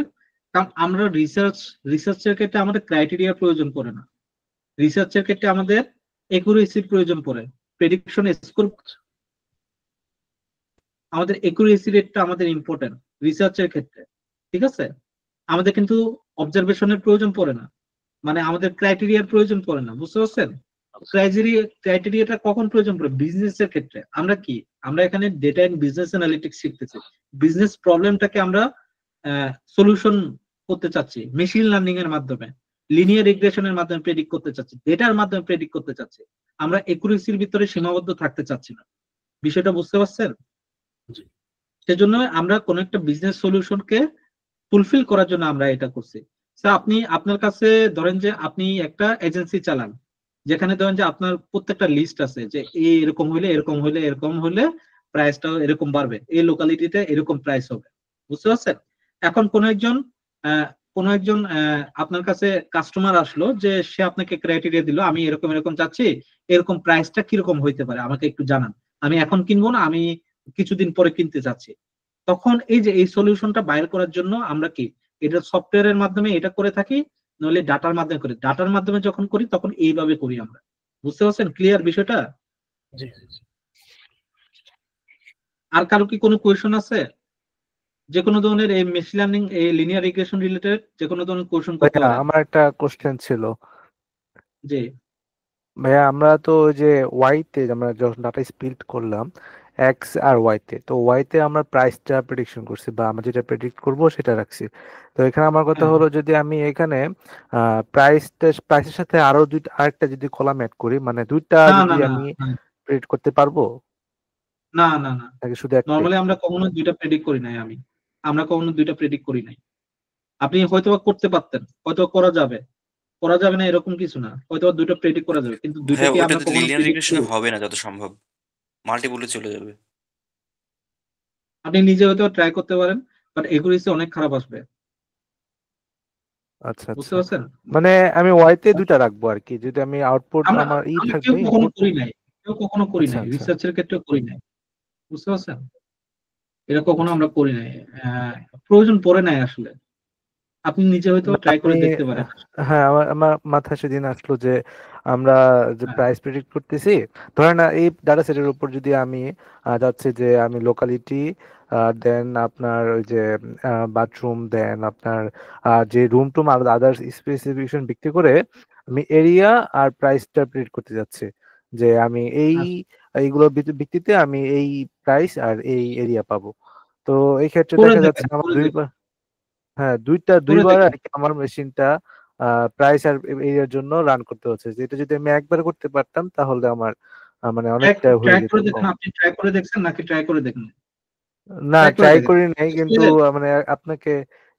কারণ আমরা রিসার্চের ক্ষেত্রে আমাদের ক্রাইটেরিয়া প্রয়োজন পড়ে না, রিসার্চের ক্ষেত্রে আমাদের একুরেসির প্রয়োজন পড়ে। প্রেডিকশন স্কোর, আমাদের একুরেসি রেটটা আমাদের ইম্পর্টেন্ট রিসার্চের ক্ষেত্রে, ঠিক আছে? আমাদের কিন্তু অবজারভেশনের প্রয়োজন পড়ে না, মানে আমাদের ক্রাইটেরিয়ার প্রয়োজন পড়ে না, বুঝতে পারছেন? ক্রাইটেরিয়াটা কখন প্রয়োজন পড়ে? বিজনেসের ক্ষেত্রে। আমরা কি, আমরা এখানে ডেটা এন্ড বিজনেস অ্যানালিটিক্স শিখতেছি, বিজনেস প্রবলেমটাকে আমরা সলিউশন করতে চাচ্ছি মেশিন লার্নিং এর মাধ্যমে, লিনিয়ার রিগ্রেশনের মাধ্যমে প্রেডিক্ট করতে চাচ্ছি, ডেটার মাধ্যমে প্রেডিক্ট করতে চাচ্ছি, আমরা একুরেসির ভিতরে সীমাবদ্ধ থাকতে চাচ্ছি না। বিষয়টা বুঝতে পারছেন? সেজন্য আমরা কোন একটা বিজনেস সলিউশনকে ফুলফিল করার জন্য আমরা এটা করছি। স্যার আপনি আপনার কাছে ধরেন যে আপনি একটা এজেন্সি চালান, যেখানে ধরেন যে আপনার প্রত্যেকটা লিস্ট আছে যে এরকম হইলে এরকম হইলে এরকম হইলে প্রাইসটাও এরকম বাড়বে, এই লোকালিটিতে এরকম প্রাইস হবে, বুঝতে পারছেন? এখন কোন একজন আপনার কাছে কাস্টমার আসলো, যে সে আপনাকে ক্রাইটেরিয়া দিল, আমি এরকম এরকম চাচ্ছি, এরকম প্রাইসটা কিরকম হইতে পারে আমাকে একটু জানান, আমি এখন কিনবো না, আমি কিছুদিন পরে কিনতে চাচ্ছি। তখন এই যে এই সলিউশনটা বাইর করার জন্য আমরা কি এটা সফটওয়্যারের মাধ্যমে এটা করে থাকি, নইলে ডাটার মাধ্যমে করি। ডাটার মাধ্যমে যখন করি তখন এইভাবে করি আমরা, বুঝতে পারছেন? ক্লিয়ার বিষয়টা? জি জি জি। আর কারো কি কোনো কোয়েশন আছে? যে কোনো ধরনের এই মেশিন লার্নিং, এই লিনিয়ার রিগ্রেশন রিলেটেড যে কোনো ধরনের কোয়েশন করতে ভাইয়া পারেন। আমার একটা কোশ্চেন ছিল। জি ভাইয়া আমরা তো ওই যে ওয়াইতে আমরা যখন ডাটা স্প্লিট করলাম এক্স আর ওয়াইতে, তো ওয়াইতে আমরা প্রাইসটা প্রেডিকশন করছি বা আমরা যেটা প্রেডিক্ট করব সেটা রাখছি। তো এখানে আমার কথা হ্যাঁ হলো, যদি আমি এখানে প্রাইসের সাথে আরো আরেকটা যদি কলাম অ্যাড করি, মানে দুইটা না যদি না না আমি হ্যাঁ, প্রেডিক্ট করতে পারবো না না না, নাকি শুধু একটাই? নর্মালি আমরা কখনো দুইটা প্রেডিক্ট করি নাই, আমরা কখনো দুইটা প্রেডিক্ট করি নাই। আপনি হয়তোবা করতে পারতেন, হয়তো করা যাবে না এরকম কিছু না, হয়তো দুটো প্রেডিক্ট করা যাবে, কিন্তু দুইটা হ্যাঁ, কি ওইটা আমরা তো কখনো লিনিয়ার প্রেডিক্ট রিগ্রেশনে করি? হবে না যত সম্ভব, মাল্টিপলে চলে যাবে। আপনি নিজে হয়তো ট্রাই করতে পারেন, বাট একুরেসি অনেক খারাপ আসবে, আচ্ছা বুঝতে আচ্ছা, পারছেন? মানে আমি ওয়াইতে দুইটা রাখবো আর কি, যদি আমি আউটপুট আমরা আমার আমরা কেউ থাকবে কখনো ইনপুট। করি নাই, আচ্ছা আচ্ছা রিসার্চের ক্ষেত্রে করি নাই, বুঝতে পারছেন? এটা কখনো আচ্ছা। আমরা করি নাই, প্রয়োজন পড়ে নাই আসলে, আপনি নিজে হয়তো না, ট্রাই আমি করে দেখতে পারেন। হ্যাঁ আমার আমার মাথায় সেদিন আসলো যে আমরা যে হ্যাঁ প্রাইস প্রেডিক্ট করতেছি, ধরেন এই ডাটা সেটের উপর যদি আমি যাচ্ছে যে আমি লোকালিটি, দেন আপনার ওই যে বাথরুম, দেন আপনার যে রুম টুম আর আদার্স স্পেসিফিকেশন ভিত্তি করে আমি এরিয়া আর প্রাইসটা প্রেডিক্ট করতে যাচ্ছি, যে আমি এইগুলোর ভিত্তিতে আমি এই প্রাইস আর এই এরিয়া পাবো। তো এই ক্ষেত্রে করে দেখা যাচ্ছে দেখেন, আমার করে দেখেন, হ্যাঁ করে দুইবার দেখেন। আর কি আমার মেশিনটা প্রাইস আর এরিয়ার জন্য রান করতে হচ্ছে, যেটা যদি আমি একবার করতে পারতাম তাহলে আমার মানে অনেকটা হয়ে ট্রাই যেত করে দেখেন, কম। আপনি ট্রাই করে দেখছেন নাকি ট্রাই করে দেখেন? না ট্রাই করে ট্রাই দেখেন। করি নাই, কিন্তু মানে আপনাকে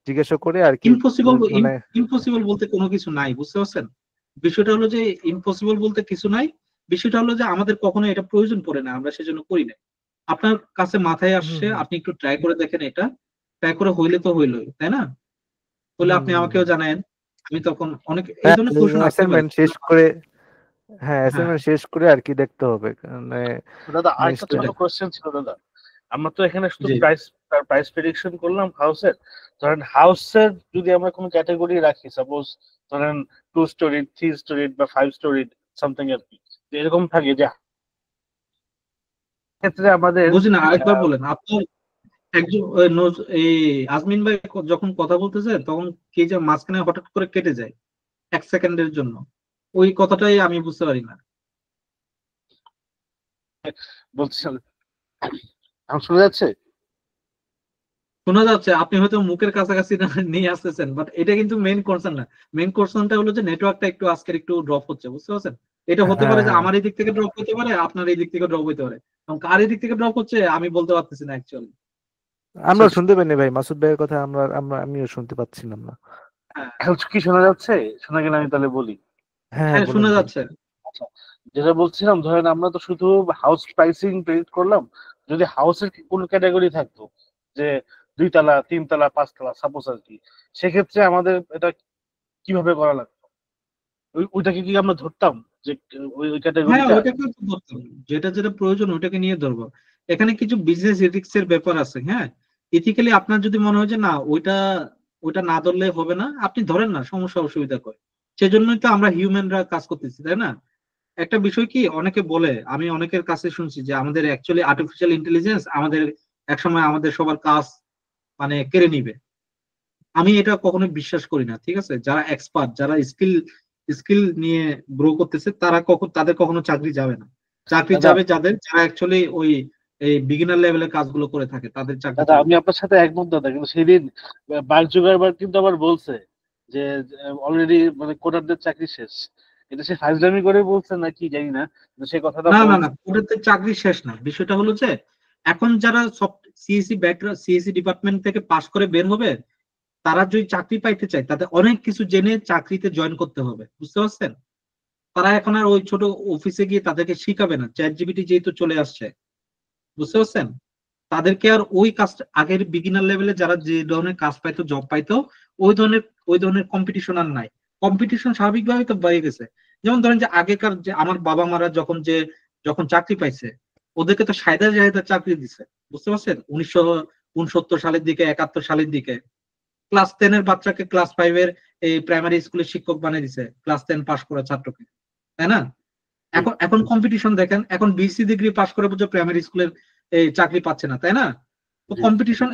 জিজ্ঞাসা করে আর কি ইম্পসিবল, মানে ইম্পসিবল বলতে কোনো কিছু নাই, বুঝতে পারছেন? বিষয়টা হলো যে ইম্পসিবল বলতে কিছু নাই, বিষয়টা হলো যে আমাদের কখনো এটা প্রয়োজন পড়ে না, আমরা সেজন্য করি না। আপনার কাছে মাথায় হুম আসছে, হুম আপনি একটু ট্রাই করে দেখেন, এটা ট্রাই করে হইলে তো হইলোই, তাই না? হলে হুম আপনি হুম আমাকেও হুম। জানায়েন, আমি তখন অনেক এই হ্যাঁ ধরনের কোশ্চেন আসতে পারে। অ্যাসাইনমেন্ট শেষ করে, হ্যাঁ হ্যাঁ অ্যাসাইনমেন্ট শেষ করে আর কি দেখতে হবে, মানে দাদা আরেকটা জিনিসটা ছোট কোশ্চেন ছিল দাদা, আমরা তো এখানে শুধু জি প্রাইস প্রেডিকশন করলাম হাউসের। ধরেন হাউসের যদি আমরা কোনো ক্যাটাগরি রাখি, সাপোজ ধরেন 2 স্টোরি, 3 স্টোরি বা 5 স্টোরি সামথিং আর কি, যে এরকম থাকে, যে ক্ষেত্রে আমাদের বুঝি না, আরেকবার বলেন আপনার একজন এই আজমিন ভাই যখন কথা বলতেছে তখন কি যে মাঝখানে হঠাৎ করে কেটে যায় 1 সেকেন্ডের জন্য, ওই কথাটাই আমি বুঝতে পারি না। বলছিলাম, এখন শোনা যাচ্ছে? শোনা যাচ্ছে, আপনি হয়তো মুখের কাছাকাছি নিয়ে আসতেছেন, বাট এটা কিন্তু মেইন কনসার্ন না। মেইন কনসার্নটা হলো যে নেটওয়ার্কটা একটু আজকের একটু ড্রপ হচ্ছে, বুঝতে পারছেন? এটা হতে হ্যাঁ পারে যে হ্যাঁ আমার এই দিক থেকে ড্রপ হতে পারে, আপনার এই দিক থেকে ড্রপ হতে পারে, এবং কার এই দিক থেকে ড্রপ হচ্ছে আমি বলতে পারতেছি না অ্যাকচুয়ালি। আমরা শুনতে পাইনি ভাই, মাসুদ ভাইয়ের কথা আমিও শুনতে পাচ্ছিলাম না। এখন কি শোনা যাচ্ছে? শোনা গেলে আমি তাহলে বলি। হ্যাঁ হ্যাঁ বলেন শোনা ভাই। যাচ্ছে। আচ্ছা, যেটা বলছিলাম, ধরেন আমরা তো শুধু হাউস প্রাইসিং প্রেডিক্ট করলাম। যদি হাউসের কোনো ক্যাটাগরি থাকতো, যে 2 তলা, 3 তলা, 5 তলা সাপোজ আর কি, সেক্ষেত্রে আমাদের এটা কিভাবে করা লাগতো? ওইটাকে কি আমরা ধরতাম, যে ওই হ্যাঁ ক্যাটাগরিটা? ওইটাকে তো ধরতে হবে, যেটা যেটা প্রয়োজন ওইটাকে নিয়ে ধরবো। এখানে কিছু বিজনেস এথিক্স এর ব্যাপার আছে। হ্যাঁ, ইথিক্যালি আপনার যদি মনে হয় যে না ওইটা ওইটা না ধরলে হবে না, আপনি ধরেন না, সমস্যা অসুবিধা করে। সেজন্যই তো আমরা হিউম্যানরা কাজ করতেছি, তাই না? একটা বিষয় কি অনেকে বলে, আমি অনেকের কাছে শুনছি যে আমাদের অ্যাকচুয়ালি আর্টিফিশিয়াল ইন্টেলিজেন্স আমাদের একসময় আমাদের সবার কাজ মানে কেড়ে নিবে। আমি এটা কখনো বিশ্বাস করি না, ঠিক আছে? যারা এক্সপার্ট, যারা স্কিল স্কিল নিয়ে গ্রো করতেছে, তাদের কখনো চাকরি যাবে না। চাকরি দাদা যাবে যারা অ্যাকচুয়ালি ওই এই বিগিনার লেভেলের কাজগুলো করে থাকে, তাদের চাকরি দাদা যাবে। আমি আপনার সাথে একমত দাদা, কিন্তু সেদিন মার্ক জুগারবার্গ কিন্তু আবার বলছে যে অলরেডি মানে কোডারদের চাকরি শেষ। এটা সে ফাইজলামি করে বলছে নাকি জানি না, কিন্তু সে কথাটা না না না, বলছে। ওটাতে চাকরি শেষ না। বিষয়টা হলো যে এখন যারা সব সিএসসি ব্যাকগ্রাউন্ড, সিএসসি ডিপার্টমেন্ট থেকে পাশ করে বের হবে, তারা যদি চাকরি পাইতে চায় তাদের অনেক কিছু জেনে চাকরিতে জয়েন করতে হবে, বুঝতে পারছেন? তারা এখন আর ওই ছোট অফিসে গিয়ে তাদেরকে শিখাবে না, চ্যাট জিপিটি যেহেতু চলে আসছে, বুঝতে পারছেন? তাদেরকে আর ওই কাজ, আগের বিগিনার লেভেলে যারা যে ধরনের কাজ পাইতো, জব পাইতো, ওই ধরনের কম্পিটিশন আর নাই। কম্পিটিশন স্বাভাবিকভাবেই তো বেড়ে গেছে। যেমন ধরেন যে আগেকার যে আমার বাবা মারা যখন চাকরি পাইছে, ওদেরকে তো সাইদা জায়দা চাকরি দিছে, বুঝতে পারছেন? 1969 সালের দিকে, 71 সালের দিকে ক্লাস 10 এর বাচ্চাকে ক্লাস 5 এর এই প্রাইমারি স্কুলের শিক্ষক বানিয়ে দিছে, ক্লাস 10 পাস করা ছাত্রকে, তাই না? এখন এখন কম্পিটিশন দেখেন, এখন বিসি ডিগ্রি পাস করে বুঝো প্রাইমারি স্কুলের এই চাকরি পাচ্ছে না, তাই না? তো কম্পিটিশন,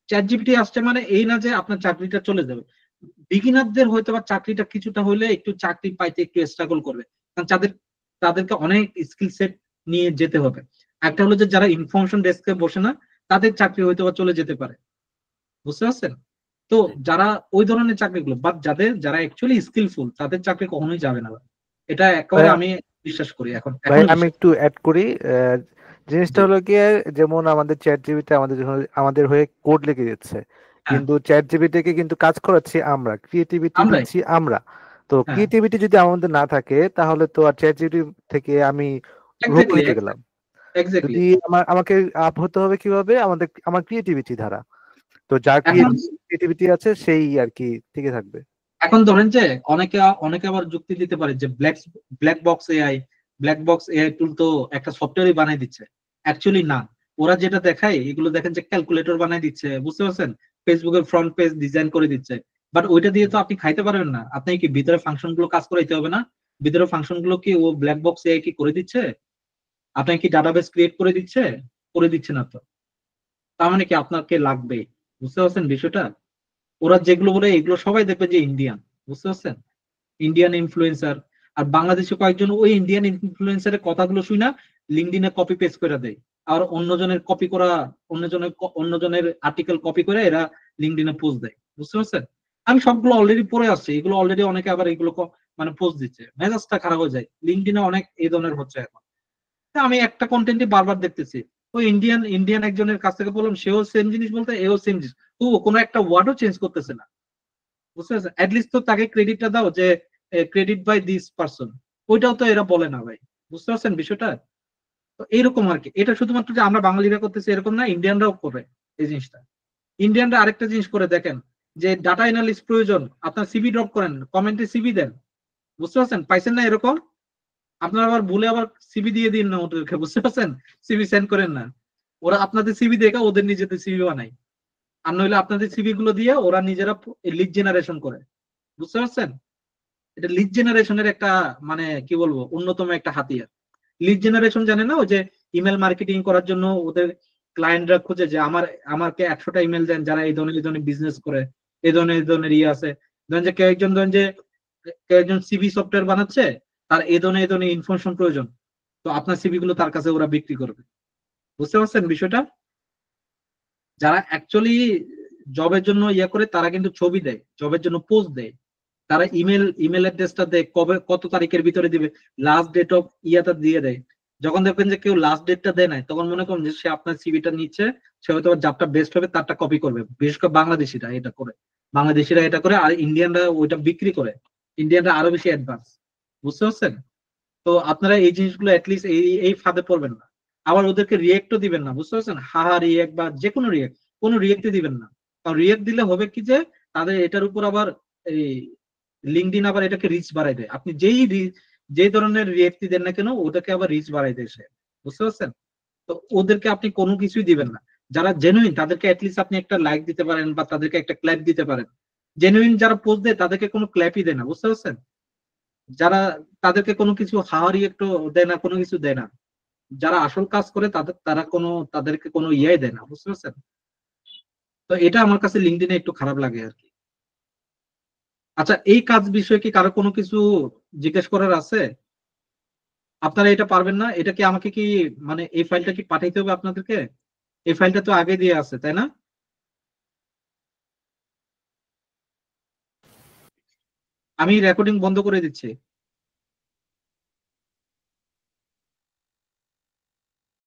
চ্যাট জিপিটি আসছে মানে এই না যে আপনার চাকরিটা চলে যাবে। বিগিনারদের হয়তো বা চাকরিটা কিছুটা হলে একটু চাকরি পাইতে একটু স্ট্রাগল করবে, কারণ তাদেরকে অনেক স্কিল সেট নিয়ে যেতে হবে। একটা হলো যে যারা ইনফরমেশন ডেস্কে বসে না, তাদের চাকরি হয়তো বা চলে যেতে পারে, বুঝতে পারছেন? তো যারা ওই ধরনের চাকরিগুলো, বাট যারা অ্যাকচুয়ালি স্কিলফুল, তাদের চাকরি কখনোই যাবে না। এটা একেবারে ভাই আমি বিশ্বাস করি, এখন ভাই এখনো আমি বিশ্বাস একটু অ্যাড করি। জিনিসটা জি হলো গিয়ে, যেমন আমাদের চ্যাট জিপিটি আমাদের হয়ে কোড লিখে দিচ্ছে, হ্যাঁ কিন্তু চ্যাট জিপিটিকে কিন্তু কাজ করাচ্ছি আমরা, ক্রিয়েটিভিটি আমরাই দিচ্ছি আমরা। তো হ্যাঁ ক্রিয়েটিভিটি যদি আমাদের না থাকে, তাহলে তো আর চ্যাট জিপিটি থেকে আমি রূপ এক্স্যাক্টলি নিতে গেলাম। এক্স্যাক্টলি। যদি আমাকে আপ হতে হবে কিভাবে, আমার ক্রিয়েটিভিটি দ্বারা। তো যার এখন ক্রিয়েটিভিটি আছে সেই আর কি টিকে থাকবে। এখন ধরেন যে অনেকে অনেকে আবার যুক্তি দিতে পারে যে ব্ল্যাক বক্স এআই টুল তো একটা সফটওয়্যারই বানাই দিচ্ছে। অ্যাকচুয়ালি না, ওরা যেটা দেখায় এগুলো দেখেন যে ক্যালকুলেটর বানাই দিচ্ছে, বুঝতে পারছেন? ফেসবুকের ফ্রন্ট পেজ ডিজাইন করে দিচ্ছে, বাট ওইটা দিয়ে তো আপনি খাইতে পারবেন না। আপনি কি ভিতরে ফাংশন গুলো কাজ করাইতে হবে না? ভিতরে ফাংশন গুলো কি ও ব্ল্যাক বক্স এআই কি করে দিচ্ছে? আপনাকে কি ডাটাবেস ক্রিয়েট করে দিচ্ছে না তো। তার মানে কি আপনাকে লাগবে, বুঝতে পারছেন বিষয়টা? ওরা যেগুলো বলে এগুলো সবাই দেখবে যে ইন্ডিয়ান, বুঝতে পারছেন? Indian influencer. আর বাংলাদেশে কয়েকজন ওই ইন্ডিয়ান ইনফ্লুয়েন্সারের কথাগুলো শুনা লিঙ্কডইনে কপি পেস্ট করে দেয়, আর অন্যজনের আর্টিকেল কপি করে এরা লিঙ্কডইনে পোস্ট দেয়, বুঝতে পারছেন? আমি সবগুলো অলরেডি পড়ে আসছি, এগুলো অলরেডি অনেকে আবার এগুলো মানে পোস্ট দিচ্ছে, মেজাজটা খারাপ হয়ে যায়। লিঙ্কডইনে অনেক এই ধরনের হচ্ছে এখন। তা আমি একটা কন্টেন্টই বারবার দেখতেছি, ওই ইন্ডিয়ান একজনের কাছ থেকে বললাম, সেও সেম জিনিস বলতে, এও সেম জিনিস, তো কোনো একটা ওয়ার্ডও চেঞ্জ করতেছে না, বুঝতে পারছেন? অ্যাটলিস্ট তো তাকে ক্রেডিটটা দাও যে ক্রেডিট বাই দিস পারসন, ওইটাও তো এরা বলে না ভাই, বুঝতে পারছেন বিষয়টা? তো এইরকম আর কি। এটা শুধুমাত্র যে আমরা বাঙালিরা করতেছি এরকম না, ইন্ডিয়ানরাও করে এই জিনিসটা। ইন্ডিয়ানরা আরেকটা জিনিস করে দেখেন, যে ডাটা অ্যানালিস্ট প্রয়োজন, আপনার সিভি ড্রপ করেন, কমেন্টে সিভি দেন, বুঝতে পারছেন? পাইছেন না এরকম? আপনারা আবার ভুলে আবার সিভি দিয়ে দিন না ওদেরকে, বুঝতে পারছেন? সিভি সেন্ড করেন না। ওরা আপনাদের সিভি দেখে ওদের নিজেদের সিভি বানায়, আর নইলে আপনাদের সিভি গুলো দিয়ে ওরা নিজেরা লিড জেনারেশন করে। বুঝতে পারছেন? এটা লিড জেনারেশনের একটা মানে কি বলবো অন্যতম একটা হাতিয়ার। লিড জেনারেশন জানে না, ওই যে ইমেল মার্কেটিং করার জন্য ওদের ক্লায়েন্টরা খুঁজে যে আমাকে 100টা ইমেল দেন যারা এই ধরনের বিজনেস করে, এই ধরনের ইয়ে আছে। ধরেন যে কেউ একজন সিভি সফটওয়্যার বানাচ্ছে, তার এই ধরনের ইনফরমেশন প্রয়োজন, তো আপনার সিভি গুলো তার কাছে ওরা বিক্রি করবে। বুঝতে পারছেন বিষয়টা? যারা অ্যাকচুয়ালি জবের জন্য ইয়ে করে তারা কিন্তু ছবি দেয়, জবের জন্য পোস্ট দেয়, তারা ইমেল অ্যাড্রেসটা দেয়, কবে কত তারিখের ভিতরে দিবে, লাস্ট ডেট অফ ইয়াটা দিয়ে দেয়। যখন দেখবেন যে কেউ লাস্ট ডেটটা দেয় নাই, তখন মনে করেন যে সে আপনার সিভিটা নিচ্ছে, সে হয়তো যারটা বেস্ট হবে তারটা কপি করবে। বিশেষ করে বাংলাদেশিরা এটা করে, আর ইন্ডিয়ানরা ওইটা বিক্রি করে। ইন্ডিয়ানরা আরো বেশি অ্যাডভান্স। বুঝতে পারছেন? তো আপনারা এই জিনিসগুলো অ্যাটলিস্ট এই ফাঁদে পড়বেন না। আবার ওদেরকে রিয়েক্টও দিবেন না। বুঝতে পারছেন? হাহা রিয়েক্ট বা যে কোনো রিয়েক্টই দিবেন না। কারণ রিয়েক্ট দিলে হবে কি যে তাদের এটার উপর আবার এই লিঙ্কডইন আবার এটাকে রিচ বাড়াই দেয়। আপনি যে ধরনের রিয়েক্ট দেন না কেন, ওটাকে আবার রিচ বাড়াই দেয় সে। বুঝতে পারছেন? তো ওদেরকে আপনি কোনো কিছুই দিবেন না। যারা জেনুইন তাদেরকে অ্যাটলিস্ট আপনি একটা লাইক দিতে পারেন বা তাদেরকে একটা ক্ল্যাপ দিতে পারেন। জেনুইন যারা পোস্ট দেয় তাদেরকে কোনো ক্ল্যাপই দেয় না। বুঝতে পারছেন? যারা তাদেরকে কোনো কিছু হাওয়ারি একটু দেয় না, কোনো কিছু দেয় না। যারা আসল কাজ করে তাদেরকে কোনো ইয়ে দেয় না। বুঝতে পারছেন? তো এটা আমার কাছে লিঙ্কডইনে একটু খারাপ লাগে আর কি। আচ্ছা, এই কাজ বিষয়ে কি কারো কোনো কিছু জিজ্ঞেস করার আছে? আপনারা এটা পারবেন না? এটা কি আমাকে কি মানে এই ফাইলটা কি পাঠাইতে হবে আপনাদেরকে? এই ফাইলটা তো আগে দিয়ে আছে, তাই না? আমি রেকর্ডিং বন্ধ করে দিচ্ছি।